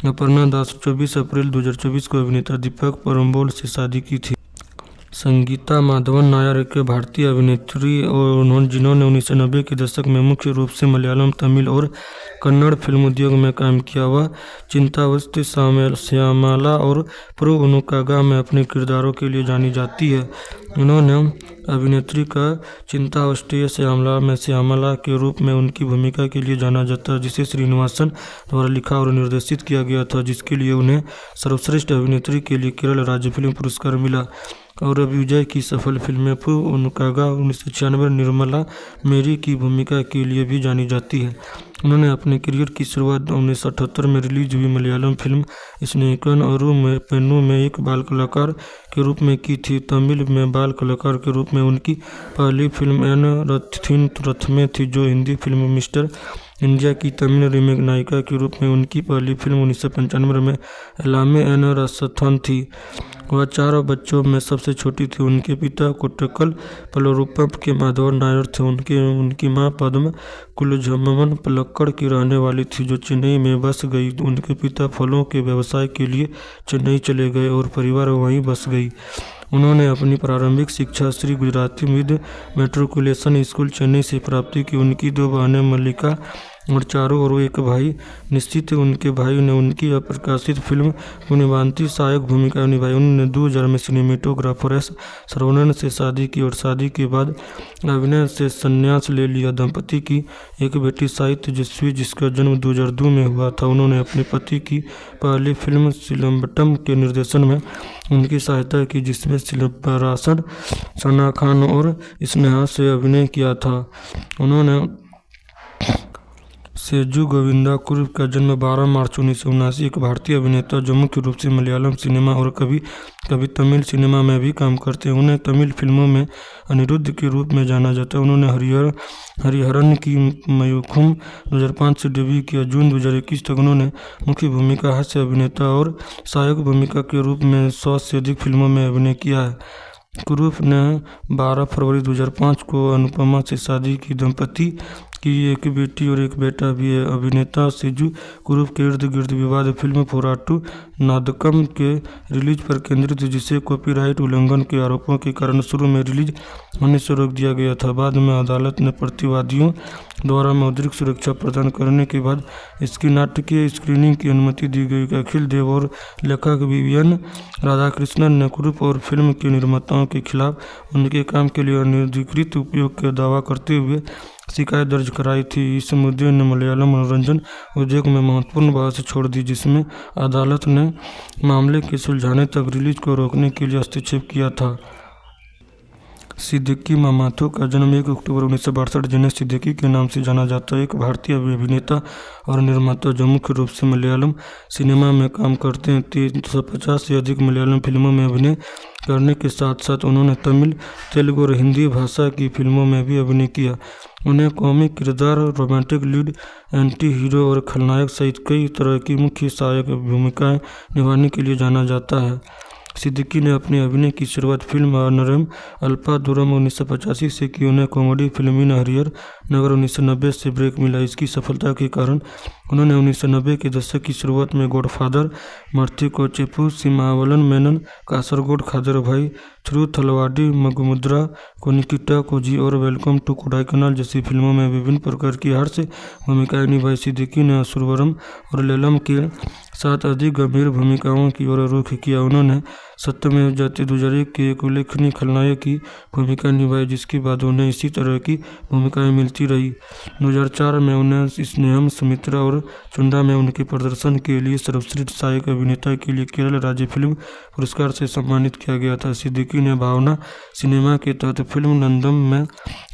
अपर्णा दास 24 अप्रैल 2024 को अभिनेता दीपक परम्बोल से शादी की थी। संगीता माधवन नायर एक भारतीय अभिनेत्री और जिन्होंने 1990 के दशक में मुख्य रूप से मलयालम तमिल और कन्नड़ फिल्म उद्योग में काम किया। वह चिंतावस्ती श्यामला और प्रो उनुकागा में अपने किरदारों के लिए जानी जाती है। उन्होंने अभिनेत्री का चिंतावस्ती श्यामला में श्यामला के रूप में उनकी भूमिका के लिए जाना जाता है जिसे श्रीनिवासन द्वारा लिखा और निर्देशित किया गया था, जिसके लिए उन्हें सर्वश्रेष्ठ अभिनेत्री के लिए केरल राज्य फिल्म पुरस्कार मिला। और अब विजय की सफल फिल्में प्रो उनुकागा 1996 निर्मला मेरी की भूमिका के लिए भी जानी जाती है। उन्होंने अपने करियर की शुरुआत 1978 में रिलीज हुई मलयालम फिल्म स्नेकन और पेन्नू में एक बाल कलाकार के रूप में की थी। तमिल में बाल कलाकार के रूप में उनकी पहली फिल्म एन रथिन रथमे थी, जो हिंदी फिल्म मिस्टर इंडिया की तमिल रीमेक नायिका के रूप में उनकी पहली फिल्म 1995 में एलामे एन रसथन थी। वह 4 बच्चों में सबसे छोटी थी। उनके पिता कोट्टकल पलोरूपम के माधवन नायर थे। उनकी मां पद्म कुलझम्मन पलक्कड़ की रहने वाली थी जो चेन्नई में बस गई। उनके पिता फलों के व्यवसाय के लिए चेन्नई चले गए और परिवार वहीं बस गई। उन्होंने अपनी प्रारंभिक शिक्षा Shri Gujarati mid matriculation school Chennai से प्राप्त की। उनकी 2 बहनें मल्लिका और चारू और एक भाई निश्चित। उनके भाई ने उनकी अप्रकाशित फिल्म पुण्यवांती सहायक भूमिका निभाई। उन्होंने 2000 में सिनेमेटोग्राफर एस सरवणन से शादी की और शादी के बाद अभिनय से संन्यास ले लिया। दंपति की एक बेटी साई तेजस्वी जिसका जन्म 2002 में हुआ था। उन्होंने अपने पति की पहली फिल्म सिलम्बटम के निर्देशन में उनकी सहायता की जिसमें सिलंबरासन सना खान और स्नेहा से अभिनय किया था। उन्होंने सेजू गोविंदा कुर्ब का जन्म 12 मार्च 1979 एक भारतीय अभिनेता जो मुख्य रूप से मलयालम सिनेमा और कभी कभी तमिल सिनेमा में भी काम करते हैं। उन्हें तमिल फिल्मों में अनिरुद्ध के रूप में जाना जाता है। उन्होंने हरिहरन की मयूखुम 2005 से डेब्यू किया। जून 2021 तक उन्होंने मुख्य भूमिका हास्य अभिनेता और सहायक भूमिका के रूप में 100 से अधिक फिल्मों में अभिनय किया है। कुरूप ने 12 फरवरी 2005 को अनुपमा से शादी की। दंपति की एक बेटी और एक बेटा भी है। अभिनेता सेजू कुरूप के इर्द गिर्द विवाद फिल्म फोराटू नादकम के रिलीज पर केंद्रित थी जिसे कॉपीराइट उल्लंघन के आरोपों के कारण शुरू में रिलीज होने से रोक दिया गया था। बाद में अदालत ने प्रतिवादियों द्वारा मौद्रिक सुरक्षा प्रदान करने के बाद इसकी नाटकीय स्क्रीनिंग की अनुमति दी गई। अखिल देव और लेखक विवियन राधाकृष्णन ने कुरूप और फिल्म के निर्माताओं के खिलाफ उनके काम के लिए अनधिकृत उपयोग का दावा करते हुए शिकायत दर्ज कराई थी। इस मुद्दे ने मलयालम मनोरंजन उद्योग में महत्वपूर्ण बहस छोड़ दी, जिसमें अदालत ने मामले के सुलझाने तक रिलीज को रोकने के लिए हस्तक्षेप किया था। सिद्दीकी मामाथु का जन्म 1 अक्टूबर 1962, जिन्हें सिद्दीकी के नाम से जाना जाता है, एक भारतीय अभिनेता और निर्माता जो मुख्य रूप से मलयालम सिनेमा में काम करते हैं। 350 से अधिक मलयालम फिल्मों में अभिनय करने के साथ साथ उन्होंने तमिल, तेलुगु और हिंदी भाषा की फिल्मों में भी अभिनय किया। उन्हें कॉमिक किरदार, रोमांटिक लीड, एंटी हीरो और खलनायक सहित कई तरह की मुख्य सहायक भूमिकाएं निभाने के लिए जाना जाता है। सिद्दीकी ने अपने अभिनय की शुरुआत फिल्म अनरम अल्पादुरम 1985 से की। उन्हें कॉमेडी फिल्म इन हरियर नगर 1990 से ब्रेक मिला। इसकी सफलता के कारण उन्होंने 1990 के दशक की शुरुआत में गॉडफादर, मर्थिको चेपू, सिमावलन मेनन, कासरगोड खादर भाई, थ्रू थलवाडी, मगमुद्रा, कोनिकिटा कोजी और वेलकम टू कोडाईकनाल जैसी फिल्मों में विभिन्न प्रकार की हास्य भूमिकाएं निभाई। सिद्दीकी ने असुरवरम और लेलम के साथ अधिक गंभीर भूमिकाओं की ओर रुख किया। उन्होंने सत्यमेव जयते 2001 के एक उल्लेखनीय खलनायक की भूमिका निभाई, जिसके बाद उन्हें इसी तरह की भूमिकाएं मिलती रही। 2004 में उन्हें स्नेहम, सुमित्रा और चुंडा में उनके प्रदर्शन के लिए सर्वश्रेष्ठ सहायक अभिनेता के लिए केरल राज्य फिल्म पुरस्कार से सम्मानित किया गया था। सिद्दीकी ने भावना सिनेमा के तहत फिल्म नंदम में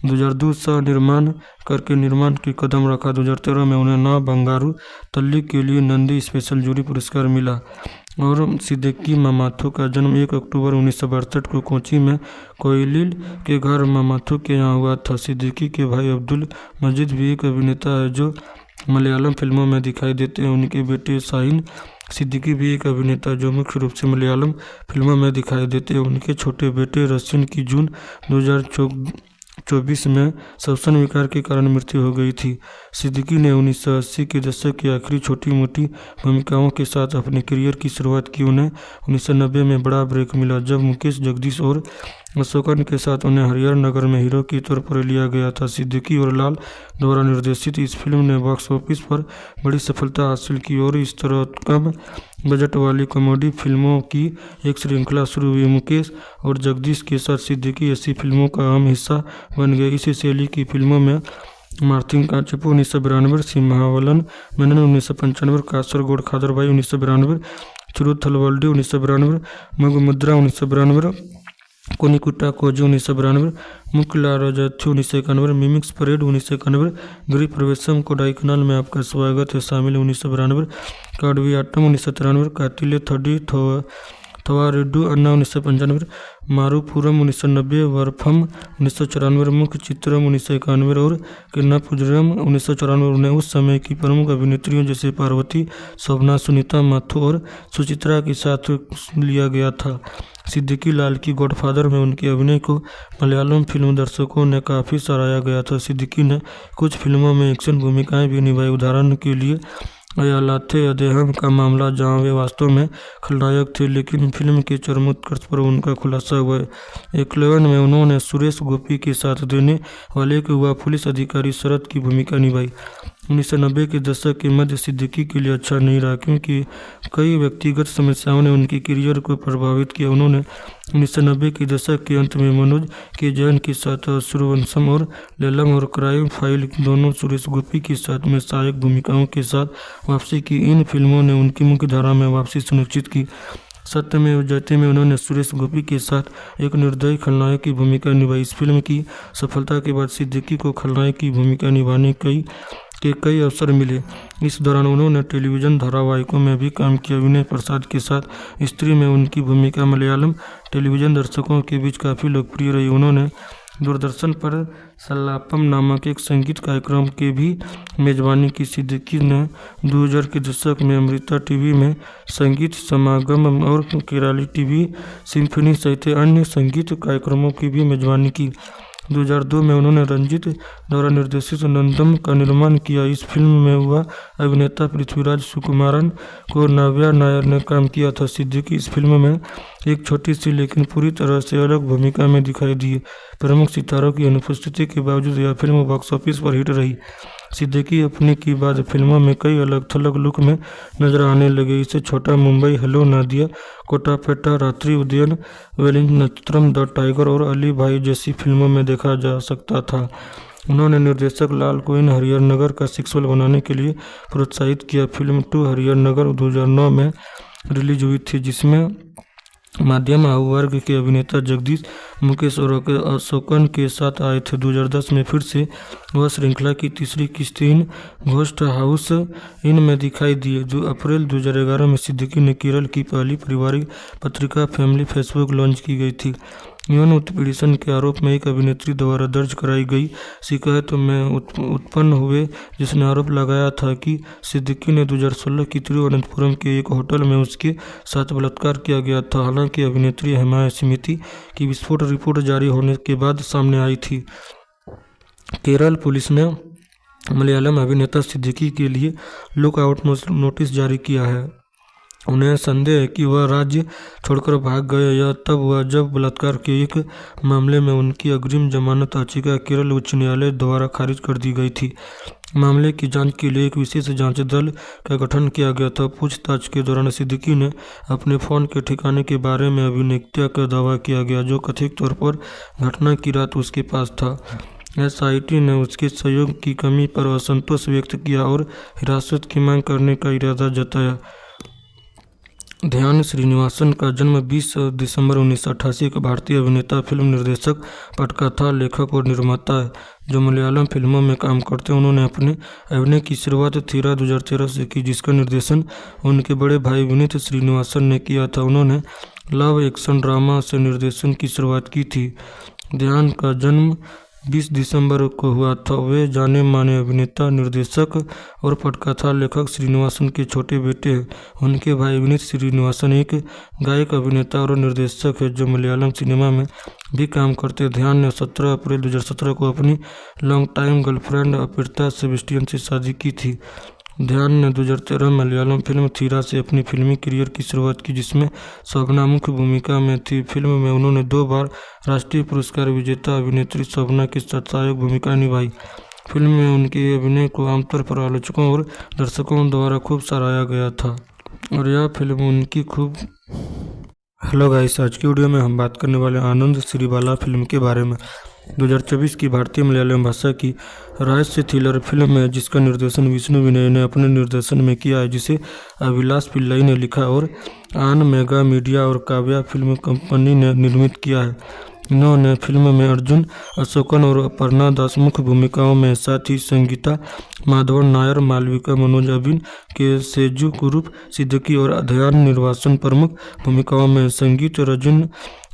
2002 सह निर्माण करके निर्माण के कदम रखा। 2013 में उन्हें ना बंगारू तल्ली के लिए नंदी स्पेशल जूरी पुरस्कार मिला। और सिद्दीकी मामाथु का जन्म 1 अक्टूबर 1962 को कोच्चि में कोयलिल के घर मामाथु के यहाँ हुआ था। सिद्दीकी के भाई अब्दुल मजीद भी एक अभिनेता है जो मलयालम फिल्मों में दिखाई देते हैं। उनके बेटे शाहीन सिद्दीकी भी एक अभिनेता जो मुख्य रूप से मलयालम फिल्मों में दिखाई देते हैं। उनके छोटे बेटे रसिन की जून 2024 में श्वसन विकार के कारण मृत्यु हो गई थी। सिद्दीकी ने 1980 के दशक की आखिरी छोटी मोटी भूमिकाओं के साथ अपने करियर की शुरुआत की। उन्हें 1990 में बड़ा ब्रेक मिला जब मुकेश, जगदीश और अशोकन के साथ उन्हें हरियर नगर में हीरो के तौर पर लिया गया था। सिद्दीकी और लाल द्वारा निर्देशित इस फिल्म ने बॉक्स ऑफिस पर बड़ी सफलता हासिल की और इस तरह कम बजट वाली कॉमेडी फिल्मों की एक श्रृंखला शुरू हुई। मुकेश और जगदीश के साथ सिद्दीकी ऐसी फिल्मों का अहम हिस्सा बन गए। इसी शैली की फिल्मों में मार्थिंका चेपू 1992, सिम्हावलन मेनन 1995, कासरगोड खादरभाई 1992, थिरुथलवल्डी 1992, मगमुद्रा 1992, कोनिकुटा कोजी 1992, मुक्लाराजथु 1991, मिमिक्स परेड 1991, गृह प्रवेशम कोडाईकनाल में आपका स्वागत है शामिल 1992, काडवियाट्टम 1993, कातिले थडी थवारेड्डू अन्ना 1995, मारूपुरम 1990, वरफम 1994, मुख्य चित्रम 1991 और किन्नापुजरम 1994। उन्हें उस समय की प्रमुख अभिनेत्रियों जैसे पार्वती, शोभना, सुनीता माथुर और सुचित्रा के साथ लिया गया था। सिद्दीकी लाल की गॉडफादर में उनके अभिनय को मलयालम फिल्म दर्शकों ने काफ़ी सराहा गया था। सिद्दीकी ने कुछ फिल्मों में एक्शन भूमिकाएं भी निभाई। उदाहरण के लिए अयालाथे अदेहम का मामला, जहां वे वास्तव में खलनायक थे लेकिन फिल्म के चरमोत्कर्ष पर उनका खुलासा हुआ। एकलवन में उन्होंने सुरेश गोपी के साथ देने वाले एक युवा पुलिस अधिकारी शरद की भूमिका निभाई। 1990 के दशक के मध्य सिद्दीकी के लिए अच्छा नहीं रहा क्योंकि कई व्यक्तिगत समस्याओं ने उनके करियर को प्रभावित किया। उन्होंने 1990 के दशक के अंत में मनोज के जैन के साथ सूर्यवंशम और लेलम और क्राइम फाइल दोनों सुरेश गोपी के साथ में सहायक भूमिकाओं के साथ वापसी की। इन फिल्मों ने उनकी मुख्य धारा में वापसी सुनिश्चित की। सत्यमेव जयते में उन्होंने सुरेश गोपी के साथ एक निर्दयी खलनायक की भूमिका निभाई। इस फिल्म की सफलता के बाद सिद्दीकी को खलनायक की भूमिका निभाने के कई अवसर मिले। इस दौरान उन्होंने टेलीविज़न धारावाहिकों में भी काम किया। विनय प्रसाद के साथ स्त्री में उनकी भूमिका मलयालम टेलीविज़न दर्शकों के बीच काफ़ी लोकप्रिय रही। उन्होंने दूरदर्शन पर सल्लापम नामक एक संगीत कार्यक्रम की भी मेजबानी की। सिद्दीकी ने 2000 के दशक में अमृता टीवी में संगीत समागम और केराली टीवी सिम्फनी सहित अन्य संगीत कार्यक्रमों की भी मेजबानी की। 2002 में उन्होंने रंजीत द्वारा निर्देशित नंदम का निर्माण किया। इस फिल्म में हुआ अभिनेता पृथ्वीराज सुकुमारन को नव्या नायर ने काम किया था। सिद्दीकी इस फिल्म में एक छोटी सी लेकिन पूरी तरह से अलग भूमिका में दिखाई दिए। प्रमुख सितारों की अनुपस्थिति के बावजूद यह फिल्म बॉक्स ऑफिस पर हिट रही। सिद्दीकी अपने की बाद फिल्मों में कई अलग थलग लुक में नजर आने लगे। इसे छोटा मुंबई, हेलो नादिया, कोटापेटा, रात्रि उदयन, वेलिंग नक्षत्रम, द टाइगर और अली भाई जैसी फिल्मों में देखा जा सकता था। उन्होंने निर्देशक लाल को इन हरिहर नगर का सीक्वल बनाने के लिए प्रोत्साहित किया। फिल्म 2 हरिहर नगर 2009 में रिलीज हुई थी, जिसमें मध्यम आयु वर्ग के अभिनेता जगदीश मुकेश और अशोकन के साथ आए थे। 2010 में फिर से वह श्रृंखला की तीसरी किस्त इन घोस्ट हाउस इन में दिखाई दिए। जो अप्रैल 2011 में सिद्दीकी ने केरल की पहली पारिवारिक पत्रिका फैमिली फेसबुक लॉन्च की गई थी। यौन उत्पीड़न के आरोप में एक अभिनेत्री द्वारा दर्ज कराई गई शिकायत में उत्पन्न हुए, जिसने आरोप लगाया था कि सिद्दीकी ने 2016 की तिरुवनंतपुरम के एक होटल में उसके साथ बलात्कार किया गया था। हालांकि अभिनेत्री हेमा स्मिति की विस्फोट रिपोर्ट जारी होने के बाद सामने आई थी। केरल पुलिस ने मलयालम अभिनेता सिद्दीकी के लिए लुकआउट नोटिस जारी किया है। उन्हें संदेह है कि वह राज्य छोड़कर भाग गए या तब हुआ जब बलात्कार के एक मामले में उनकी अग्रिम जमानत याचिका केरल उच्च न्यायालय द्वारा खारिज कर दी गई थी। मामले की जांच के लिए एक विशेष जांच दल का गठन किया गया था। पूछताछ के दौरान सिद्दीकी ने अपने फ़ोन के ठिकाने के बारे में अभिनेता का दावा किया गया, जो कथित तौर पर घटना की रात उसके पास था। एसआईटी ने उसके सहयोग की कमी पर असंतोष व्यक्त किया और हिरासत की मांग करने का इरादा जताया। ध्यान श्रीनिवासन का जन्म 20 दिसंबर 1988 एक भारतीय अभिनेता, फिल्म निर्देशक, पटकथा लेखक और निर्माता है, जो मलयालम फिल्मों में काम करते हैं। उन्होंने अपने अभिनय की शुरुआत थीरा 2013 से की, जिसका निर्देशन उनके बड़े भाई विनीत श्रीनिवासन ने किया था। उन्होंने लव एक्शन ड्रामा से निर्देशन की शुरुआत की थी। ध्यान का जन्म 20 दिसंबर को हुआ था। वे जाने माने अभिनेता, निर्देशक और पटकथा लेखक श्रीनिवासन के छोटे बेटे हैं। उनके भाई विनीत श्रीनिवासन एक गायक, अभिनेता और निर्देशक है, जो मलयालम सिनेमा में भी काम करते हैं। ध्यान ने 17 अप्रैल 2017 को अपनी लॉन्ग टाइम गर्लफ्रेंड अपिता सेबेस्टियन से शादी की थी। ध्यान ने 2013 मलयालम फिल्म थीरा से अपनी फिल्मी करियर की शुरुआत की, जिसमें शोभना मुख्य भूमिका में थी। फिल्म में उन्होंने 2 बार राष्ट्रीय पुरस्कार विजेता अभिनेत्री शोभना के साथ सहायक भूमिका निभाई। फिल्म में उनके अभिनय को आमतौर पर आलोचकों और दर्शकों द्वारा खूब सराहा गया था और यह फिल्म उनकी खूब। हेलो गाइस, आज की वीडियो में हम बात करने वाले आनंद श्रीबाला फिल्म के बारे में। 2024 की भारतीय मलयालम भाषा की रहस्य थ्रिलर फिल्म है, जिसका निर्देशन विष्णु विनय ने अपने निर्देशन में किया है, जिसे अभिलाष पिल्लई ने लिखा और आन मेगा मीडिया और काव्या फिल्म कंपनी ने निर्मित किया है। इन्होंने फिल्म में अर्जुन अशोकन और अपर्णा दास मुख्य भूमिकाओं में, साथ ही संगीता माधवन नायर, मालविका मनोज, अबिन के सेजू कुरूप सिद्दीकी और ध्यान निर्वासन प्रमुख भूमिकाओं में। संगीत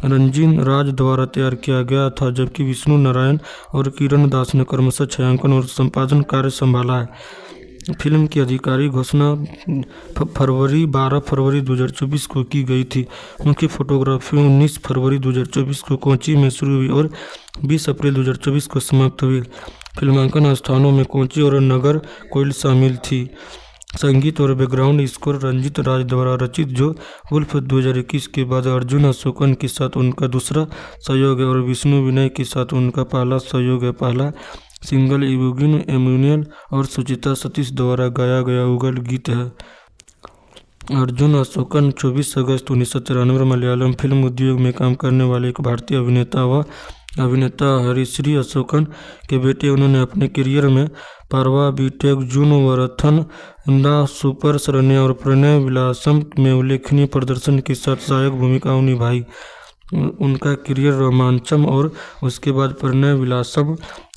रंजीन राज द्वारा तैयार किया गया था, जबकि विष्णु नारायण और किरण दास ने क्रमशः छायांकन और संपादन कार्य संभाला है। फिल्म की आधिकारिक घोषणा 12 फरवरी 2024 को की गई थी। उनकी फोटोग्राफी 19 फरवरी 2024 को कोच्चि में शुरू हुई और 20 अप्रैल 2024 को समाप्त हुई। फिल्मांकन स्थानों में कोच्चि और नगर कोइल शामिल थी। संगीत और बैकग्राउंड स्कोर रंजीत राज द्वारा रचित, जो वुल्फ 2021 के बाद अर्जुन अशोकन के साथ उनका दूसरा सहयोग है और विष्णु विनय के साथ उनका पहला सहयोग है। पहला सिंगल इबुगिन एम्यूनियल और सुचिता सतीश द्वारा गाया गया उगल गीत है। अर्जुन अशोकन 24 अगस्त 1993 मलयालम फिल्म उद्योग में काम करने वाले एक भारतीय अभिनेता व अभिनेता हरिश्री अशोकन के बेटे। उन्होंने अपने करियर में पारवा, बीटेक, जून वरथन, दा सुपर शरण्य और प्रणय विलासम में उल्लेखनीय प्रदर्शन के साथ सहायक भूमिकाएं निभाई। उनका करियर रोमांचम और उसके बाद प्रणय विलासम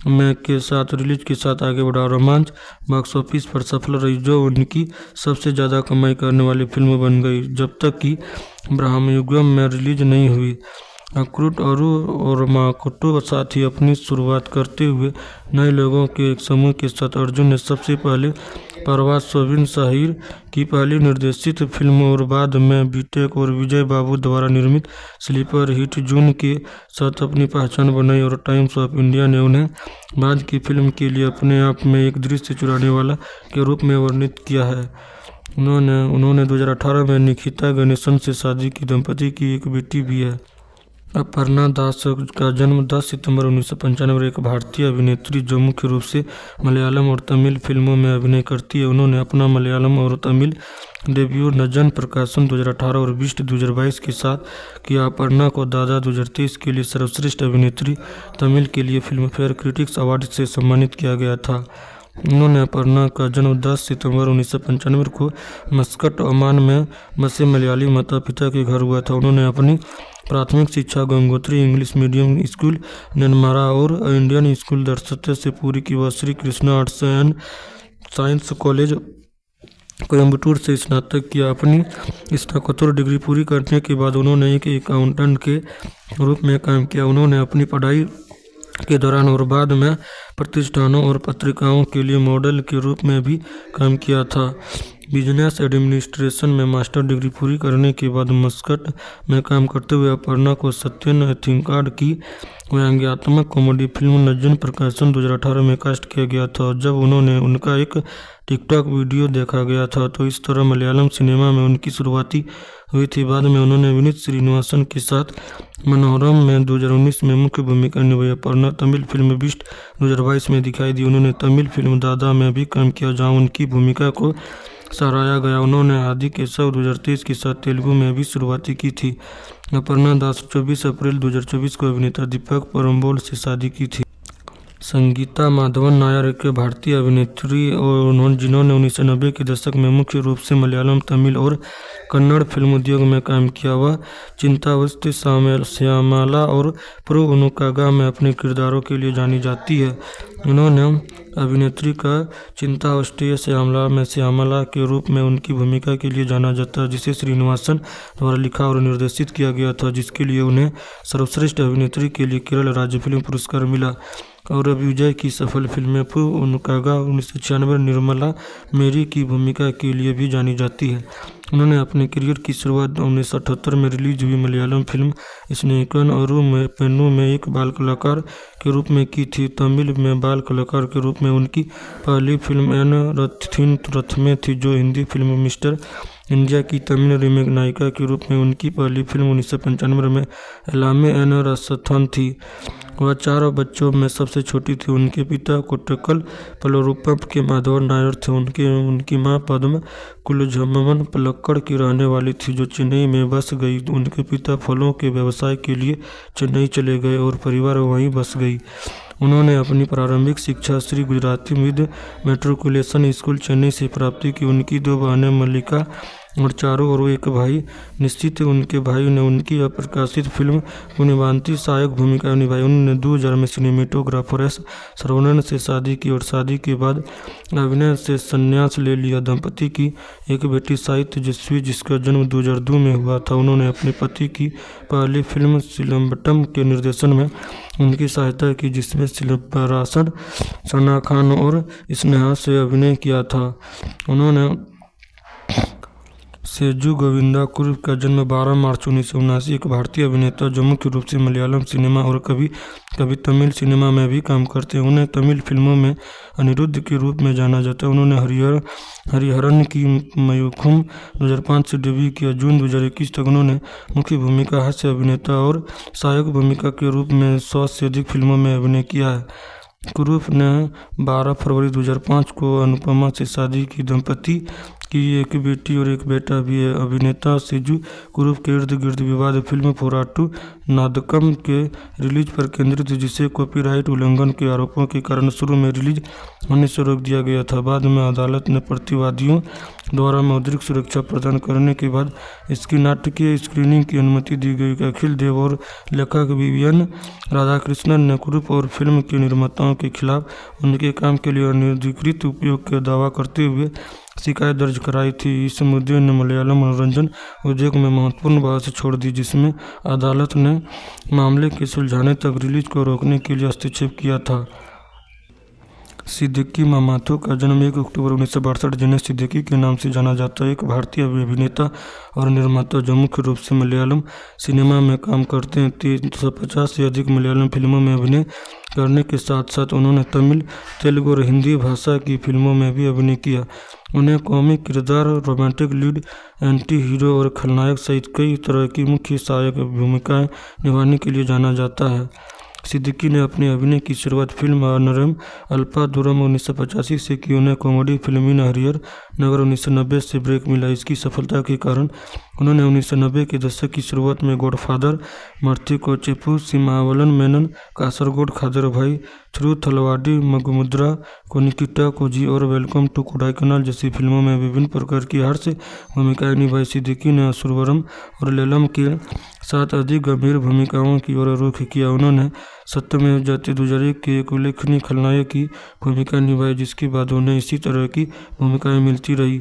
में के साथ रिलीज के साथ आगे बढ़ा। रोमांच बॉक्स ऑफिस पर सफल रही, जो उनकी सबसे ज़्यादा कमाई करने वाली फिल्म बन गई, जब तक कि ब्रह्मयुगम में रिलीज नहीं हुई। अक्रूट और माकुटु साथ ही अपनी शुरुआत करते हुए नए लोगों के एक समूह के साथ अर्जुन ने सबसे पहले परवाज सोबिन शाहिर की पहली निर्देशित फिल्म और बाद में बीटेक और विजय बाबू द्वारा निर्मित स्लीपर हिट जून के साथ अपनी पहचान बनाई और टाइम्स ऑफ इंडिया ने उन्हें बाद की फिल्म के लिए अपने आप में एक दृश्य चुराने वाला के रूप में वर्णित किया है। उन्होंने 2018 में निकिता गणेशन से शादी की। दंपति की एक बेटी भी है। अपर्णा दास का जन्म 10 सितंबर 1995 एक भारतीय अभिनेत्री जो मुख्य रूप से मलयालम और तमिल फिल्मों में अभिनय करती है। उन्होंने अपना मलयालम और तमिल डेब्यू नजन प्रकाशन 2018 और बिस्ट 2022 के साथ किया। अपर्णा को दादा 2023 के लिए सर्वश्रेष्ठ अभिनेत्री तमिल के लिए फिल्म फेयर क्रिटिक्स अवार्ड से सम्मानित किया गया था। उन्होंने अपर्णा का जन्म 10 सितंबर 1995 को मस्कट, ओमान में बसे मलयाली माता पिता के घर हुआ था। उन्होंने अपनी प्राथमिक शिक्षा Gangotri English medium school Nenmara और इंडियन स्कूल दरसते से पूरी की। वह Shri Krishna arts and science college Coimbatore से स्नातक किया। अपनी स्नातकोत्तर डिग्री पूरी करने के बाद उन्होंने एक अकाउंटेंट के रूप में काम किया। उन्होंने अपनी पढ़ाई के दौरान और बाद में प्रतिष्ठानों और पत्रिकाओं के लिए मॉडल के रूप में भी काम किया था। बिजनेस एडमिनिस्ट्रेशन में मास्टर डिग्री पूरी करने के बाद मस्कट में काम करते हुए अपर्णा को सत्यन एथिंकाड की व्यंग्यात्मक कॉमेडी फिल्म नजन प्रकाशन 2018 में कास्ट किया गया था। जब उन्होंने उनका एक टिकटॉक वीडियो देखा गया था तो इस तरह मलयालम सिनेमा में उनकी शुरुआती हुई थी। बाद में उन्होंने विनीत श्रीनिवासन के साथ मनोरम में 2019 में मुख्य भूमिका निभाई। अपर्णा तमिल फिल्म बिस्ट 2022 में दिखाई दी। उन्होंने तमिल फिल्म दादा में भी काम किया जहां उनकी भूमिका को सराहा गया। उन्होंने आदि केशव 2023 के साथ तेलुगु में भी शुरुआती की थी। अपर्णा दास 24 अप्रैल 2024 को अभिनेता दीपक परम्बोल से शादी की थी। संगीता माधवन नायर एक भारतीय अभिनेत्री और जिन्होंने 1990 के दशक में मुख्य रूप से मलयालम, तमिल और कन्नड़ फिल्म उद्योग में काम किया। वह चिंतावस्ती, श्यामला और प्रो उनुकागा में अपने किरदारों के लिए जानी जाती है। उन्होंने अभिनेत्री का चिंतावस्ती श्यामला में श्यामला के रूप में उनकी भूमिका के लिए जाना जाता है, जिसे श्रीनिवासन द्वारा लिखा और निर्देशित किया गया था, जिसके लिए उन्हें सर्वश्रेष्ठ अभिनेत्री के लिए केरल राज्य फिल्म पुरस्कार मिला। और अब विजय की सफल फिल्म प्रो उनुकागा 1996 निर्मला मेरी की भूमिका के लिए भी जानी जाती है। उन्होंने अपने करियर की शुरुआत 1978 में रिलीज हुई मलयालम फिल्म स्नेकन और पेन्नू में एक बाल कलाकार के रूप में की थी। तमिल में बाल कलाकार के रूप में उनकी पहली फिल्म एन रथिन रथमे थी, जो हिंदी फिल्म मिस्टर इंडिया की तमिल रीमेक नायिका के रूप में उनकी पहली फिल्म 1995 में एलामे एन रसथन थी। वह 4 बच्चों में सबसे छोटी थी। उनके पिता कोट्टकल पलोरूपम के माधवन नायर थे। उनकी मां पद्म कुलझम्मन पलक्कड़ की रहने वाली थी, जो चेन्नई में बस गई। उनके पिता फलों के व्यवसाय के लिए चेन्नई चले गए और परिवार वहीं बस गई। उन्होंने अपनी प्रारंभिक शिक्षा Shri Gujarati mid matriculation school Chennai से प्राप्त की। उनकी 2 बहनें मल्लिका और चारों और एक भाई निश्चित। उनके भाई ने उनकी अप्रकाशित फिल्म पुण्यवांती सहायक भूमिका निभाई। उन्होंने 2000 में सिनेमेटोग्राफर एस श्रवणन से शादी की और शादी के बाद अभिनय से संन्यास ले लिया। दंपति की एक बेटी साई तेजस्वी, जिसका जन्म 2002 में हुआ था। उन्होंने अपने पति की पहली फिल्म सिलम्बटम के निर्देशन में उनकी सहायता की, जिसमें सिलंबरासन, सना खान और स्नेहा से अभिनय किया था। उन्होंने सेजू गोविंदा कुरुप का जन्म 12 मार्च 1979 एक भारतीय अभिनेता जो मुख्य रूप से मलयालम सिनेमा और कभी कभी तमिल सिनेमा में भी काम करते हैं। उन्हें तमिल फिल्मों में अनिरुद्ध के रूप में जाना जाता है। उन्होंने हरिहरन की मयूखुम 2005 से डेब्यू किया। जून 2021 तक उन्होंने मुख्य भूमिका, हास्य अभिनेता और सहायक भूमिका के रूप में 100 से अधिक फिल्मों में अभिनय किया है। कुरूप ने 12 फरवरी 2005 को अनुपमा से शादी की। दंपति की एक बेटी और एक बेटा भी है। अभिनेता सेजू कुरूप के इर्द गिर्द विवाद फिल्म फोराटू नादकम के रिलीज पर केंद्रित, जिसे कॉपीराइट उल्लंघन के आरोपों के कारण शुरू में रिलीज होने से रोक दिया गया था। बाद में अदालत ने प्रतिवादियों द्वारा मौद्रिक सुरक्षा प्रदान करने के बाद इसकी नाटकीय स्क्रीनिंग की अनुमति दी गई। अखिल देव और लेखक विवियन राधाकृष्णन ने कुरूप और फिल्म के निर्माताओं के खिलाफ उनके काम के लिए अनधिकृत उपयोग का दावा करते हुए शिकायत दर्ज कराई थी। इस मुद्दे ने मलयालम मनोरंजन उद्योग में महत्वपूर्ण बहस छोड़ दी, जिसमें अदालत ने मामले के सुलझाने तक रिलीज को रोकने के लिए हस्तक्षेप किया था। सिद्दीकी मामाथु का जन्म 1 अक्टूबर 1962, जिन्हें सिद्दीकी के नाम से जाना जाता है, एक भारतीय अभिनेता और निर्माता जो मुख्य रूप से मलयालम सिनेमा में काम करते हैं। 350 से अधिक मलयालम फिल्मों में अभिनय करने के साथ साथ उन्होंने तमिल, तेलुगु और हिंदी भाषा की फिल्मों में भी अभिनय किया। उन्हें कॉमिक किरदार, रोमांटिक लीड, एंटी हीरो और खलनायक सहित कई तरह की मुख्य सहायक भूमिकाएं निभाने के लिए जाना जाता है। सिद्दीकी ने अपने अभिनय की शुरुआत फिल्म अनरम अल्पादुरम 1985 से की। उन्हें कॉमेडी फिल्म हरिहर नगर 1990 से ब्रेक मिला। इसकी सफलता के कारण उन्होंने 1990 के दशक की शुरुआत में गॉडफादर, मर्थिकोचेपु, सिमावलन मेनन, कासरगोड, खादर भाई, थिरु थलवाडी, मगुमुद्रा, कोनिकिटा कोजी और वेलकम टू कोडाईकनाल जैसी फिल्मों में विभिन्न प्रकार की हास्य भूमिकाएं निभाई। सिद्दीकी ने असुरवरम और लेलम के साथ अधिक गंभीर भूमिकाओं की ओर रुख किया। उन्होंने सत्यमेव जयते 2001 की एक उल्लेखनीय खलनायक की भूमिका निभाई, जिसके बाद उन्हें इसी तरह की भूमिकाएं मिलती रही।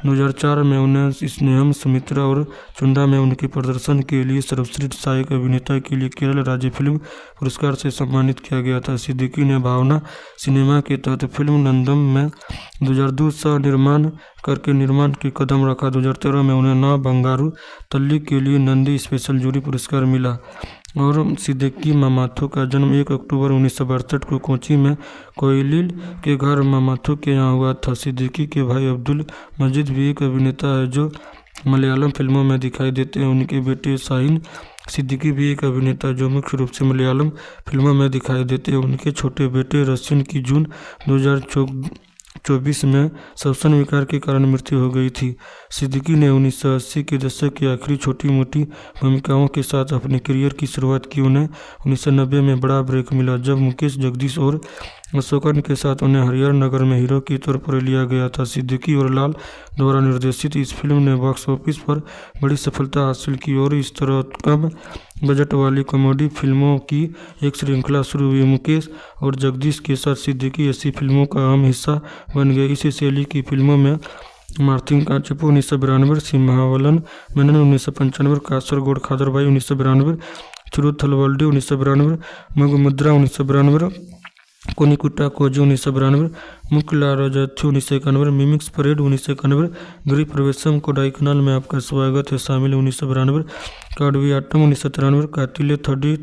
2004 में उन्हें स्नेहम, सुमित्रा और चुंडा में उनके प्रदर्शन के लिए सर्वश्रेष्ठ सहायक अभिनेता के लिए केरल राज्य फिल्म पुरस्कार से सम्मानित किया गया था। सिद्दीकी ने भावना सिनेमा के तहत फिल्म नंदम में 2002 सह निर्माण करके निर्माण के कदम रखा। 2013 में उन्हें ना बंगारू तल्ली के लिए नंदी स्पेशल जूरी पुरस्कार मिला। और सिद्दीकी मामाथु का जन्म 1 अक्टूबर 1962 को कोची में कोयलिल के घर मामाथु के यहाँ हुआ था। सिद्दीकी के भाई अब्दुल मजीद भी एक अभिनेता है जो मलयालम फिल्मों में दिखाई देते हैं। उनके बेटे शाहीन सिद्दीकी भी एक अभिनेता जो मुख्य रूप से मलयालम फिल्मों में दिखाई देते हैं। उनके छोटे बेटे रसिन की जून 2024 में श्वसन विकार के कारण मृत्यु हो गई थी। सिद्दीकी ने 1980 के दशक की आखिरी छोटी मोटी भूमिकाओं के साथ अपने करियर की शुरुआत की। उन्हें 1990 में बड़ा ब्रेक मिला जब मुकेश, जगदीश और अशोकन के साथ उन्हें हरिहर नगर में हीरो के तौर पर लिया गया था। सिद्दीकी और लाल द्वारा निर्देशित इस फिल्म ने बॉक्स ऑफिस पर बड़ी सफलता हासिल की और इस तरह कम बजट वाली कॉमेडी फिल्मों की एक श्रृंखला शुरू हुई। मुकेश और जगदीश के साथ सिद्दीकी ऐसी फिल्मों का अहम हिस्सा बन गए। इसी शैली की फिल्मों में मार्थिंकाचेपु 1992, सिमावलन मेनन 1995, कासरगोड खादरबाई 1992, थिरुथलवल्डी 1992, मगुमुद्रा 1992, कोनिकुटा कोजी 1992, मुक्लाराजथु 1991, मिमिक्स परेड 1991, गृह प्रवेशम कोडाईकनाल में आपका स्वागत है शामिल 1992, काडवियाट्टम 1993, कातिले थडी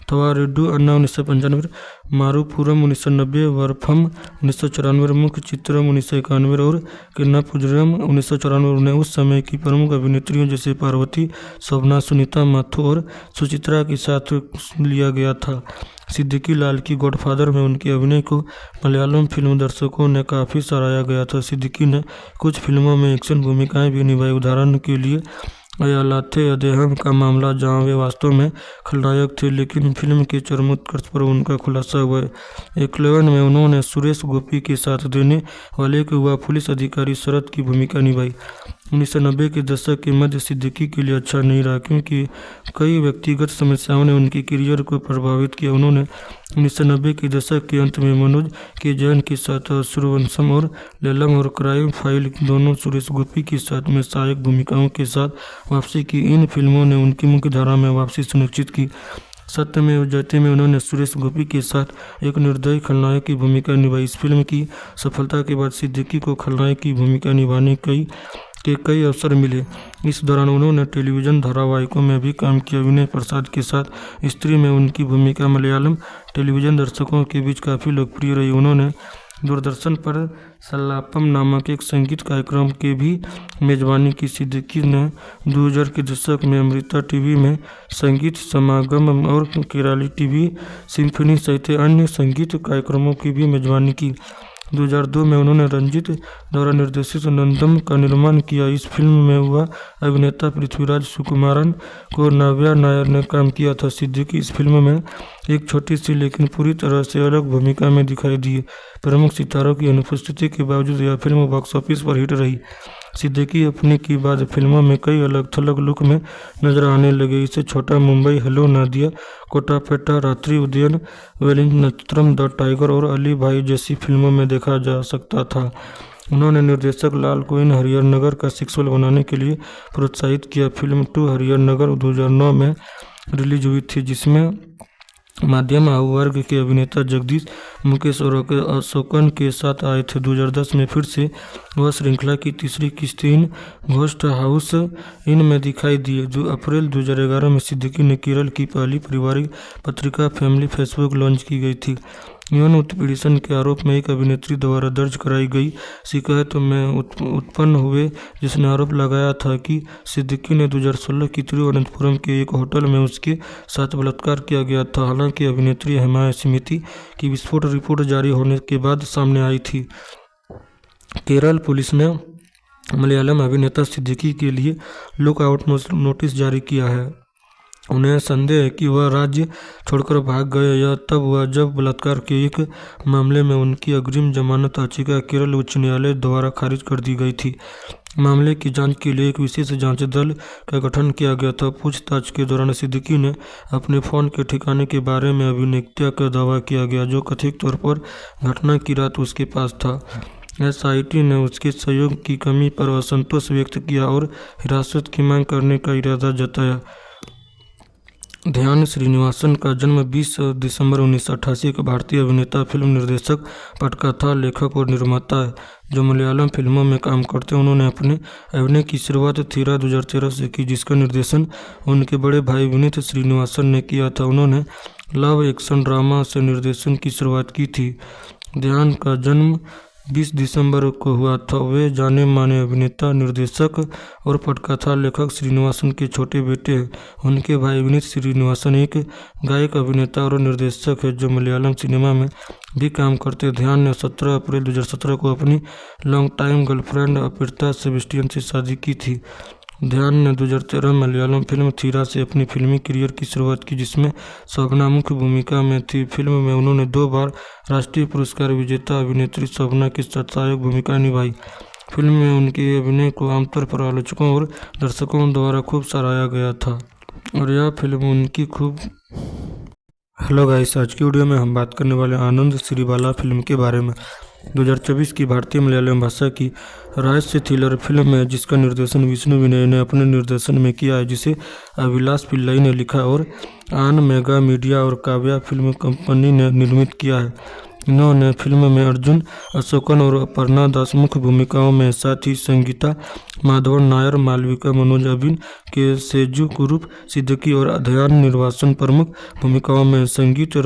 थवारेड्डू अन्ना 1995, मारूपुरम 1990, वरफम 1994, मुख्य चित्रम 1991 और किन्नापुजरम 1994। उन्हें उस समय की प्रमुख अभिनेत्रियों जैसे पार्वती, शोभना, सुनीता माथुर और सुचित्रा के साथ लिया गया था। सिद्दीकी लाल की गॉडफादर में उनके अभिनय को मलयालम फिल्म दर्शकों ने काफ़ी सराहा गया था। सिद्दीकी ने कुछ फिल्मों में एक्शन भूमिकाएं भी निभाई। उदाहरण के लिए अयालाथे अदेहम का मामला, जहां वे वास्तव में खलनायक थे लेकिन फिल्म के चरमोत्कर्ष पर उनका खुलासा हुआ। एकलवन में उन्होंने सुरेश गोपी के साथ देने वाले एक युवा पुलिस अधिकारी शरद की भूमिका निभाई। 1990 के दशक के मध्य सिद्दीकी के लिए अच्छा नहीं रहा क्योंकि कई व्यक्तिगत समस्याओं ने उनके करियर को प्रभावित किया। उन्होंने 1990 के दशक के अंत में मनोज के जैन के साथ सूर्यवंशम और लेलम और क्राइम फाइल दोनों सुरेश गोपी के साथ में सहायक भूमिकाओं के साथ वापसी की। इन फिल्मों ने उनकी मुख्य धारा में वापसी सुनिश्चित की। सत्यमेव जयते में उन्होंने सुरेश गोपी के साथ एक निर्दयी खलनायक की भूमिका निभाई। इस फिल्म की सफलता के बाद सिद्दीकी को खलनायक की भूमिका निभाने के कई अवसर मिले। इस दौरान उन्होंने टेलीविज़न धारावाहिकों में भी काम किया। विनय प्रसाद के साथ स्त्री में उनकी भूमिका मलयालम टेलीविज़न दर्शकों के बीच काफ़ी लोकप्रिय रही। उन्होंने दूरदर्शन पर सल्लापम नामक एक संगीत कार्यक्रम की भी मेजबानी की। सिद्दीकी ने 2000 के दशक में अमृता टीवी में संगीत समागम और केराली टीवी सिम्फनी सहित अन्य संगीत कार्यक्रमों की भी मेजबानी की। 2002 में उन्होंने रंजीत द्वारा निर्देशित नंदम का निर्माण किया। इस फिल्म में हुआ अभिनेता पृथ्वीराज सुकुमारन को नाव्या नायर ने काम किया था। सिद्दीकी इस फिल्म में एक छोटी सी लेकिन पूरी तरह से अलग भूमिका में दिखाई दिए। प्रमुख सितारों की अनुपस्थिति के बावजूद यह फिल्म बॉक्स ऑफिस पर हिट रही। सिद्दीकी अपने की बाद फिल्मों में कई अलग थलग लुक में नजर आने लगे। इसे छोटा मुंबई, हेलो नादिया, कोटापेटा, रात्रि उदयन, वेलिंग नक्षत्रम, द टाइगर और अली भाई जैसी फिल्मों में देखा जा सकता था। उन्होंने निर्देशक लाल को इन हरिहर नगर का सीक्वल बनाने के लिए प्रोत्साहित किया। फिल्म 2 हरिहर नगर 2009 में रिलीज हुई थी, जिसमें माध्यम आयु वर्ग के अभिनेता जगदीश, मुकेश और अशोकन के साथ आए थे। 2010 में फिर से वह श्रृंखला की तीसरी किस्त इन घोस्ट हाउस इन में दिखाई दी। अप्रैल 2011 में सिद्दीकी ने केरल की पहली पारिवारिक पत्रिका फैमिली फेसबुक लॉन्च की गई थी। यौन उत्पीड़न के आरोप में एक अभिनेत्री द्वारा दर्ज कराई गई शिकायत में उत्पन्न हुए, जिसने आरोप लगाया था कि सिद्दीकी ने 2016 की तिरुवनंतपुरम के एक होटल में उसके साथ बलात्कार किया गया था। हालांकि अभिनेत्री हेमा स्मिति की विस्फोट रिपोर्ट जारी होने के बाद सामने आई थी। केरल पुलिस ने मलयालम अभिनेता सिद्दीकी के लिए लुकआउट नोटिस जारी किया है। उन्हें संदेह है कि वह राज्य छोड़कर भाग गए। यह तब हुआ जब बलात्कार के एक मामले में उनकी अग्रिम जमानत याचिका केरल उच्च न्यायालय द्वारा खारिज कर दी गई थी। मामले की जांच के लिए एक विशेष जांच दल का गठन किया गया था। पूछताछ के दौरान सिद्दीकी ने अपने फ़ोन के ठिकाने के बारे में अभिनेता का दावा किया गया, जो कथित तौर पर घटना की रात उसके पास था। एसआईटी ने उसके सहयोग की कमी पर असंतोष व्यक्त किया और हिरासत की मांग करने का इरादा जताया। ध्यान श्रीनिवासन का जन्म 20 दिसंबर 1988 एक भारतीय अभिनेता, फिल्म निर्देशक, पटकथा लेखक और निर्माता है, जो मलयालम फिल्मों में काम करते हैं। उन्होंने अपने अभिनय की शुरुआत थीरा 2013 से की, जिसका निर्देशन उनके बड़े भाई विनीत श्रीनिवासन ने किया था। उन्होंने लव एक्शन ड्रामा से निर्देशन की शुरुआत की थी। ध्यान का जन्म 20 दिसंबर को हुआ था। वे जाने माने अभिनेता, निर्देशक और पटकथा लेखक श्रीनिवासन के छोटे बेटे हैं। उनके भाई विनीत श्रीनिवासन एक गायक, अभिनेता और निर्देशक है, जो मलयालम सिनेमा में भी काम करते हैं। ध्यान ने 17 अप्रैल 2017 को अपनी long time girlfriend Aparna Sebastian से शादी की थी। ध्यान ने 2013 मलयालम फिल्म थीरा से अपनी फिल्मी करियर की शुरुआत की, जिसमें शोभना मुख्य भूमिका में थी। फिल्म में उन्होंने 2 बार राष्ट्रीय पुरस्कार विजेता अभिनेत्री शोभना के साथ सहायक भूमिका निभाई। फिल्म में उनके अभिनय को आमतौर पर आलोचकों और दर्शकों द्वारा खूब सराहा गया था और यह फिल्म उनकी खूब। हेलो गाइस, आज की वीडियो में हम बात करने वाले आनंद श्रीबाला फिल्म के बारे में। 2024 की भारतीय मलयालम भाषा की रहस्य थ्रिलर फिल्म है, जिसका निर्देशन विष्णु विनय ने अपने निर्देशन में किया है, जिसे अभिलाष पिल्लई ने लिखा और आन मेगा मीडिया और काव्या फिल्म कंपनी ने निर्मित किया है। इन्होंने फिल्म में अर्जुन अशोकन और अपर्णा दास मुख्य भूमिकाओं में, साथ ही संगीता माधवन नायर, मालविका मनोज, अबिन के सेजू कुरूप सिद्दीकी और ध्यान निर्वासन प्रमुख भूमिकाओं में। संगीत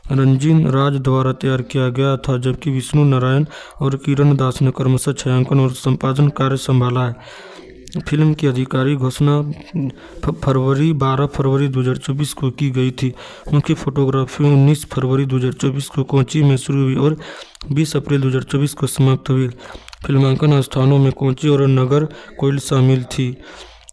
रंजीन राज द्वारा तैयार किया गया था, जबकि विष्णु नारायण और किरण दास ने क्रमशः छायांकन और संपादन कार्य संभाला है। फिल्म की आधिकारिक घोषणा 12 फरवरी 2024 को की गई थी। उनकी फोटोग्राफी 19 फरवरी 2024 को कोच्चि में शुरू हुई और 20 अप्रैल 2024 को समाप्त हुई। फिल्मांकन स्थानों में कोच्चि और नगर कोइल शामिल थी।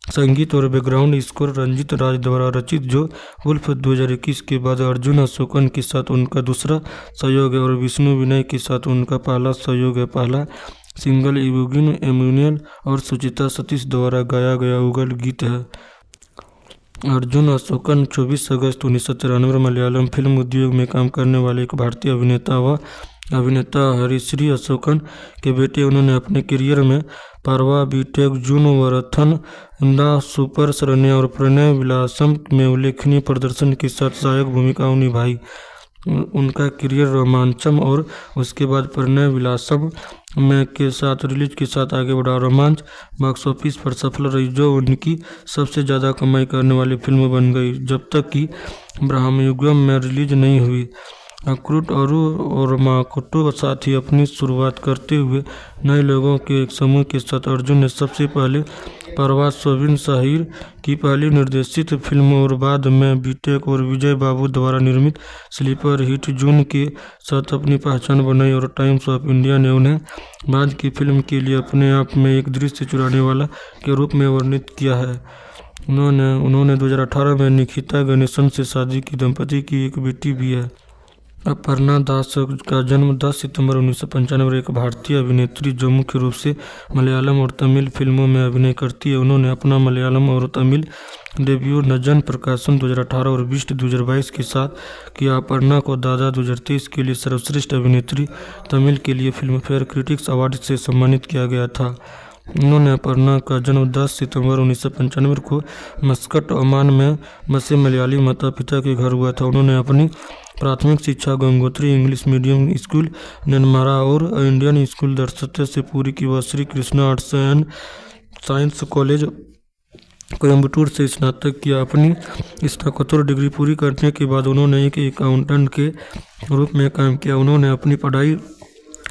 संगीत और बैकग्राउंड स्कोर रंजीत राज द्वारा रचित, जो वुल्फ 2021 के बाद अर्जुन अशोकन के साथ उनका दूसरा सहयोग है और विष्णु विनय के साथ उनका पहला सहयोग है। पहला सिंगल इवुगिन एम्यूनियल और सुचिता सतीश द्वारा गाया गया युगल गीत है। अर्जुन अशोकन 24 अगस्त 1993 मलयालम फिल्म उद्योग में काम करने वाले एक भारतीय अभिनेता व अभिनेता हरिश्री अशोकन के बेटे। उन्होंने अपने करियर में पारवा, बीटेक, जून वरथन, दा सुपर शरण्य और प्रणय विलासम में उल्लेखनीय प्रदर्शन के साथ सहायक भूमिकाएं निभाई। उनका करियर रोमांचम और उसके बाद प्रणय विलासम में के साथ रिलीज के साथ आगे बढ़ा। रोमांच बॉक्स ऑफिस पर सफल रही, जो उनकी सबसे ज़्यादा कमाई करने वाली फिल्म बन गई, जब तक कि ब्रह्मयुगम में रिलीज नहीं हुई। अक्रूट और माकुटो के साथ ही अपनी शुरुआत करते हुए नए लोगों के एक समूह के साथ अर्जुन ने सबसे पहले परवाज सोबिन शाहिर की पहली निर्देशित फिल्म और बाद में बीटेक और विजय बाबू द्वारा निर्मित स्लीपर हिट जून के साथ अपनी पहचान बनाई और टाइम्स ऑफ इंडिया ने उन्हें बाद की फिल्म के लिए अपने आप में एक दृश्य चुराने वाला के रूप में वर्णित किया है। उन्होंने 2018 में निकिता गणेशन से शादी की। दंपति की एक बेटी भी है। अपर्णा दास का जन्म 10 सितंबर 1995 एक भारतीय अभिनेत्री, जो मुख्य रूप से मलयालम और तमिल फिल्मों में अभिनय करती है। उन्होंने अपना मलयालम और तमिल डेब्यू नजन प्रकाशन 2018 और विष्ट 2022 के साथ किया। अपर्णा को दादा 2023 के लिए सर्वश्रेष्ठ अभिनेत्री तमिल के लिए फिल्मफेयर क्रिटिक्स अवार्ड से सम्मानित किया गया था। उन्होंने अपर्णा का जन्म 10 सितंबर 1995 को मस्कट, ओमान में बसे मलयाली माता पिता के घर हुआ था। उन्होंने अपनी प्राथमिक शिक्षा Gangotri English medium school Nenmara और इंडियन स्कूल दरसते से पूरी की। वह Shri Krishna arts and science college Coimbatore से स्नातक किया। अपनी स्नातकोत्तर डिग्री पूरी करने के बाद उन्होंने एक अकाउंटेंट के रूप में काम किया। उन्होंने अपनी पढ़ाई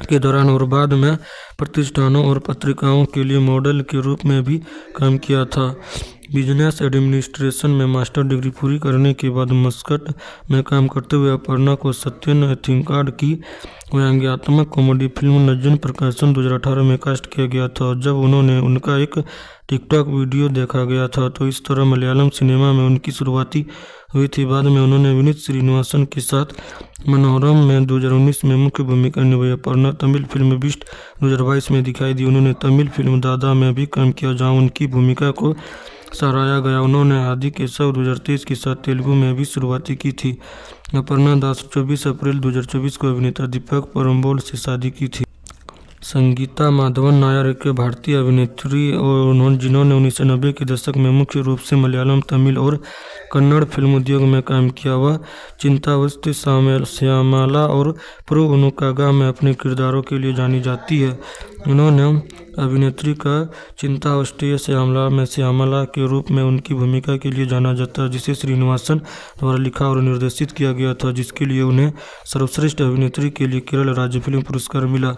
के दौरान और बाद में प्रतिष्ठानों और पत्रिकाओं के लिए मॉडल के रूप में भी काम किया था। बिजनेस एडमिनिस्ट्रेशन में मास्टर डिग्री पूरी करने के बाद मस्कट में काम करते हुए अपर्णा को सत्यन एथिंकाड की व्यंग्यात्मक कॉमेडी फिल्म नज्जन प्रकाशन 2018 में कास्ट किया गया था। जब उन्होंने उनका एक टिकटॉक वीडियो देखा गया था तो इस तरह मलयालम सिनेमा में उनकी शुरुआती हुई थी। बाद में उन्होंने विनीत श्रीनिवासन के साथ मनोरम में 2019 में मुख्य भूमिका निभाई। अपर्णा तमिल फिल्म बीस्ट 2022 में दिखाई दी। उन्होंने तमिल फिल्म दादा में भी काम किया जहां उनकी भूमिका को सराहा गया। उन्होंने आदि केशव 2023 के साथ तेलुगु में भी शुरुआती की थी। अपर्णा दास 24 अप्रैल 2024 को अभिनेता दीपक परम्बोल से शादी की थी। संगीता माधवन नायर एक भारतीय अभिनेत्री और जिन्होंने 1990 के दशक में मुख्य रूप से मलयालम, तमिल और कन्नड़ फिल्म उद्योग में काम किया। वह चिंतावस्ती श्यामला और प्रो उनुकागा में अपने किरदारों के लिए जानी जाती है। उन्होंने अभिनेत्री का चिंतावस्ती श्यामला में श्यामला के रूप में उनकी भूमिका के लिए जाना जाता है, जिसे श्रीनिवासन द्वारा लिखा और निर्देशित किया गया था, जिसके लिए उन्हें सर्वश्रेष्ठ अभिनेत्री के लिए केरल राज्य फिल्म पुरस्कार मिला।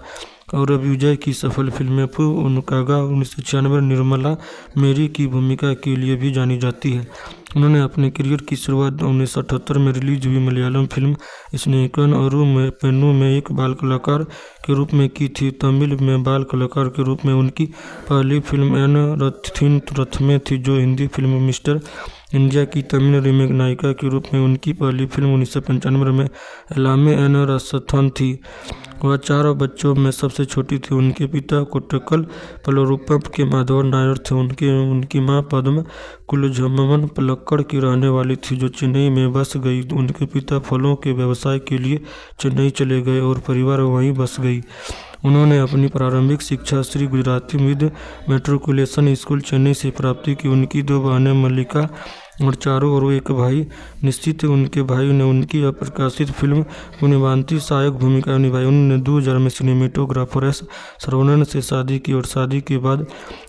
और अब विजय की सफल फिल्में प्रो उनुकागा 1996 निर्मला मेरी की भूमिका के लिए भी जानी जाती है। उन्होंने अपने करियर की शुरुआत 1978 में रिलीज हुई मलयालम फिल्म स्नेकन अरु पेन्नू में एक बाल कलाकार के रूप में की थी। तमिल में बाल कलाकार के रूप में उनकी पहली फिल्म एन रथिन रथमे थी, जो हिंदी फिल्म मिस्टर इंडिया की तमिल रीमेक नायिका के रूप में उनकी पहली फिल्म 1995 में एलामे एन रसथन थी। वह 4 बच्चों में सबसे छोटी थी। उनके पिता कोट्टकल पलोरुपम के माधवन नायर थे। उनकी मां पद्म कुलझम्मन पलक्कड़ की रहने वाली थी, जो चेन्नई में बस गई। उनके पिता फलों के व्यवसाय के लिए चेन्नई चले गए और परिवार वहीं बस गई। उन्होंने अपनी प्रारंभिक शिक्षा Shri Gujarati mid matriculation school Chennai से प्राप्त की। उनकी 2 बहनें मल्लिका और चारू और एक भाई निश्चित। उनके भाई ने उनकी अप्रकाशित फिल्म पुण्यवांती सहायक भूमिका निभाई। उन्होंने 2000 में सिनेमेटोग्राफर एस सरवणन से शादी की और शादी के बाद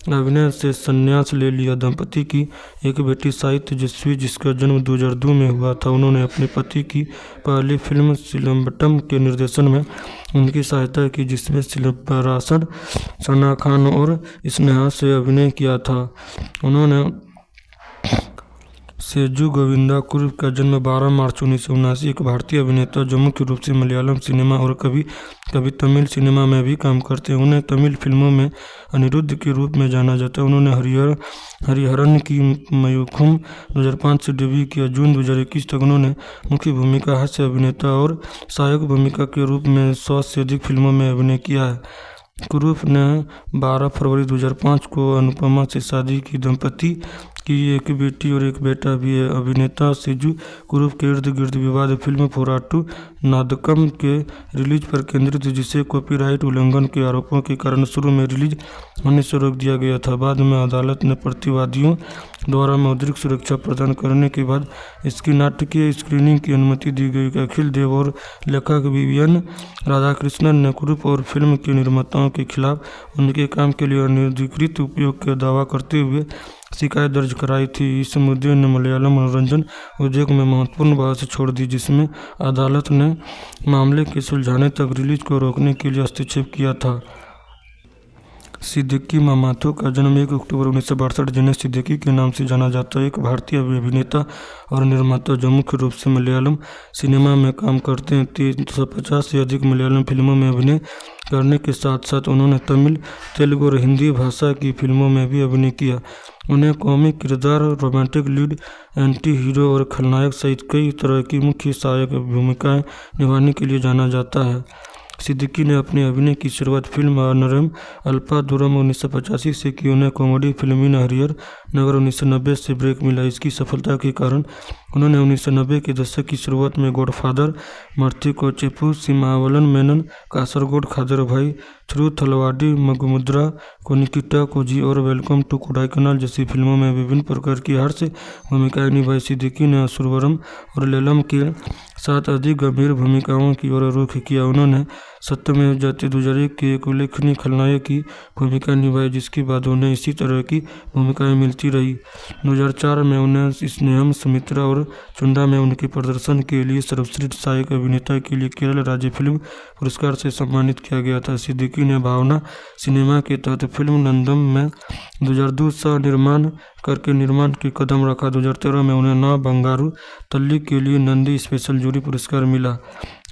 अभिनय से संन्यास ले लिया। दंपति की एक बेटी साई तेजस्वी, जिसका जन्म 2002 में हुआ था। उन्होंने अपने पति की पहली फिल्म सिलम्बटम के निर्देशन में उनकी सहायता की, जिसमें सिलंबरासन, सना खान और स्नेहा से अभिनय किया था। उन्होंने सेजू गोविंदा कुर्र का जन्म 12 मार्च 1979, एक भारतीय अभिनेता जो मुख्य रूप से मलयालम सिनेमा और कभी कभी तमिल सिनेमा में भी काम करते हैं। उन्हें तमिल फिल्मों में अनिरुद्ध के रूप में जाना जाता है। उन्होंने हरिहरन की मयूखम 2005 से डेब्यू किया। जून 2021 तक उन्होंने मुख्य भूमिका, हास्य अभिनेता और सहायक भूमिका के रूप में 100 से अधिक फिल्मों में अभिनय किया है। कुरूप ने 12 फरवरी 2005 को अनुपमा से शादी की। दंपति की एक बेटी और एक बेटा भी है। अभिनेता सेजू कुरूप के इर्द गिर्द विवाद फिल्म फोराटू नादकम के रिलीज पर केंद्रित, जिसे कॉपीराइट उल्लंघन के आरोपों के कारण शुरू में रिलीज होने से रोक दिया गया था। बाद में अदालत ने प्रतिवादियों द्वारा मौद्रिक सुरक्षा प्रदान करने के बाद इसकी नाटकीय स्क्रीनिंग की अनुमति दी गई। अखिल देव और लेखक विवियन राधाकृष्णन ने कुरूप और फिल्म के निर्माताओं के खिलाफ उनके काम के लिए अनधिकृत उपयोग का दावा करते हुए शिकायत दर्ज कराई थी। इस मुद्दे ने मलयालम मनोरंजन उद्योग में महत्वपूर्ण बहस छोड़ दी, जिसमें अदालत ने मामले के सुलझाने तक रिलीज को रोकने के लिए हस्तक्षेप किया था। सिद्दीकी मामाथो का जन्म 1 अक्टूबर 1962, जिन्हें सिद्दीकी के नाम से जाना जाता है, एक भारतीय अभिनेता और निर्माता जो मुख्य रूप से मलयालम सिनेमा में काम करते हैं। 350 से अधिक मलयालम फिल्मों में अभिनय करने के साथ साथ उन्होंने तमिल, तेलुगु और हिंदी भाषा की फिल्मों में भी अभिनय किया। उन्हें कॉमिक किरदार, रोमांटिक लीड, एंटी हीरो और खलनायक सहित कई तरह की मुख्य सहायक भूमिकाएं निभाने के लिए जाना जाता है। सिद्दीकी ने अपने अभिनय की शुरुआत फिल्म अनरम अल्पादुरम 1985 से की। उन्हें कॉमेडी फिल्म इन हरिहर नगर 1990 से ब्रेक मिला। इसकी सफलता के कारण उन्होंने 1990 के दशक की शुरुआत में गॉडफादर, मर्थिको चेपू, सिमावलन मेनन, कासरगोड, खादर भाई, थ्रू थलवाडी, मगुमुद्रा, कोनिकिटा कोजी और वेलकम टू कोडाईकनाल जैसी फिल्मों में विभिन्न प्रकार की हास्य भूमिकाएं निभाई। सिद्दीकी ने असुरवरम और लेलम के साथ अधिक गंभीर भूमिकाओं की ओर रुख किया। उन्होंने सत्यमेव जयते 2001 की एक उल्लेखनीय खलनायक की भूमिका निभाई, जिसके बाद उन्हें इसी तरह की भूमिकाएं मिलती रही। 2004 में उन्हें स्नेहम, सुमित्रा और चुंडा में उनके प्रदर्शन के लिए सर्वश्रेष्ठ सहायक अभिनेता के लिए केरल राज्य फिल्म पुरस्कार से सम्मानित किया गया था। सिद्दीकी ने भावना सिनेमा के तहत फिल्म नंदम में 2002 सह निर्माण करके निर्माण की कदम रखा। 2013 में उन्हें ना बंगारू तल्ली के लिए नंदी स्पेशल जूरी पुरस्कार मिला।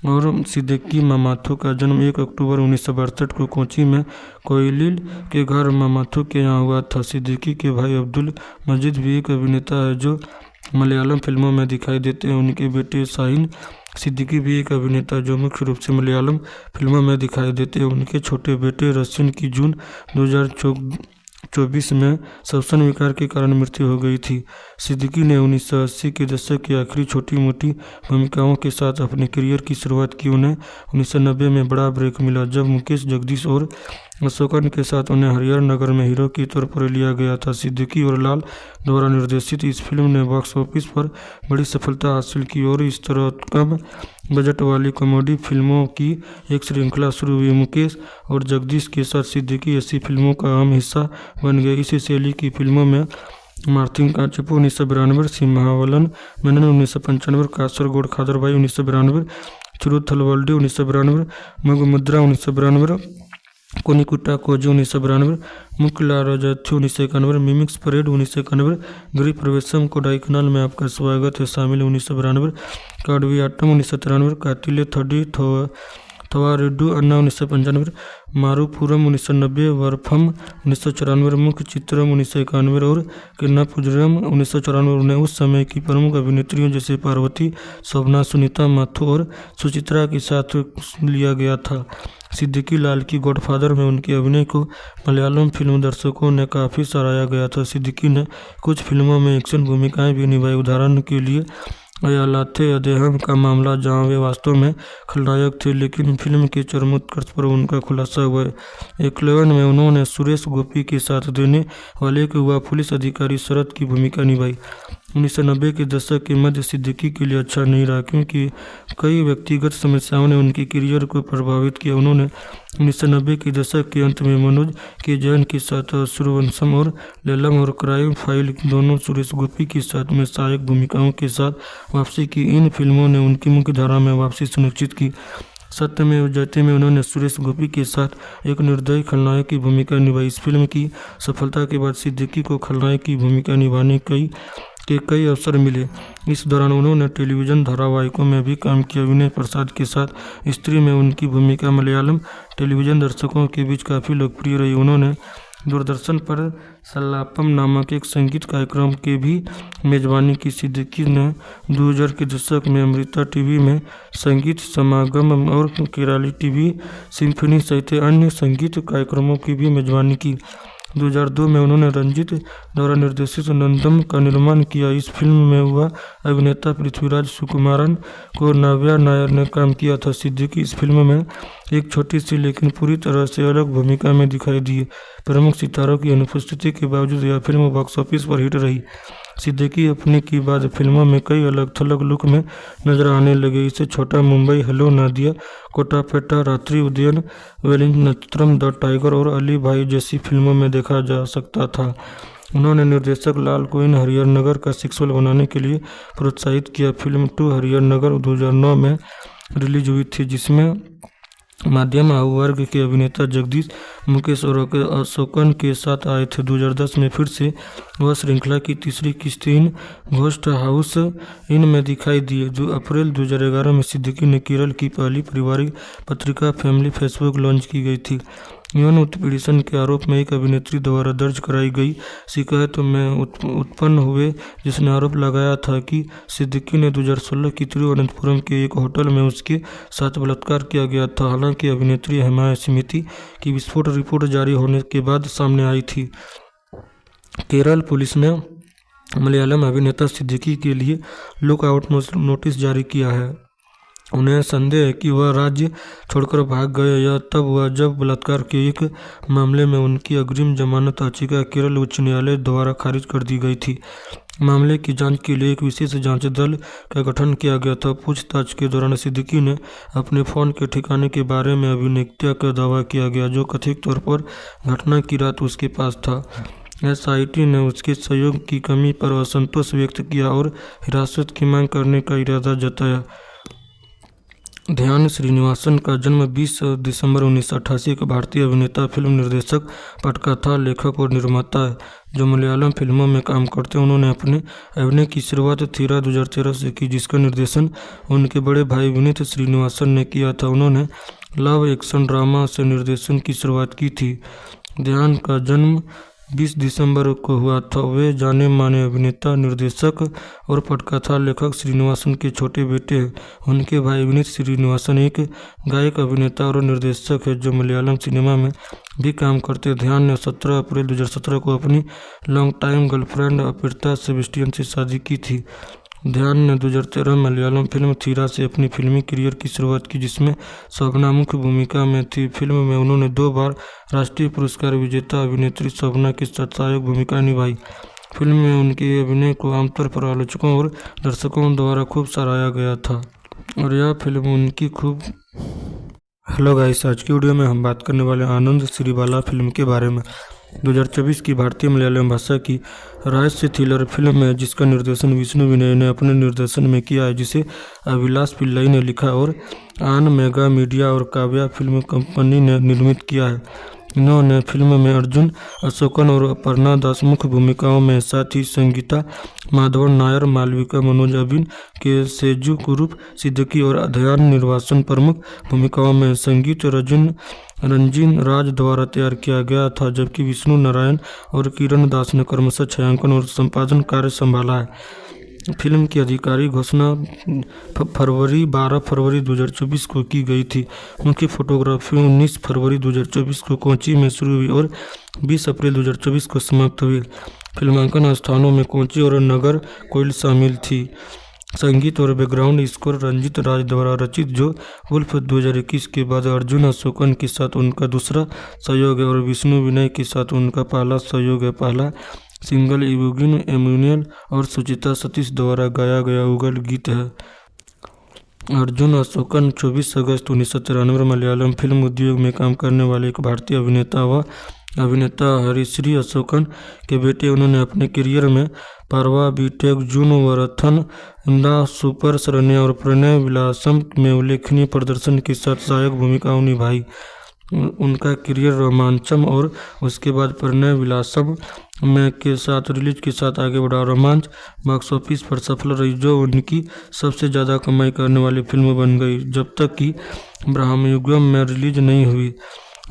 और सिद्दीकी मामाथु का जन्म 1 अक्टूबर 1962 को कोची में कोयलिल के घर मामाथु के यहाँ हुआ था। सिद्दीकी के भाई अब्दुल मजीद भी एक अभिनेता है जो मलयालम फिल्मों में दिखाई देते हैं। उनके बेटे शाहीन सिद्दीकी भी एक अभिनेता जो मुख्य रूप से मलयालम फिल्मों में दिखाई देते हैं। उनके छोटे बेटे रसिन की जून 2024 में श्वसन विकार के कारण मृत्यु हो गई थी। सिद्दीकी ने 1980 के दशक की आखिरी छोटी मोटी भूमिकाओं के साथ अपने करियर की शुरुआत की। उन्हें 1990 में बड़ा ब्रेक मिला जब मुकेश, जगदीश और अशोकन के साथ उन्हें हरिहर नगर में हीरो के तौर पर लिया गया था। सिद्दीकी और लाल द्वारा निर्देशित इस फिल्म ने बॉक्स ऑफिस पर बड़ी सफलता हासिल की और इस तरह कम बजट वाली कॉमेडी फिल्मों की एक श्रृंखला शुरू हुई। मुकेश और जगदीश के साथ सिद्दीकी ऐसी फिल्मों का अहम हिस्सा बन गए। इसी शैली की फिल्मों में मार्थिन काचेपू 1992, सिम्हावलन मेनन 1995, कासरगोड खादरभाई 1992, थिरुथलवल्डी 1992, मगुमुद्रा 1992, कोनिकुट्टा कोजी 1992, मुक्ला राजाथु 1991, मिमिक्स परेड 1991, गृह प्रवेशम कोडाईकनाल में आपका स्वागत है शामिल 1992, काडवियाट्टम 1993, कातिले थडी थवारेड्डू अन्ना 1995, मारूपुरम 1990, वरफम 1994, मुख्य चित्रम 1991 और किन्नापुजरम 1994। उन्हें उस समय की प्रमुख अभिनेत्रियों जैसे पार्वती, शोभना, सुनीता माथुर और सुचित्रा के साथ लिया गया था। सिद्दीकी लाल की गॉडफादर में उनके अभिनय को मलयालम फिल्म दर्शकों ने काफ़ी सराहा गया था। सिद्दीकी ने कुछ फिल्मों में एक्शन भूमिकाएं भी निभाई। उदाहरण के लिए अयालाथे अदेहम का मामला, जहां वे वास्तव में खलनायक थे लेकिन फिल्म के चरमोत्कर्ष पर उनका खुलासा हुआ। एकलेवन में उन्होंने सुरेश गोपी के साथ देने वाले एक युवा पुलिस अधिकारी शरद की भूमिका निभाई। 1990 के दशक के मध्य सिद्दीकी के लिए अच्छा नहीं रहा क्योंकि कई व्यक्तिगत समस्याओं ने उनके करियर को प्रभावित किया। उन्होंने 1990 के दशक के अंत में मनोज के जैन के साथ सूर्यवंशम और लेलम और क्राइम फाइल दोनों सुरेश गोपी के साथ में सहायक भूमिकाओं के साथ वापसी की। इन फिल्मों ने उनकी मुख्य धारा में वापसी सुनिश्चित की। सत्यमेव जयते में उन्होंने सुरेश गोपी के साथ एक निर्दयी खलनायक की भूमिका निभाई। इस फिल्म की सफलता के बाद सिद्दीकी को खलनायक की भूमिका निभाने के कई अवसर मिले। इस दौरान उन्होंने टेलीविज़न धारावाहिकों में भी काम किया। विनय प्रसाद के साथ स्त्री में उनकी भूमिका मलयालम टेलीविज़न दर्शकों के बीच काफ़ी लोकप्रिय रही। उन्होंने दूरदर्शन पर सल्लापम नामक एक संगीत कार्यक्रम की भी मेजबानी की। सिद्दीकी ने 2000 के दशक में अमृता टीवी में संगीत समागम और केराली टीवी सिम्फनी सहित अन्य संगीत कार्यक्रमों की भी मेजबानी की। 2002 में उन्होंने रंजीत द्वारा निर्देशित नंदम का निर्माण किया। इस फिल्म में हुआ अभिनेता पृथ्वीराज सुकुमारन को नव्या नायर ने काम किया था। सिद्दीकी इस फिल्म में एक छोटी सी लेकिन पूरी तरह से अलग भूमिका में दिखाई दिए। प्रमुख सितारों की अनुपस्थिति के बावजूद यह फिल्म बॉक्स ऑफिस पर हिट रही। सिद्दीकी अपने की बाद फिल्मों में कई अलग थलग लुक में नजर आने लगे। इसे छोटा मुंबई, हेलो नादिया, कोटापेटा, रात्रि उदयन, वेलिंग नक्षत्रम, द टाइगर और अली भाई जैसी फिल्मों में देखा जा सकता था। उन्होंने निर्देशक लाल को इन हरिहर नगर का सिक्वल बनाने के लिए प्रोत्साहित किया। फिल्म 2 हरिहर नगर 2009 में रिलीज हुई थी, जिसमें मध्यम आयु वर्ग के अभिनेता जगदीश, मुकेश और अशोकन के साथ आए थे। 2010 में फिर से वह श्रृंखला की तीसरी किस्त इन घोस्ट हाउस इन में दिखाई दी। जो अप्रैल 2011 में सिद्दीकी ने केरल की पहली पारिवारिक पत्रिका फैमिली फेसबुक लॉन्च की गई थी। यौन उत्पीड़न के आरोप में एक अभिनेत्री द्वारा दर्ज कराई गई शिकायत में उत्पन्न हुए, जिसने आरोप लगाया था कि सिद्दीकी ने 2016 की तिरुवनंतपुरम के एक होटल में उसके साथ बलात्कार किया गया था। हालांकि अभिनेत्री हेमा स्मिति की विस्फोट रिपोर्ट जारी होने के बाद सामने आई थी। केरल पुलिस ने मलयालम अभिनेता सिद्दीकी के लिए लुकआउट नोटिस जारी किया है। उन्हें संदेह है कि वह राज्य छोड़कर भाग गए या तब हुआ जब बलात्कार के एक मामले में उनकी अग्रिम जमानत याचिका केरल उच्च न्यायालय द्वारा खारिज कर दी गई थी। मामले की जांच के लिए एक विशेष जांच दल का गठन किया गया था। पूछताछ के दौरान सिद्दीकी ने अपने फ़ोन के ठिकाने के बारे में अभिनेता का दावा किया गया, जो कथित तौर पर घटना की रात उसके पास था। एसआईटी ने उसके सहयोग की कमी पर असंतोष व्यक्त किया और हिरासत की मांग करने का इरादा जताया। ध्यान श्रीनिवासन का जन्म 20 दिसंबर 1988 एक भारतीय अभिनेता, फिल्म निर्देशक, पटकथा लेखक और निर्माता है जो मलयालम फिल्मों में काम करते हैं। उन्होंने अपने अभिनय की शुरुआत थीरा 2013 से की, जिसका निर्देशन उनके बड़े भाई विनीत श्रीनिवासन ने किया था। उन्होंने लव एक्शन ड्रामा से निर्देशन की शुरुआत की थी। ध्यान का जन्म 20 दिसंबर को हुआ था। वे जाने माने अभिनेता, निर्देशक और पटकथा लेखक श्रीनिवासन के छोटे बेटे हैं। उनके भाई विनीत श्रीनिवासन एक गायक, अभिनेता और निर्देशक है जो मलयालम सिनेमा में भी काम करते हैं। ध्यान ने 17 अप्रैल 2017 को अपनी long time girlfriend Aparna Sebastian से शादी की थी। ध्यान ने 2013 मलयालम फिल्म थीरा से अपनी फिल्मी करियर की शुरुआत की, जिसमें शोभना मुख्य भूमिका में थी। फिल्म में उन्होंने 2 बार राष्ट्रीय पुरस्कार विजेता अभिनेत्री शोभना के साथ सहायक भूमिका निभाई। फिल्म में उनके अभिनय को आमतौर पर आलोचकों और दर्शकों द्वारा खूब सराहा गया था और यह फिल्म उनकी खूब। हेलो गाइस, आज की वीडियो में हम बात करने वाले आनंद श्रीबाला फिल्म के बारे में। 2024 की भारतीय मलयालम भाषा की रहस्य थ्रिलर फिल्म है जिसका निर्देशन विष्णु विनय ने अपने निर्देशन में किया है, जिसे अभिलाष पिल्लई ने लिखा और आन मेगा मीडिया और काव्या फिल्म कंपनी ने निर्मित किया है। इन्होंने फिल्म में अर्जुन अशोकन और अपर्णा दास मुख्य भूमिकाओं में, साथ ही संगीता माधवन नायर, मालविका मनोज, अबिन के सेजू कुरूप सिद्दीकी और ध्यान निर्वासन प्रमुख भूमिकाओं में। संगीत रंजीन राज द्वारा तैयार किया गया था, जबकि विष्णु नारायण और किरण दास ने क्रमशः छायांकन और संपादन कार्य संभाला है। फिल्म की आधिकारिक घोषणा 12 फरवरी 2024 को की गई थी। मुख्य फोटोग्राफी 19 फरवरी 2024 को कोच्चि में शुरू हुई और 20 अप्रैल 2024 को समाप्त हुई। फिल्मांकन स्थानों में कोच्चि और नगर कोइल शामिल थी। संगीत और बैकग्राउंड स्कोर रंजीत राज द्वारा रचित, जो वुल्फ 2021 के बाद अर्जुन अशोकन के साथ उनका दूसरा सहयोग है और विष्णु विनय के साथ उनका पहला सहयोग है। पहला सिंगल इवुगिन एम्यूनियल और सुचिता सतीश द्वारा गाया गया युगल गीत है। अर्जुन अशोकन 24 अगस्त 1993 मलयालम फिल्म उद्योग में काम करने वाले एक भारतीय अभिनेता व अभिनेता हरिश्री अशोकन के बेटे। उन्होंने अपने करियर में पारवा, बीटेक, जून वरथन, दा सुपर शरण्य और प्रणय विलासम में उल्लेखनीय प्रदर्शन के साथ सहायक भूमिकाएं निभाई। उनका करियर रोमांचम और उसके बाद प्रणय विलासम में के साथ रिलीज के साथ आगे बढ़ा। रोमांच बॉक्स ऑफिस पर सफल रही, जो उनकी सबसे ज़्यादा कमाई करने वाली फिल्म बन गई, जब तक कि ब्रह्मयुगम में रिलीज नहीं हुई।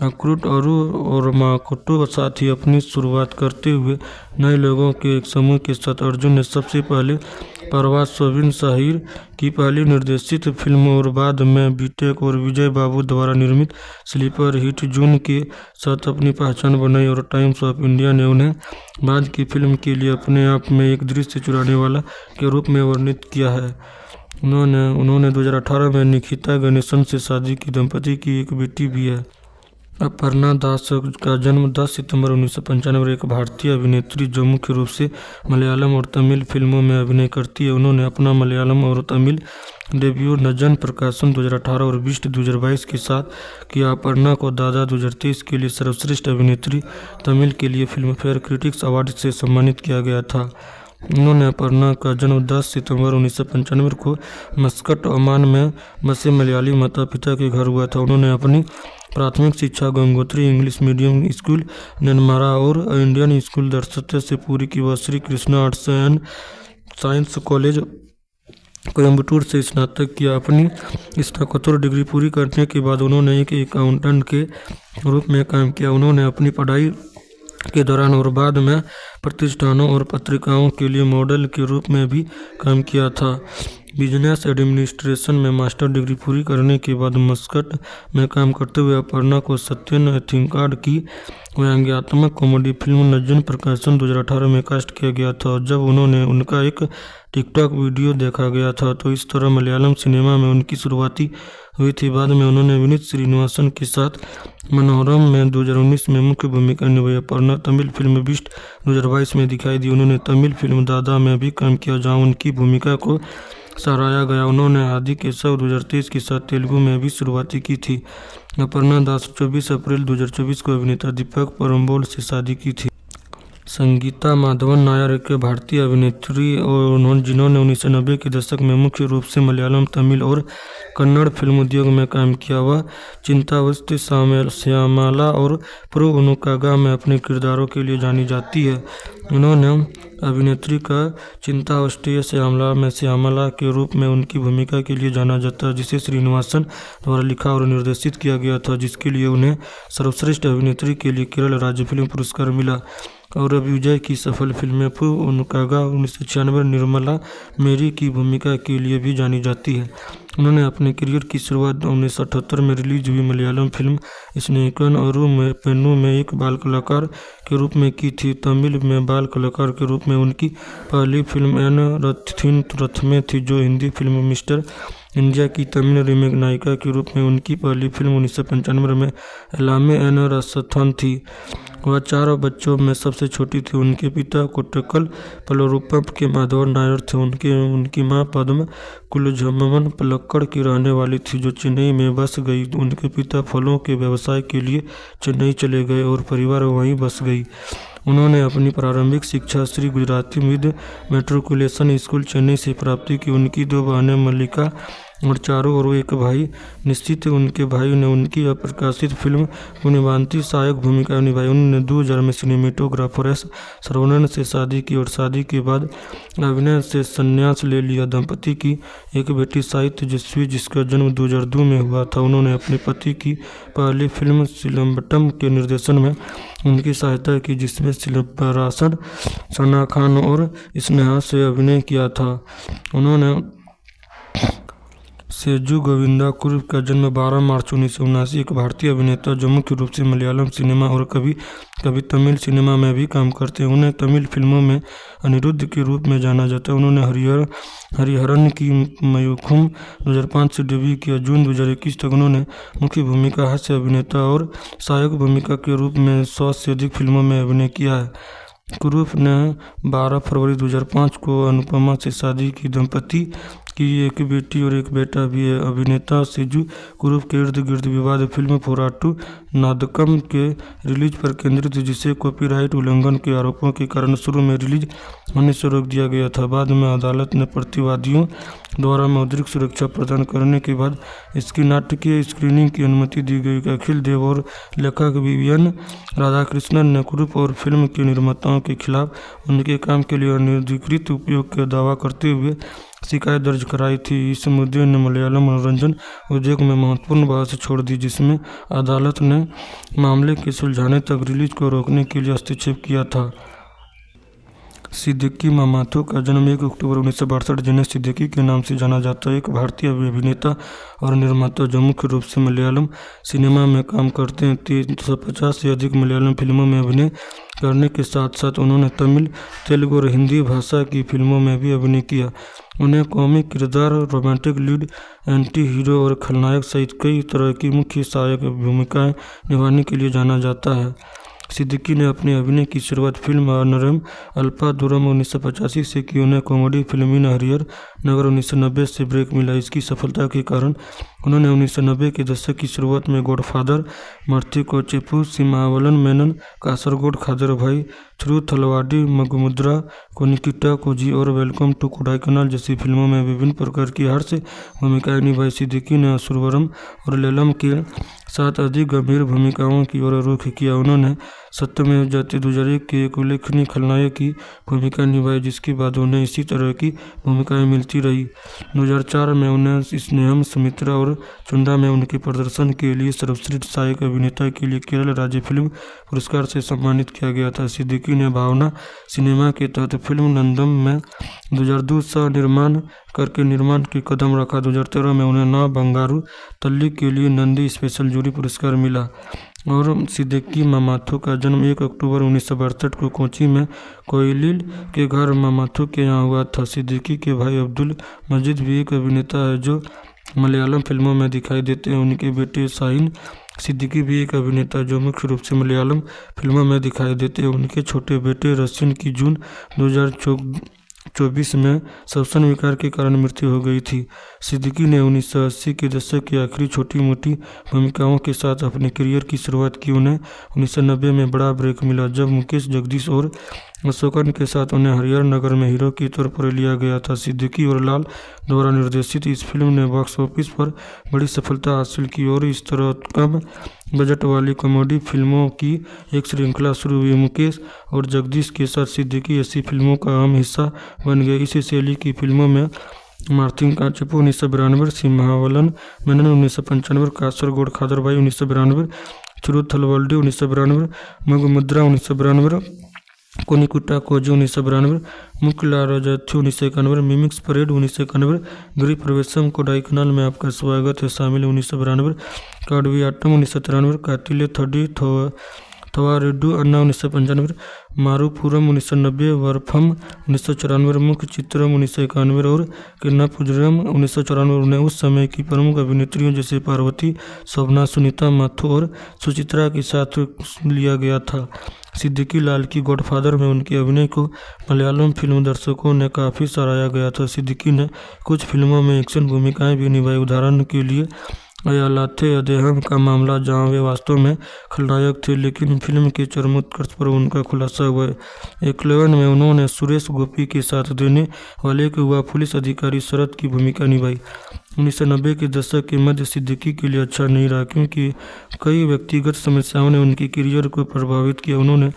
अक्रूट और माकोटो साथ ही अपनी शुरुआत करते हुए नए लोगों के एक समूह के साथ अर्जुन ने सबसे पहले परवाज सोबिन शाहिर की पहली निर्देशित फिल्म और बाद में बीटेक और विजय बाबू द्वारा निर्मित स्लीपर हिट जून के साथ अपनी पहचान बनाई और टाइम्स ऑफ इंडिया ने उन्हें बाद की फिल्म के लिए अपने आप में एक दृश्य चुराने वाला के रूप में वर्णित किया है। उन्होंने 2018 में निकिता गणेशन से शादी की। दंपति की एक बेटी भी है। अपर्णा दास का जन्म 10 सितंबर 1995 एक भारतीय अभिनेत्री जो मुख्य रूप से मलयालम और तमिल फिल्मों में अभिनय करती है। उन्होंने अपना मलयालम और तमिल डेब्यू नजन प्रकाशन 2018 और बिस्ट 2022 के साथ किया। अपर्णा को दादा 2023 के लिए सर्वश्रेष्ठ अभिनेत्री तमिल के लिए फिल्म फेयर क्रिटिक्स अवार्ड से सम्मानित किया गया था। उन्होंने अपर्णा का जन्म 10 सितंबर 1995 को मस्कट, ओमान में बसे मलयाली माता पिता के घर हुआ था। उन्होंने अपनी प्राथमिक शिक्षा Gangotri English medium school Nenmara और इंडियन स्कूल दरसते से पूरी की। वह Shri Krishna arts and science college Coimbatore से स्नातक किया। अपनी स्नातकोत्तर डिग्री पूरी करने के बाद उन्होंने एक अकाउंटेंट के रूप में काम किया। उन्होंने अपनी पढ़ाई के दौरान और बाद में प्रतिष्ठानों और पत्रिकाओं के लिए मॉडल के रूप में भी काम किया था। बिजनेस एडमिनिस्ट्रेशन में मास्टर डिग्री पूरी करने के बाद मस्कट में काम करते हुए अपर्णा को सत्यन एथिंकाड की व्यंग्यात्मक कॉमेडी फिल्म नज्जन प्रकाशन 2018 में कास्ट किया गया था। जब उन्होंने उनका एक टिकटॉक वीडियो देखा गया था तो इस तरह मलयालम सिनेमा में उनकी शुरुआती हुई थी। बाद में उन्होंने विनीत श्रीनिवासन के साथ मनोरम में 2019 में मुख्य भूमिका निभाई। अपर्णा तमिल फिल्म बीस्ट 2022 में दिखाई दी। उन्होंने तमिल फिल्म दादा में भी काम किया जहां उनकी भूमिका को सराहा गया। उन्होंने आदि केशव 2023 के साथ तेलुगु में भी शुरुआती की थी। अपर्णा दास 24 अप्रैल 2024 को अभिनेता दीपक परम्बोल से शादी की थी। संगीता माधवन नायर एक भारतीय अभिनेत्री और जिन्होंने 1990 के दशक में मुख्य रूप से मलयालम, तमिल और कन्नड़ फिल्म उद्योग में काम किया। वह चिंतावस्ती, श्यामला और प्रो अनुकागा में अपने किरदारों के लिए जानी जाती है। उन्होंने अभिनेत्री का चिंतावस्ती श्यामला में श्यामला के रूप में उनकी भूमिका के लिए जाना जाता है, जिसे श्रीनिवासन द्वारा लिखा और निर्देशित किया गया था, जिसके लिए उन्हें सर्वश्रेष्ठ अभिनेत्री के लिए केरल राज्य फिल्म पुरस्कार मिला। और अब विजय की सफल फिल्में प्रो अनुकागा 1996, निर्मला मेरी की भूमिका के लिए भी जानी जाती है। उन्होंने अपने करियर की शुरुआत 1978 में रिलीज हुई मलयालम फिल्म स्नेहिकन अरु पेन्नू में एक बाल कलाकार के रूप में की थी। तमिल में बाल कलाकार के रूप में उनकी पहली फिल्म एन रथिन रथमे थी, जो हिंदी फिल्म मिस्टर इंडिया की तमिल रीमेक नायिका के रूप में उनकी पहली फिल्म 1995 में एलामे एन रसथन थी। वह 4 बच्चों में सबसे छोटी थी। उनके पिता कोट्टकल पलरूपम के माधवन नायर थे। उनकी मां पद्म कुलझम्मन पलक्कड़ की रहने वाली थी, जो चेन्नई में बस गई। उनके पिता फलों के व्यवसाय के लिए चेन्नई चले गए और परिवार वहीं बस गई। उन्होंने अपनी प्रारंभिक शिक्षा Shri Gujarati mid matriculation school Chennai से प्राप्त की। उनकी 2 बहनें मल्लिका और चारू और एक भाई निश्चित। उनके भाई ने उनकी अप्रकाशित फिल्म पुण्यवांती सहायक भूमिका निभाई। उन्होंने 2000 में सिनेमेटोग्राफर एस श्रवणन से शादी की और शादी के बाद अभिनय से संन्यास ले लिया। दंपति की एक बेटी साई तेजस्वी, जिसका जन्म 2002 में हुआ था। उन्होंने अपने पति की पहली फिल्म सिलम्बटम के निर्देशन में उनकी सहायता की, जिसमें सिलंबरासन, सना खान और स्नेहा से अभिनय किया था। उन्होंने सेजू गोविंदा कुरुप का जन्म 12 मार्च 1979, एक भारतीय अभिनेता जो मुख्य रूप से मलयालम सिनेमा और कभी कभी तमिल सिनेमा में भी काम करते हैं। उन्हें तमिल फिल्मों में अनिरुद्ध के रूप में जाना जाता है। उन्होंने हरिहरन की मयूखम 2005 से डेब्यू किया। जून 2021 तक उन्होंने मुख्य भूमिका, हास्य अभिनेता और सहायक भूमिका के रूप में 100 से अधिक फिल्मों में अभिनय किया है। कुरूप ने 12 फरवरी 2005 को अनुपमा से शादी की। दंपति की एक बेटी और एक बेटा भी है। अभिनेता सेजू कुरूप के इर्द गिर्द विवाद फिल्म पोराटू नादकम के रिलीज पर केंद्रित, जिसे कॉपीराइट उल्लंघन के आरोपों के कारण शुरू में रिलीज होने से रोक दिया गया था। बाद में अदालत ने प्रतिवादियों द्वारा मौद्रिक सुरक्षा प्रदान करने के बाद इसकी नाटकीय स्क्रीनिंग की अनुमति दी गई। अखिल देव और लेखक विवियन राधाकृष्णन ने कुरूप और फिल्म के निर्माताओं के खिलाफ उनके काम के लिए अनधिकृत उपयोग का दावा करते हुए शिकायत दर्ज कराई थी। इस मुद्दे ने मलयालम मनोरंजन उद्योग में महत्वपूर्ण बहस छोड़ दी, जिसमें अदालत ने मामले के सुलझाने तक रिलीज को रोकने के लिए हस्तक्षेप किया था। सिद्दीकी मामाथु का जन्म 1 अक्टूबर 1962, जिन्हें सिद्दीकी के नाम से जाना जाता है, एक भारतीय अभिनेता और निर्माता जो मुख्य रूप से मलयालम सिनेमा में काम करते हैं। 350 से अधिक मलयालम फिल्मों में अभिनय करने के साथ साथ उन्होंने तमिल, तेलुगु और हिंदी भाषा की फिल्मों में भी अभिनय किया। उन्हें कॉमिक किरदार, रोमांटिक लीड, एंटी हीरो और खलनायक सहित कई तरह की मुख्य सहायक भूमिकाएं निभाने के लिए जाना जाता है। सिद्दीकी ने अपनी अभिनय की शुरुआत फिल्म अनरम अल्पादुरम 1985 से की। उन्हें कॉमेडी फिल्म इन हरिहर नगर 1990 से ब्रेक मिला। इसकी सफलता के कारण उन्होंने 1990 के दशक की शुरुआत में गॉडफादर, मर्थिको चेपू, सिमावलन मेनन, कासरगोड, खादर भाई, थ्रू थलवाडी, मगमुद्रा, कोनिकिटा कोजी और वेलकम टू कोडाईकनाल जैसी फिल्मों में विभिन्न प्रकार की हास्य भूमिकाएं निभाई। सिद्दीकी ने असुरवरम और लेलम के साथ अधिक गंभीर भूमिकाओं की ओर रुख किया। उन्होंने सत्यमेव जयते 2001 के एक उल्लेखनीय खलनायक की भूमिका निभाई, जिसके बाद उन्हें इसी तरह की भूमिकाएं मिलती रही। 2004 में उन्हें स्नेहम, सुमित्रा और चुंदा में उनके प्रदर्शन के लिए सर्वश्रेष्ठ सहायक अभिनेता के लिए केरल राज्य फिल्म पुरस्कार से सम्मानित किया गया था। सिद्दीकी ने भावना सिनेमा के तहत फिल्म नंदम में 2002 सह निर्माण करके निर्माण के कदम रखा। 2013 में उन्हें ना बंगारू तल्ली के लिए नंदी स्पेशल जूरी पुरस्कार मिला। और सिद्दीकी मामाथु का जन्म 1 अक्टूबर 1962 को कोच्चि में कोयलिल के घर मामाथु के यहाँ हुआ था। सिद्दीकी के भाई अब्दुल मजीद भी एक अभिनेता है जो मलयालम फिल्मों में दिखाई देते हैं। उनके बेटे शाहीन सिद्दीकी भी एक अभिनेता है जो मुख्य रूप से मलयालम फिल्मों में दिखाई देते हैं। उनके छोटे बेटे रसिन की जून 2024 में श्वसन विकार के कारण मृत्यु हो गई थी। सिद्दीकी ने 1980 के दशक की आखिरी छोटी मोटी भूमिकाओं के साथ अपने करियर की शुरुआत की। उन्हें 1990 में बड़ा ब्रेक मिला जब मुकेश, जगदीश और अशोकन के साथ उन्हें हरिहर नगर में हीरो के तौर पर लिया गया था। सिद्दीकी और लाल द्वारा निर्देशित इस फिल्म ने बॉक्स ऑफिस पर बड़ी सफलता हासिल की और इस तरह कम बजट वाली कॉमेडी फिल्मों की एक श्रृंखला शुरू हुई। मुकेश और जगदीश के साथ सिद्दीकी ऐसी फिल्मों का अहम हिस्सा बन गए। इसी शैली की फिल्मों में मार्थिन कांचेपू 1992, सिंहावलन मेनन 1995, कासरगोड खादरबाई 1992, चिरुथलवल्डी 1992, मगमुद्रा 1992, कोनिकुटा कोजू 1992, मुक्लाराजथु 1991, मिमिक्स परेड 1991, गृह प्रवेशम कोडाईकनाल में आपका स्वागत है शामिल 1992, काडवियाट्टम 1993, कातिले थडी थवारेड्डू अन्ना 1995, मारूपुरम 1990, वरफम 1994, मुख्य चित्रम 1991 और किन्नापुजरम 1994। उन्हें उस समय की प्रमुख अभिनेत्रियों जैसे पार्वती, शोभना, सुनीता माथुर और सुचित्रा के साथ लिया गया था। सिद्दीकी लाल की गॉडफादर में उनके अभिनय को मलयालम फिल्म दर्शकों ने काफ़ी सराहा गया था। सिद्दीकी ने कुछ फिल्मों में एक्शन भूमिकाएं भी निभाई। उदाहरण के लिए अयालाथे अदेहम का मामला, जहां वे वास्तव में खलनायक थे लेकिन फिल्म के चरमोत्कर्ष पर उनका खुलासा हुआ। एकलवन में उन्होंने सुरेश गोपी के साथ देने वाले एक युवा पुलिस अधिकारी शरद की भूमिका निभाई। 1990 के दशक के मध्य सिद्दीकी के लिए अच्छा नहीं रहा क्योंकि कई व्यक्तिगत समस्याओं ने उनके करियर को प्रभावित किया। उन्होंने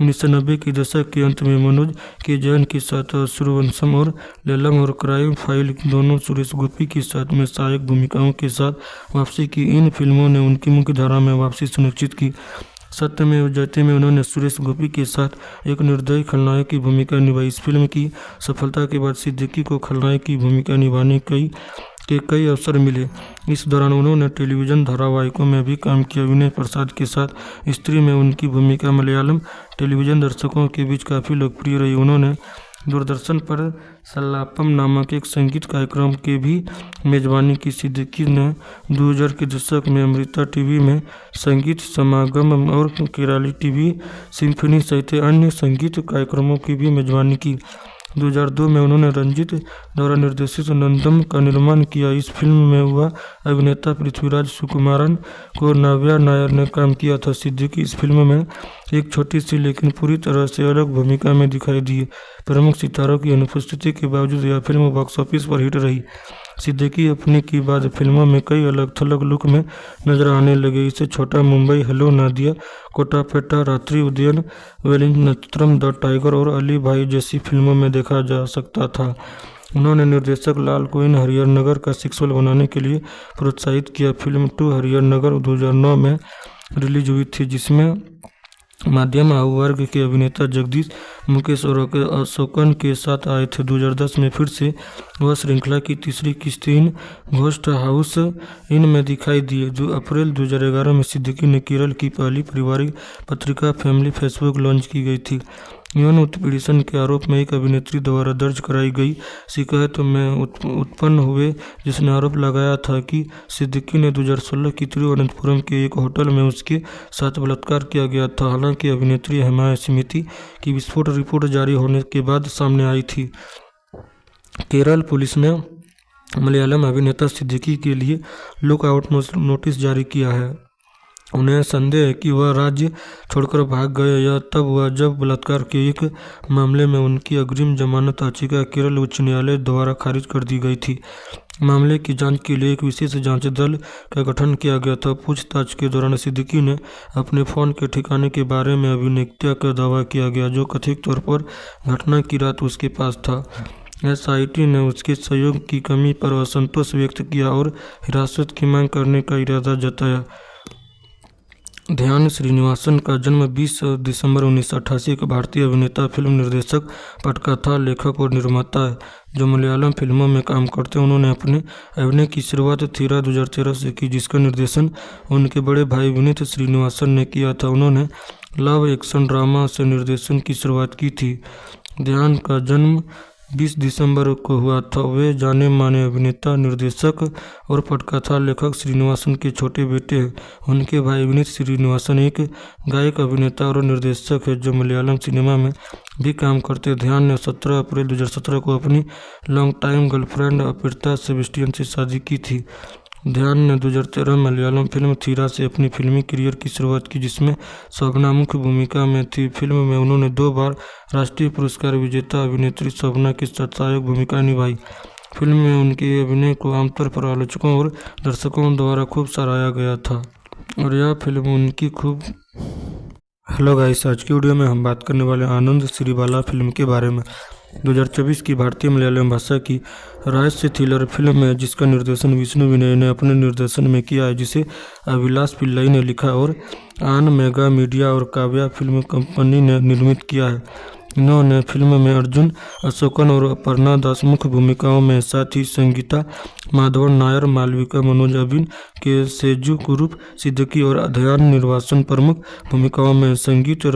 1990 के दशक के अंत में मनोज के जैन के साथ सूर्यवंशम और लैलम और क्राइम फाइल दोनों सुरेश गोपी के साथ में सहायक भूमिकाओं के साथ वापसी की। इन फिल्मों ने उनकी मुख्य धारा में वापसी सुनिश्चित की। सत्यमेव जयते में उन्होंने सुरेश गोपी के साथ एक निर्दयी खलनायक की भूमिका निभाई। इस फिल्म की सफलता के बाद सिद्दीकी को खलनायक की भूमिका निभाने के कई अवसर मिले। इस दौरान उन्होंने टेलीविज़न धारावाहिकों में भी काम किया। विनय प्रसाद के साथ स्त्री में उनकी भूमिका मलयालम टेलीविज़न दर्शकों के बीच काफ़ी लोकप्रिय रही। उन्होंने दूरदर्शन पर सल्लापम नामक एक संगीत कार्यक्रम की भी मेजबानी की। सिद्दीकी ने 2000 के दशक में अमृता टीवी में संगीत समागम और केराली टीवी सिम्फनी सहित अन्य संगीत कार्यक्रमों की भी मेजबानी की। 2002 में उन्होंने रंजीत द्वारा निर्देशित नंदम का निर्माण किया। इस फिल्म में हुआ अभिनेता पृथ्वीराज सुकुमारन को नाव्या नायर ने काम किया था। सिद्दीकी इस फिल्म में एक छोटी सी लेकिन पूरी तरह से अलग भूमिका में दिखाई दिए। प्रमुख सितारों की अनुपस्थिति के बावजूद यह फिल्म बॉक्स ऑफिस पर हिट रही। सिद्दीकी अपने की बाद फिल्मों में कई अलग थलग लुक में नजर आने लगे। इसे छोटा मुंबई, हेलो नादिया, कोटापेटा, रात्रि उदयन, वेलिंग नक्षत्रम, द टाइगर और अली भाई जैसी फिल्मों में देखा जा सकता था। उन्होंने निर्देशक लाल को इन हरिहर नगर का सीक्वल बनाने के लिए प्रोत्साहित किया। फिल्म 2 हरिहर नगर 2009 में रिलीज हुई थी, जिसमें माध्यम आयु वर्ग के अभिनेता जगदीश, मुकेश और अशोकन के साथ आए थे। 2010 में फिर से वह श्रृंखला की तीसरी किस्त इन घोस्ट हाउस इन में दिखाई दी। जो अप्रैल 2011 में सिद्दीकी ने केरल की पहली पारिवारिक पत्रिका फैमिली फेसबुक लॉन्च की गई थी। यौन उत्पीड़न के आरोप में एक अभिनेत्री द्वारा दर्ज कराई गई शिकायत में उत्पन्न हुए, जिसने आरोप लगाया था कि सिद्दीकी ने 2016 की तिरुवनंतपुरम के एक होटल में उसके साथ बलात्कार किया गया था। हालांकि अभिनेत्री हेमा स्मिति की विस्फोट रिपोर्ट जारी होने के बाद सामने आई थी। केरल पुलिस ने मलयालम अभिनेता सिद्दीकी के लिए लुकआउट नोटिस जारी किया है। उन्हें संदेह है कि वह राज्य छोड़कर भाग गए। यह तब हुआ जब बलात्कार के एक मामले में उनकी अग्रिम जमानत याचिका केरल उच्च न्यायालय द्वारा खारिज कर दी गई थी। मामले की जांच के लिए एक विशेष जांच दल का गठन किया गया था। पूछताछ के दौरान सिद्दीकी ने अपने फ़ोन के ठिकाने के बारे में अभिनेता का दावा किया गया, जो कथित तौर पर घटना की रात उसके पास था। एसआईटी ने उसके सहयोग की कमी पर असंतोष व्यक्त किया और हिरासत की मांग करने का इरादा जताया। ध्यान श्रीनिवासन का जन्म 20 दिसंबर 1988 एक भारतीय अभिनेता, फिल्म निर्देशक, पटकथा लेखक और निर्माता है, जो मलयालम फिल्मों में काम करते हैं। उन्होंने अपने अभिनय की शुरुआत थीरा 2013 से की, जिसका निर्देशन उनके बड़े भाई विनीत श्रीनिवासन ने किया था। उन्होंने लव एक्शन ड्रामा से निर्देशन की शुरुआत की थी। ध्यान का जन्म 20 दिसंबर को हुआ था। वे जाने माने अभिनेता, निर्देशक और पटकथा लेखक श्रीनिवासन के छोटे बेटे हैं। उनके भाई विनीत श्रीनिवासन एक गायक, अभिनेता और निर्देशक है, जो मलयालम सिनेमा में भी काम करते हैं। ध्यान ने 17 अप्रैल 2017 को अपनी long time girlfriend Aparna Sebastian से शादी की थी। ध्यान ने 2013 में मलयालम फिल्म थीरा से अपनी फिल्मी करियर की शुरुआत की, जिसमें शोभना मुख्य भूमिका में थी। फिल्म में उन्होंने 2 बार राष्ट्रीय पुरस्कार विजेता अभिनेत्री शोभना के साथ सहायक भूमिका निभाई। फिल्म में उनके अभिनय को आमतौर पर आलोचकों और दर्शकों द्वारा खूब सराहा गया था और यह फिल्म उनकी खूब। हेलो गाइस, आज की वीडियो में हम बात करने वाले आनंद श्रीबाला फिल्म के बारे में। 2024 की भारतीय मलयालम भाषा की रहस्य थ्रिलर फिल्म है, जिसका निर्देशन विष्णु विनय ने अपने निर्देशन में किया है, जिसे अभिलाष पिल्लई ने लिखा और आन मेगा मीडिया और काव्या फिल्म कंपनी ने निर्मित किया है। इन्होंने फिल्म में अर्जुन अशोकन और अपर्णा दास मुख्य भूमिकाओं में, साथ ही संगीता माधवन नायर, मालविका मनोज, अबिन के सेजू कुरूप, सिद्दीकी और ध्यान निर्वासन प्रमुख भूमिकाओं में। संगीत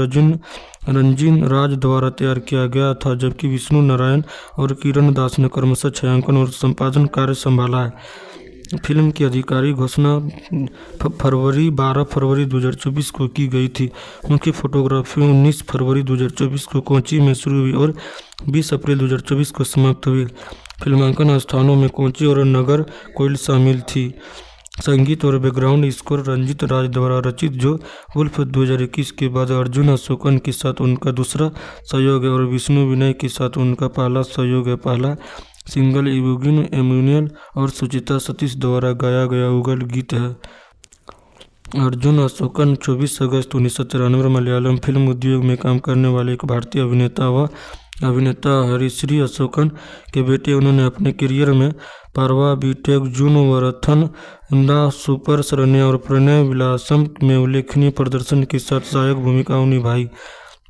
रंजीन राज द्वारा तैयार किया गया था, जबकि विष्णु नारायण और किरण दास ने क्रमशः छायांकन और संपादन कार्य संभाला है। फिल्म की आधिकारिक घोषणा 12 फरवरी 2024 को की गई थी। मुख्य फोटोग्राफी 19 फरवरी 2024 को कोच्चि में शुरू हुई और 20 अप्रैल 2024 को समाप्त हुई। फिल्मांकन स्थानों में कोच्चि और नगर कोइल शामिल थी। संगीत और बैकग्राउंड स्कोर रंजीत राज द्वारा रचित, जो वुल्फ 2021 के बाद अर्जुन अशोकन के साथ उनका दूसरा सहयोग है और विष्णु विनय के साथ उनका पहला सहयोग है। पहला सिंगल इवुगिन एम्यूनियल और सुचिता सतीश द्वारा गाया गया युगल गीत है। अर्जुन अशोकन 24 अगस्त 1993 मलयालम फिल्म उद्योग में काम करने वाले एक भारतीय अभिनेता व अभिनेता हरिश्री अशोकन के बेटे। उन्होंने अपने करियर में पारवा, बीटेक, जून वरथन, दा सुपर शरण्या और प्रणय विलासम में उल्लेखनीय प्रदर्शन के साथ सहायक भूमिकाएं निभाई।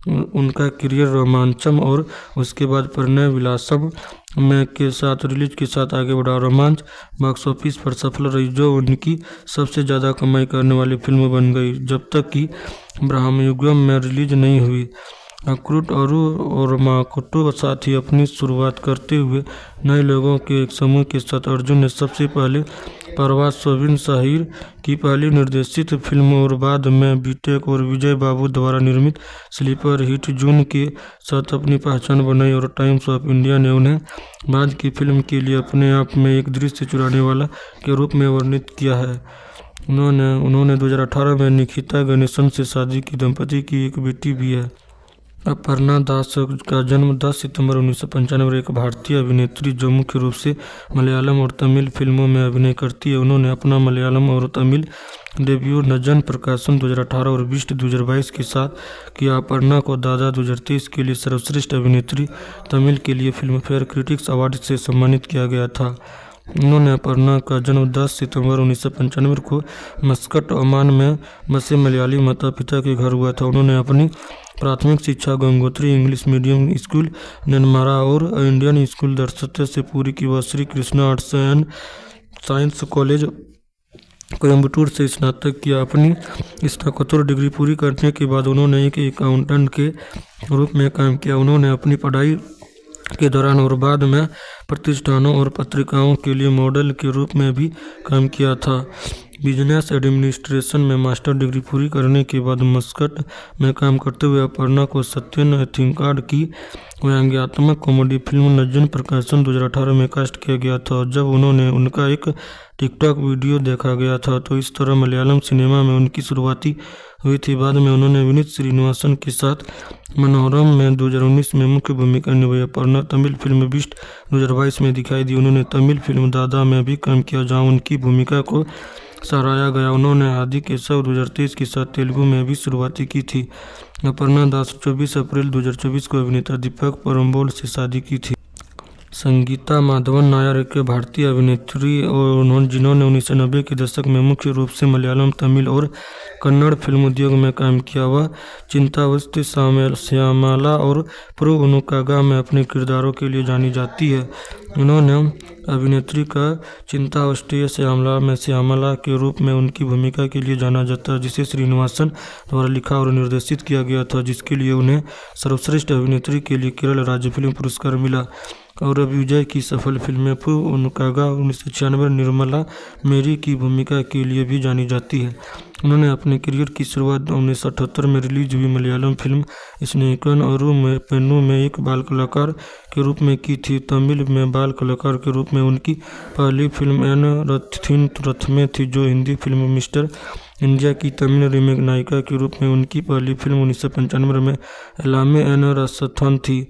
उनका करियर रोमांचम और उसके बाद प्रणय विलासम में के साथ रिलीज के साथ आगे बढ़ा। रोमांच बॉक्स ऑफिस पर सफल रही, जो उनकी सबसे ज़्यादा कमाई करने वाली फिल्म बन गई, जब तक कि ब्रह्मयुगम में रिलीज नहीं हुई। अक्रूट और माकुटो साथ ही अपनी शुरुआत करते हुए नए लोगों के एक समूह के साथ अर्जुन ने सबसे पहले परवाज सोबिन शाहिर की पहली निर्देशित फिल्म और बाद में बीटेक और विजय बाबू द्वारा निर्मित स्लीपर हिट जून के साथ अपनी पहचान बनाई और टाइम्स ऑफ इंडिया ने उन्हें बाद की फिल्म के लिए अपने आप में एक दृश्य चुराने वाला के रूप में वर्णित किया है। उन्होंने 2018 में निकिता गणेशन से शादी की। दंपति की एक बेटी भी है। अपर्णा दास का जन्म 10 सितंबर 1995 एक भारतीय अभिनेत्री, जो मुख्य रूप से मलयालम और तमिल फिल्मों में अभिनय करती है। उन्होंने अपना मलयालम और तमिल डेब्यू नजन प्रकाशन 2018 और बिस्ट 2022 के साथ किया। अपर्णा को दादा 2023 के लिए सर्वश्रेष्ठ अभिनेत्री तमिल के लिए फिल्म फेयर क्रिटिक्स अवार्ड से सम्मानित किया गया था। उन्होंने अपर्णा का जन्म 10 सितंबर 1995 को मस्कट, ओमान में बसे मलयाली माता पिता के घर हुआ था। उन्होंने अपनी प्राथमिक शिक्षा Gangotri English medium school Nenmara और इंडियन स्कूल दरसते से पूरी की। वह Shri Krishna arts and science college Coimbatore से स्नातक किया। अपनी स्नातकोत्तर डिग्री पूरी करने के बाद उन्होंने एक अकाउंटेंट के रूप में काम किया। उन्होंने अपनी पढ़ाई के दौरान और बाद में प्रतिष्ठानों और पत्रिकाओं के लिए मॉडल के रूप में भी काम किया था। बिजनेस एडमिनिस्ट्रेशन में मास्टर डिग्री पूरी करने के बाद मस्कट में काम करते हुए अपर्णा को सत्यन एथिंकाड की व्यंग्यात्मक कॉमेडी फिल्म नज्जन प्रकाशन 2018 में कास्ट किया गया था। जब उन्होंने उनका एक टिकटॉक वीडियो देखा गया था तो इस तरह मलयालम सिनेमा में उनकी शुरुआती हुई थी। बाद में उन्होंने विनीत श्रीनिवासन के साथ मनोरम में 2019 में मुख्य भूमिका निभाई। अपर्णा तमिल फिल्म बीस्ट 2022 में दिखाई दी। उन्होंने तमिल फिल्म दादा में भी काम किया जहां उनकी भूमिका को सराहा गया। उन्होंने आदि केशव 2023 के साथ तेलुगु में भी शुरुआती की थी। अपर्णा दास 24 अप्रैल 2024 को अभिनेता दीपक परम्बोल से शादी की थी। संगीता माधवन नायर एक भारतीय अभिनेत्री और जिन्होंने 1990 के दशक में मुख्य रूप से मलयालम, तमिल और कन्नड़ फिल्म उद्योग में काम किया। वह चिंतावस्ती श्यामला और प्रो उनुकागा में अपने किरदारों के लिए जानी जाती है। उन्होंने अभिनेत्री का चिंतावस्ती श्यामला में श्यामला के रूप में उनकी भूमिका के लिए जाना जाता है, जिसे श्रीनिवासन द्वारा लिखा और निर्देशित किया गया था, जिसके लिए उन्हें सर्वश्रेष्ठ अभिनेत्री के लिए केरल राज्य फिल्म पुरस्कार मिला। और अब विजय की सफल फिल्में प्रो उनुकागा 1996, निर्मला मेरी की भूमिका के लिए भी जानी जाती है। उन्होंने अपने करियर की शुरुआत 1978 में रिलीज हुई मलयालम फिल्म स्नेहिकन और पेन्नू में एक बाल कलाकार के रूप में की थी। तमिल में बाल कलाकार के रूप में उनकी पहली फिल्म एन रथिन रथमे थी, जो हिंदी फिल्म मिस्टर इंडिया की तमिल रीमेक नायिका के रूप में उनकी पहली फिल्म 1995 में एलामे एन रसथन थी।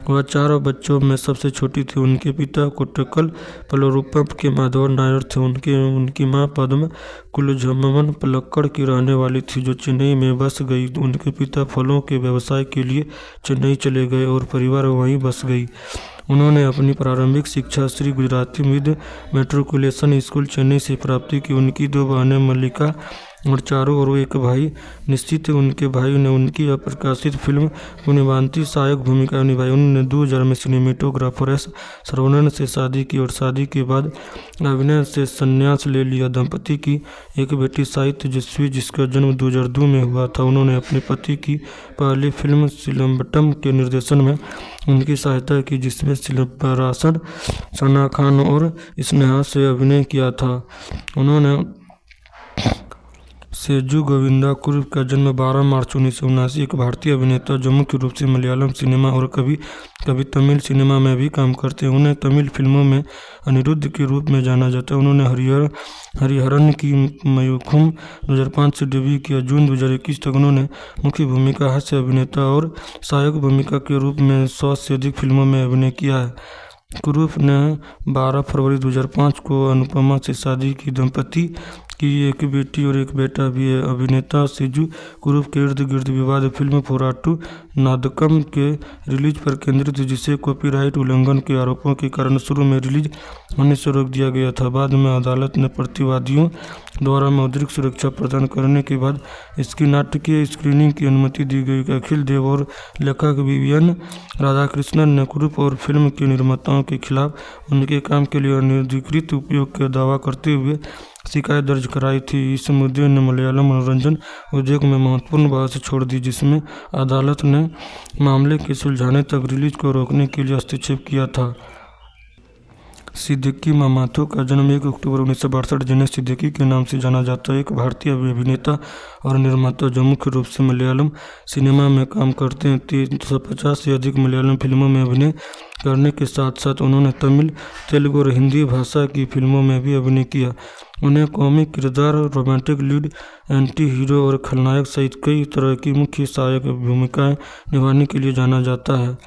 वह 4 बच्चों में सबसे छोटी थी। उनके पिता कोट्टकल पलोरुपम के माधवन नायर थे। उनकी मां पद्म कुलझमन पलक्कड़ की रहने वाली थी, जो चेन्नई में बस गई। उनके पिता फलों के व्यवसाय के लिए चेन्नई चले गए और परिवार वहीं बस गई। उन्होंने अपनी प्रारंभिक शिक्षा Shri Gujarati mid matriculation school Chennai से प्राप्त की। उनकी 2 बहनें मल्लिका और चारू और एक भाई निश्चित। उनके भाई ने उनकी अप्रकाशित फिल्म पुण्यवांती सहायक भूमिका निभाई। उन्होंने 2000 में सिनेमेटोग्राफर एस सरवणन से शादी की और शादी के बाद अभिनय से संन्यास ले लिया। दंपति की एक बेटी साई तेजस्वी, जिसका जन्म 2002 में हुआ था। उन्होंने अपने पति की पहली फिल्म सिलम्बटम के निर्देशन में उनकी सहायता की, जिसमें सिलंबरासन, सना खान और स्नेहा से अभिनय किया था। उन्होंने सेजू गोविंदा कुरुप का जन्म 12 मार्च 1979, एक भारतीय अभिनेता जो मुख्य रूप से मलयालम सिनेमा और कभी कभी तमिल सिनेमा में भी काम करते हैं। उन्हें तमिल फिल्मों में अनिरुद्ध के रूप में जाना जाता है। उन्होंने हरिहरन की मयूखम 2005 से डेब्यू किया। जून 2021 तक उन्होंने मुख्य भूमिका, हास्य अभिनेता और सहायक भूमिका के रूप में 100 से अधिक फिल्मों में अभिनय किया है। कुरूप ने 12 फरवरी 2005 को अनुपमा से शादी की। दंपति की एक बेटी और एक बेटा भी है। अभिनेता सेजू कुरूप के इर्द गिर्द विवाद फिल्म फोराटू नादकम के रिलीज पर केंद्रित थी, जिसे कॉपीराइट उल्लंघन के आरोपों के कारण शुरू में रिलीज होने से रोक दिया गया था। बाद में अदालत ने प्रतिवादियों द्वारा मौद्रिक सुरक्षा प्रदान करने के बाद इसकी नाटकीय स्क्रीनिंग की अनुमति दी गई। अखिल देव और लेखक विवियन राधाकृष्णन ने कुरूप और फिल्म के निर्माताओं के खिलाफ उनके काम के लिए अनधिकृत उपयोग का दावा करते हुए शिकायत दर्ज कराई थी। इस मुद्दे ने मलयालम मनोरंजन उद्योग में महत्वपूर्ण बहस छोड़ दी, जिसमें अदालत ने मामले के सुलझाने तक रिलीज को रोकने के लिए हस्तक्षेप किया था। सिद्दीकी मामातो का जन्म 1 अक्टूबर 1962, जिन्हें सिद्दीकी के नाम से जाना जाता है, एक भारतीय अभिनेता और निर्माता जो मुख्य रूप से मलयालम सिनेमा में काम करते हैं। 350 से अधिक मलयालम फिल्मों में अभिनय करने के साथ साथ उन्होंने तमिल, तेलुगु और हिंदी भाषा की फिल्मों में भी अभिनय किया। उन्हें कॉमिक किरदार, रोमांटिक लीड, एंटी हीरो और खलनायक सहित कई तरह की मुख्य सहायक भूमिकाएं निभाने के लिए जाना जाता है।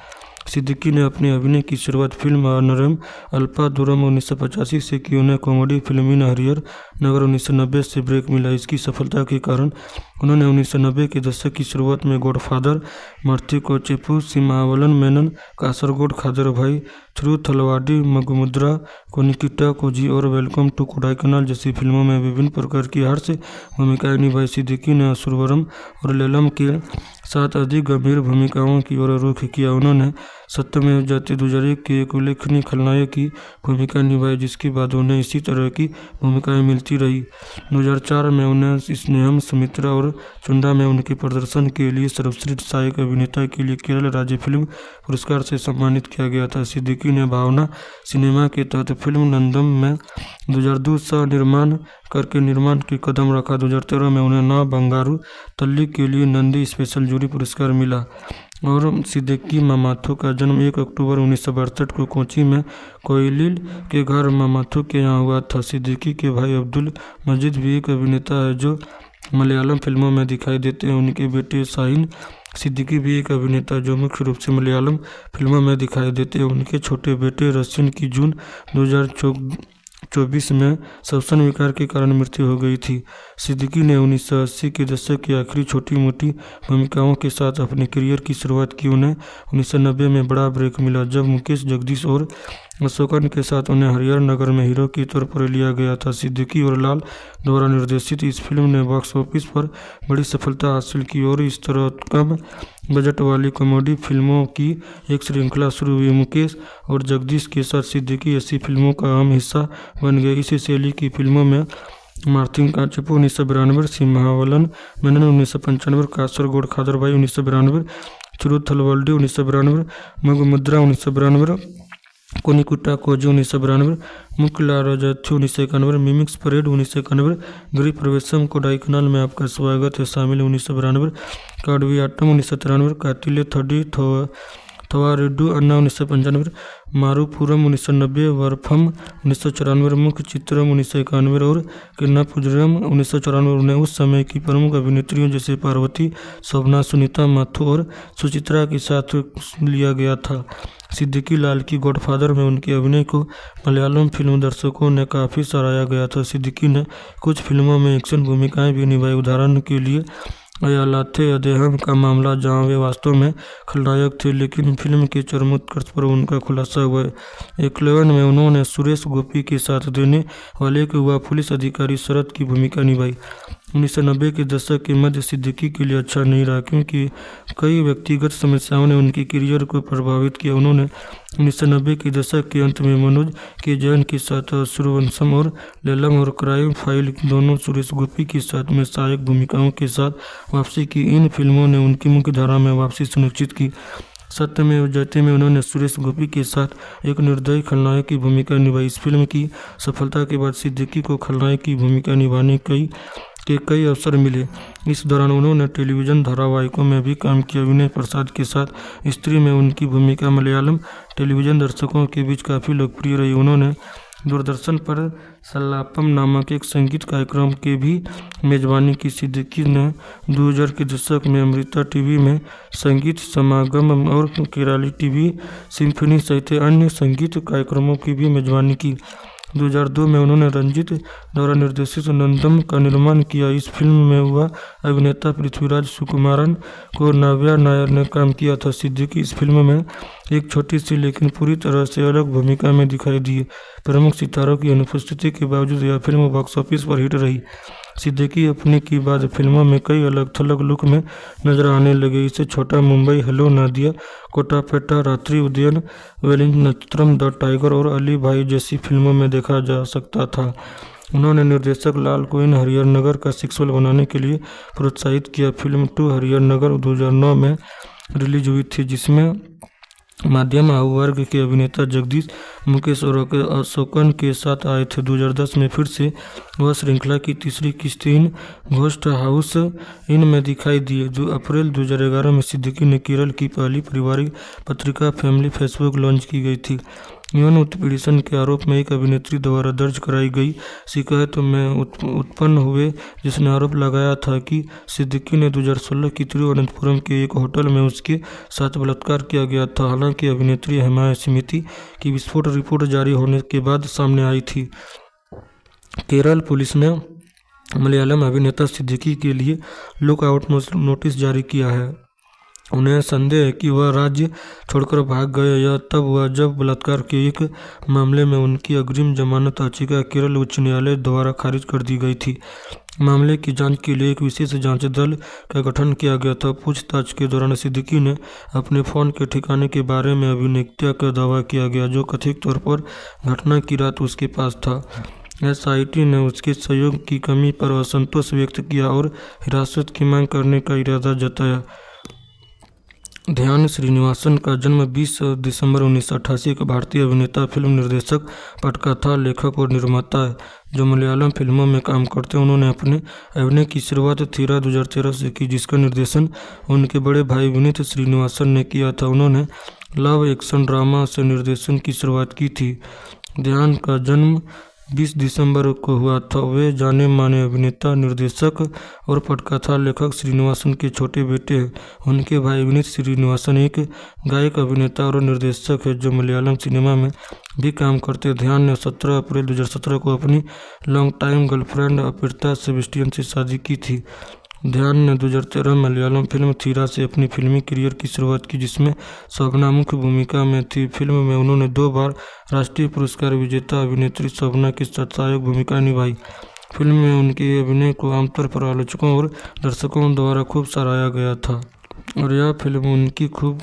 सिद्दीकी ने अपने अभिनय की शुरुआत फिल्म अनरम अल्पादुरम 1985 से की। उन्हें कॉमेडी फिल्म इन हरिहर नगर 1990 से ब्रेक मिला। इसकी सफलता के कारण उन्होंने 1990 के दशक की शुरुआत में गॉडफादर, मर्थिको चेपू, सिमावलन मेनन, कासरगोड, खादर भाई, थ्रू थलवाडी, मगमुद्रा, कोनिकिटा कोजी और वेलकम टू कोडाईकनाल जैसी फिल्मों में विभिन्न प्रकार की हास्य भूमिकाएं निभाई। सिद्दीकी ने असुरवरम और लेलम के साथ अधिक गंभीर भूमिकाओं की ओर रुख किया। उन्होंने सत्यमेव जयते 2001 की एक उल्लेखनीय खलनायक की भूमिका निभाई, जिसके बाद उन्हें इसी तरह की भूमिकाएं मिलती रही। 2004 में उन्हें स्नेहम, सुमित्रा और चुंडा में उनके प्रदर्शन के लिए सर्वश्रेष्ठ सहायक अभिनेता के लिए केरल राज्य फिल्म पुरस्कार से सम्मानित किया गया था। सिद्दीकी ने भावना सिनेमा के तहत फिल्म नंदम में 2002 सह निर्माण करके निर्माण के कदम रखा। 2013 में उन्हें ना बंगारू तल्ली के लिए नंदी स्पेशल जूरी पुरस्कार मिला। और सिद्दीकी मामाथु का जन्म 1 अक्टूबर 1962 को कोच्चि में कोइलिल के घर मामाथु के यहाँ हुआ था। सिद्दीकी के भाई अब्दुल मजीद भी एक अभिनेता है जो मलयालम फिल्मों में दिखाई देते हैं। उनके बेटे शाहीन सिद्दीकी भी एक अभिनेता जो मुख्य रूप से मलयालम फिल्मों में दिखाई देते हैं। उनके छोटे बेटे रसिन की जून 2024 में श्वसन विकार के कारण मृत्यु हो गई थी। सिद्दीकी ने 1980 के दशक की आखिरी छोटी मोटी भूमिकाओं के साथ अपने करियर की शुरुआत की। उन्हें 1990 में बड़ा ब्रेक मिला जब मुकेश जगदीश और अशोकन के साथ उन्हें हरिहर नगर में हीरो के तौर पर लिया गया था। सिद्दीकी और लाल द्वारा निर्देशित इस फिल्म ने बॉक्स ऑफिस पर बड़ी सफलता हासिल की और इस तरह कम बजट वाली कॉमेडी फिल्मों की एक श्रृंखला शुरू हुई। मुकेश और जगदीश के साथ सिद्दीकी ऐसी फिल्मों का अहम हिस्सा बन गए। इसी शैली की फिल्मों में मार्थिन कांचेपू 1992, सिंहावलन मेनन 1995, कासरगोड खादरभाई 1992, चिरुथलवल्डी 1992, मगमुद्रा 1992, कोनिकुट्टा कोजू 1992, मुक्लाराजथु 1991, मिमिक्स परेड 1991, गृह प्रवेशम कोडाईकनाल में आपका स्वागत है शामिल 1992, काडवियाट्टम 1993, कातिले थडी थवारिड्डू अन्ना 1995, मारूपुरम 1990, वरफम 1994, मुख्य चित्रम 1991 और किन्नापुजरम 1994। उन्हें उस समय की प्रमुख अभिनेत्रियों जैसे पार्वती, शोभना, सुनीता माथुर और सुचित्रा के साथ लिया गया था। सिद्दीकी लाल की गॉडफादर में उनके अभिनय को मलयालम फिल्म दर्शकों ने काफ़ी सराहा गया था। सिद्दीकी ने कुछ फिल्मों में एक्शन भूमिकाएं भी निभाई। उदाहरण के लिए अयालाथे अदेहम का मामला, जहां वे वास्तव में खलनायक थे लेकिन फिल्म के चरमोत्कर्ष पर उनका खुलासा हुआ। एकलेवन में उन्होंने सुरेश गोपी के साथ देने वाले एक युवा पुलिस अधिकारी शरद की भूमिका निभाई। 1990 के दशक के मध्य सिद्दीकी के लिए अच्छा नहीं रहा क्योंकि कई व्यक्तिगत समस्याओं ने उनके करियर को प्रभावित किया। उन्होंने 1990 के दशक के अंत में मनोज के जैन के साथ सूर्यवंशम और लैलम और क्राइम फाइल दोनों सुरेश गोपी के साथ में सहायक भूमिकाओं के साथ वापसी की। इन फिल्मों ने उनकी मुख्य धारा में वापसी सुनिश्चित की। सत्यमेव जयते में उन्होंने सुरेश गोपी के साथ एक निर्दयी खलनायक की भूमिका निभाई। इस फिल्म की सफलता के बाद सिद्दीकी को खलनायक की भूमिका निभाने के कई अवसर मिले। इस दौरान उन्होंने टेलीविज़न धारावाहिकों में भी काम किया। विनय प्रसाद के साथ स्त्री में उनकी भूमिका मलयालम टेलीविज़न दर्शकों के बीच काफ़ी लोकप्रिय रही। उन्होंने दूरदर्शन पर सल्लापम नामक एक संगीत कार्यक्रम के भी मेजबानी की। सिद्दीकी ने 2000 के दशक में अमृता टीवी में संगीत समागम और केराली टीवी सिम्फनी सहित अन्य संगीत कार्यक्रमों की भी मेजबानी की। 2002 में उन्होंने रंजीत द्वारा निर्देशित नंदम का निर्माण किया। इस फिल्म में हुआ अभिनेता पृथ्वीराज सुकुमारन को नाव्या नायर ने काम किया था। सिद्दीकी इस फिल्म में एक छोटी सी लेकिन पूरी तरह से अलग भूमिका में दिखाई दिए। प्रमुख सितारों की अनुपस्थिति के बावजूद यह फिल्म बॉक्स ऑफिस पर हिट रही। सिद्दीकी अपने की बाद फिल्मों में कई अलग थलग लुक में नजर आने लगे। इसे छोटा मुंबई, हेलो नादिया, कोटापेटा, रात्रि उदयन, वेलिंग नक्षत्रम, द टाइगर और अली भाई जैसी फिल्मों में देखा जा सकता था। उन्होंने निर्देशक लाल को इन हरिहर नगर का सिक्वल बनाने के लिए प्रोत्साहित किया। फिल्म 2 हरिहर नगर 2009 में रिलीज हुई थी जिसमें मध्यम आयु वर्ग के अभिनेता जगदीश, मुकेश और अशोकन के साथ आए थे। 2010 में फिर से वह श्रृंखला की तीसरी किस्त इन घोस्ट हाउस इन में दिखाई दिए। जो अप्रैल 2011 में सिद्दीकी ने केरल की पहली पारिवारिक पत्रिका फैमिली फेसबुक लॉन्च की गई थी। यौन उत्पीड़न के आरोप में एक अभिनेत्री द्वारा दर्ज कराई गई शिकायत में उत्पन्न हुए, जिसने आरोप लगाया था कि सिद्दीकी ने 2016 की तिरुवनंतपुरम के एक होटल में उसके साथ बलात्कार किया गया था। हालांकि अभिनेत्री हेमा स्मिति की विस्फोट रिपोर्ट जारी होने के बाद सामने आई थी। केरल पुलिस ने मलयालम अभिनेता सिद्दीकी के लिए लुकआउट नोटिस जारी किया है। उन्हें संदेह है कि वह राज्य छोड़कर भाग गए। यह तब हुआ जब बलात्कार के एक मामले में उनकी अग्रिम जमानत याचिका केरल उच्च न्यायालय द्वारा खारिज कर दी गई थी। मामले की जांच के लिए एक विशेष जांच दल का गठन किया गया था। पूछताछ के दौरान सिद्दीकी ने अपने फ़ोन के ठिकाने के बारे में अभिनेता का दावा किया गया, जो कथित तौर पर घटना की रात उसके पास था। एसआईटी ने उसके सहयोग की कमी पर असंतोष व्यक्त किया और हिरासत की मांग करने का इरादा जताया। ध्यान श्रीनिवासन का जन्म 20 दिसंबर 1988 के भारतीय अभिनेता, फिल्म निर्देशक, पटकथा लेखक और निर्माता है जो मलयालम फिल्मों में काम करते हैं। उन्होंने अपने अभिनय की शुरुआत थीरा 2013 से की, जिसका निर्देशन उनके बड़े भाई विनीत श्रीनिवासन ने किया था। उन्होंने लव एक्शन ड्रामा से निर्देशन की शुरुआत की थी। ध्यान का जन्म 20 दिसंबर को हुआ था। वे जाने माने अभिनेता, निर्देशक और पटकथा लेखक श्रीनिवासन के छोटे बेटे हैं। उनके भाई विनीत श्रीनिवासन एक गायक, अभिनेता और निर्देशक है जो मलयालम सिनेमा में भी काम करते हैं। ध्यान ने 17 अप्रैल 2017 को अपनी लॉन्ग टाइम गर्लफ्रेंड अपिर्ता सेबेस्टियन से शादी की थी। ध्यान ने 2013 में मलयालम फिल्म थीरा से अपनी फिल्मी करियर की शुरुआत की, जिसमें शोभना मुख्य भूमिका में थी। फिल्म में उन्होंने 2 बार राष्ट्रीय पुरस्कार विजेता अभिनेत्री शोभना के साथ सहायक भूमिका निभाई। फिल्म में उनके अभिनय को आमतौर पर आलोचकों और दर्शकों द्वारा खूब सराहा गया था और यह फिल्म उनकी खूब